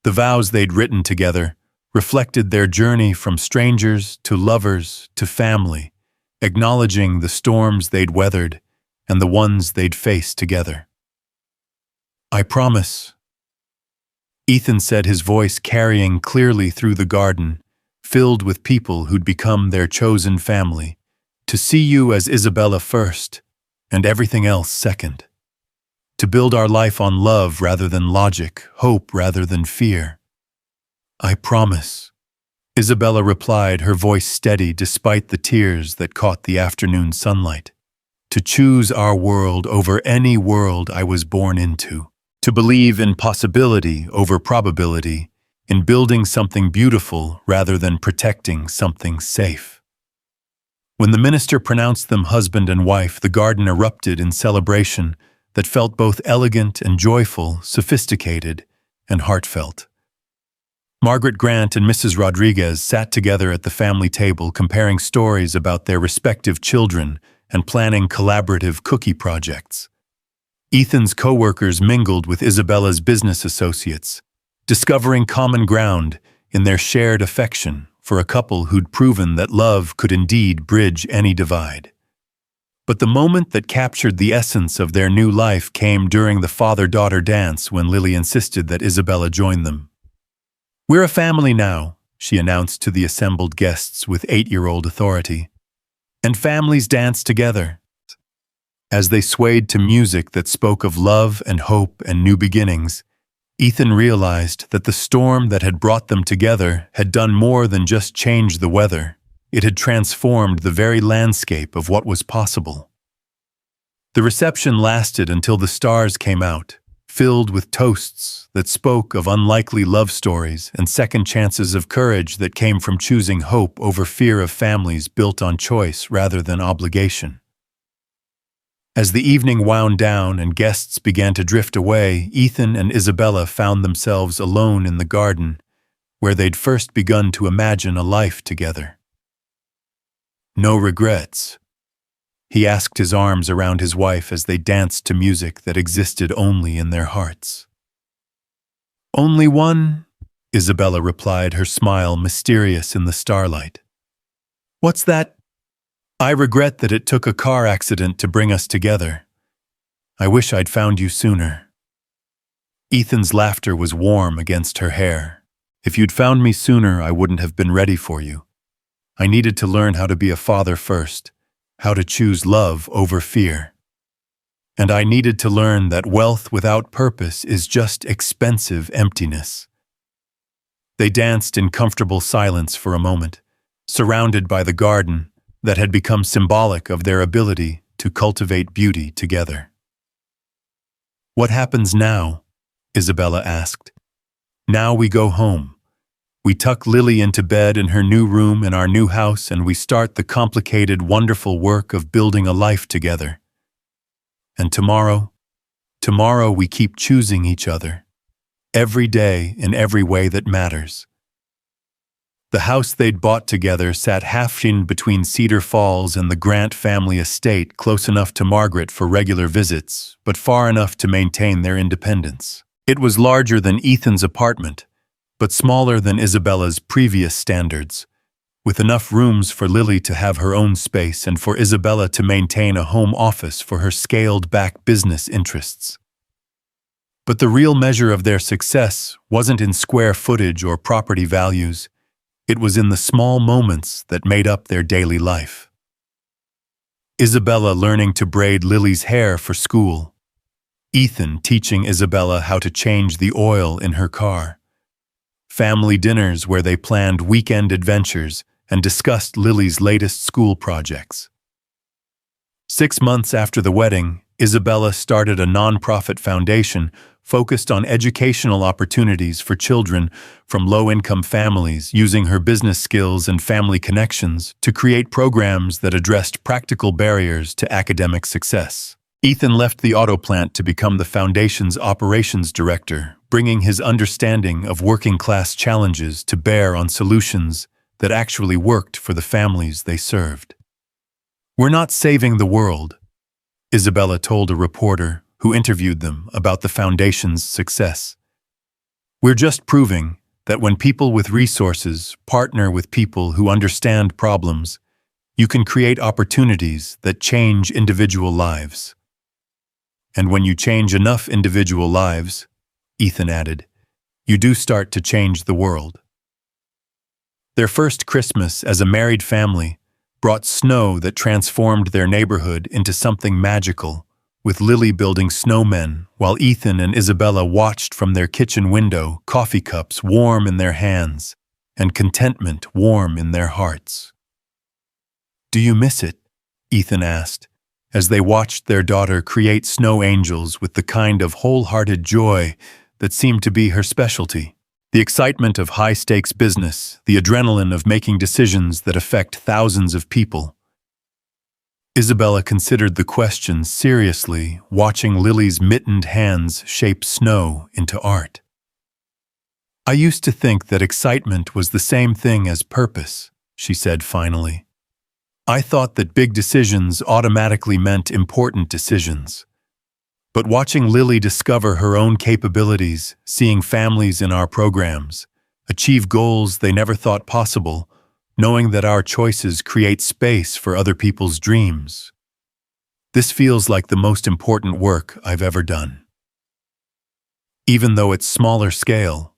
The vows they'd written together reflected their journey from strangers to lovers to family, acknowledging the storms they'd weathered and the ones they'd faced together. "I promise," Ethan said, his voice carrying clearly through the garden, filled with people who'd become their chosen family, "to see you as Isabella first, and everything else second. To build our life on love rather than logic, hope rather than fear." "I promise," Isabella replied, her voice steady despite the tears that caught the afternoon sunlight. "To choose our world over any world I was born into. To believe in possibility over probability, in building something beautiful rather than protecting something safe." When the minister pronounced them husband and wife, the garden erupted in celebration that felt both elegant and joyful, sophisticated and heartfelt. Margaret Grant and Mrs. Rodriguez sat together at the family table, comparing stories about their respective children and planning collaborative cookie projects. Ethan's co-workers mingled with Isabella's business associates, discovering common ground in their shared affection for a couple who'd proven that love could indeed bridge any divide. But the moment that captured the essence of their new life came during the father-daughter dance when Lily insisted that Isabella join them. "We're a family now," she announced to the assembled guests with 8-year-old authority. "And families dance together." As they swayed to music that spoke of love and hope and new beginnings, Ethan realized that the storm that had brought them together had done more than just change the weather. It had transformed the very landscape of what was possible. The reception lasted until the stars came out, filled with toasts that spoke of unlikely love stories and second chances of courage that came from choosing hope over fear, of families built on choice rather than obligation. As the evening wound down and guests began to drift away, Ethan and Isabella found themselves alone in the garden, where they'd first begun to imagine a life together. "No regrets?" he asked, his arms around his wife as they danced to music that existed only in their hearts. "Only one," Isabella replied, her smile mysterious in the starlight. "What's that?" "I regret that it took a car accident to bring us together. I wish I'd found you sooner." Ethan's laughter was warm against her hair. "If you'd found me sooner, I wouldn't have been ready for you. I needed to learn how to be a father first, how to choose love over fear. And I needed to learn that wealth without purpose is just expensive emptiness." They danced in comfortable silence for a moment, surrounded by the garden that had become symbolic of their ability to cultivate beauty together. "What happens now?" Isabella asked. "Now we go home. We tuck Lily into bed in her new room in our new house, and we start the complicated, wonderful work of building a life together. And tomorrow we keep choosing each other, every day in every way that matters." The house they'd bought together sat half-in between Cedar Falls and the Grant family estate, close enough to Margaret for regular visits, but far enough to maintain their independence. It was larger than Ethan's apartment, but smaller than Isabella's previous standards, with enough rooms for Lily to have her own space and for Isabella to maintain a home office for her scaled-back business interests. But the real measure of their success wasn't in square footage or property values. It was in the small moments that made up their daily life. Isabella learning to braid Lily's hair for school. Ethan teaching Isabella how to change the oil in her car. Family dinners where they planned weekend adventures and discussed Lily's latest school projects. 6 months after the wedding, Isabella started a nonprofit foundation focused on educational opportunities for children from low-income families, using her business skills and family connections to create programs that addressed practical barriers to academic success. Ethan left the auto plant to become the foundation's operations director, bringing his understanding of working-class challenges to bear on solutions that actually worked for the families they served. "We're not saving the world," Isabella told a reporter who interviewed them about the foundation's success. "We're just proving that when people with resources partner with people who understand problems, you can create opportunities that change individual lives. And when you change enough individual lives," Ethan added, "you do start to change the world." Their first Christmas as a married family brought snow that transformed their neighborhood into something magical, with Lily building snowmen while Ethan and Isabella watched from their kitchen window, coffee cups warm in their hands and contentment warm in their hearts. "Do you miss it?" Ethan asked, as they watched their daughter create snow angels with the kind of wholehearted joy that seemed to be her specialty. The excitement of high-stakes business, the adrenaline of making decisions that affect thousands of people. Isabella considered the question seriously, watching Lily's mittened hands shape snow into art. "I used to think that excitement was the same thing as purpose," she said finally. "I thought that big decisions automatically meant important decisions. But watching Lily discover her own capabilities, seeing families in our programs, achieve goals they never thought possible, knowing that our choices create space for other people's dreams. This feels like the most important work I've ever done. Even though it's smaller scale.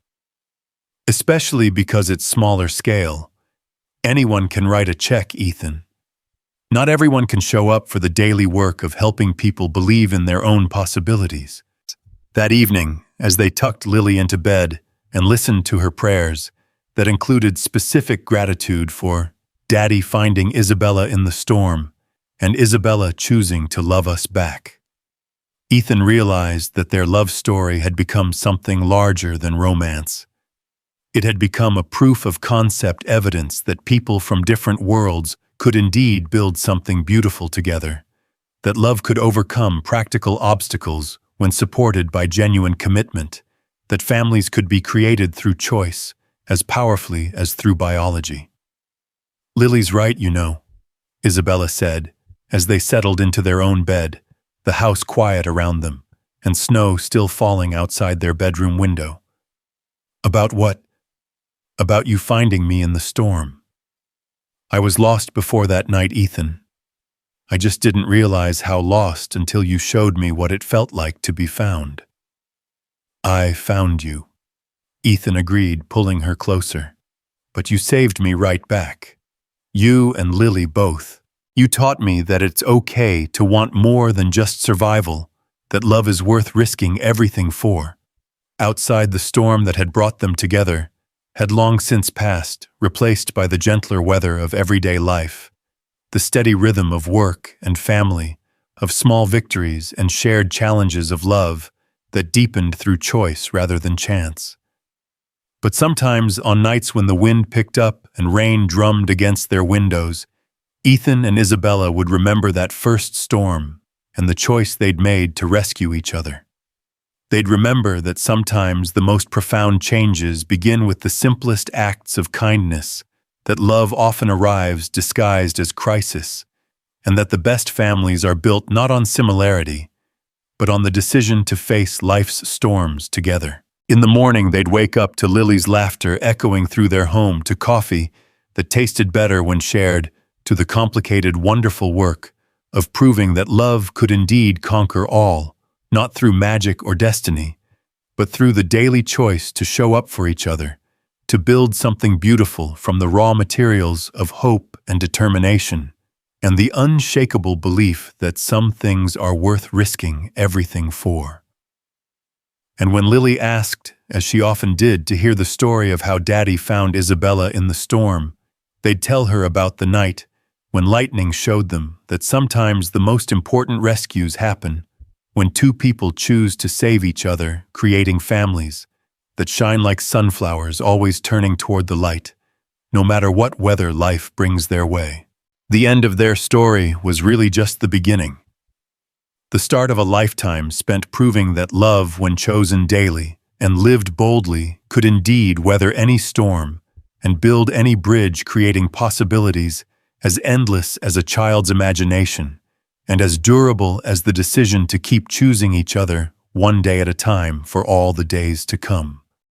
Especially because it's smaller scale. Anyone can write a check, Ethan. Not everyone can show up for the daily work of helping people believe in their own possibilities." That evening, as they tucked Lily into bed and listened to her prayers, that included specific gratitude for Daddy finding Isabella in the storm and Isabella choosing to love us back, Ethan realized that their love story had become something larger than romance. It had become a proof of concept evidence that people from different worlds could indeed build something beautiful together, that love could overcome practical obstacles when supported by genuine commitment, that families could be created through choice as powerfully as through biology. "Lily's right, you know," Isabella said, as they settled into their own bed, the house quiet around them, and snow still falling outside their bedroom window. "About what?" "About you finding me in the storm. I was lost before that night, Ethan. I just didn't realize how lost until you showed me what it felt like to be found." "I found you," Ethan agreed, pulling her closer. "But you saved me right back. You and Lily both. You taught me that it's okay to want more than just survival, that love is worth risking everything for." Outside, the storm that had brought them together had long since passed, replaced by the gentler weather of everyday life, the steady rhythm of work and family, of small victories and shared challenges of love that deepened through choice rather than chance. But sometimes, on nights when the wind picked up and rain drummed against their windows, Ethan and Isabella would remember that first storm and the choice they'd made to rescue each other. They'd remember that sometimes the most profound changes begin with the simplest acts of kindness, that love often arrives disguised as crisis, and that the best families are built not on similarity, but on the decision to face life's storms together. In the morning, they'd wake up to Lily's laughter echoing through their home, to coffee that tasted better when shared, to the complicated, wonderful work of proving that love could indeed conquer all, not through magic or destiny, but through the daily choice to show up for each other, to build something beautiful from the raw materials of hope and determination, and the unshakable belief that some things are worth risking everything for. And when Lily asked, as she often did, to hear the story of how Daddy found Isabella in the storm, they'd tell her about the night when lightning showed them that sometimes the most important rescues happen when two people choose to save each other, creating families that shine like sunflowers, always turning toward the light, no matter what weather life brings their way. The end of their story was really just the beginning. The start of a lifetime spent proving that love, when chosen daily, and lived boldly could indeed weather any storm and build any bridge, creating possibilities as endless as a child's imagination and as durable as the decision to keep choosing each other one day at a time for all the days to come.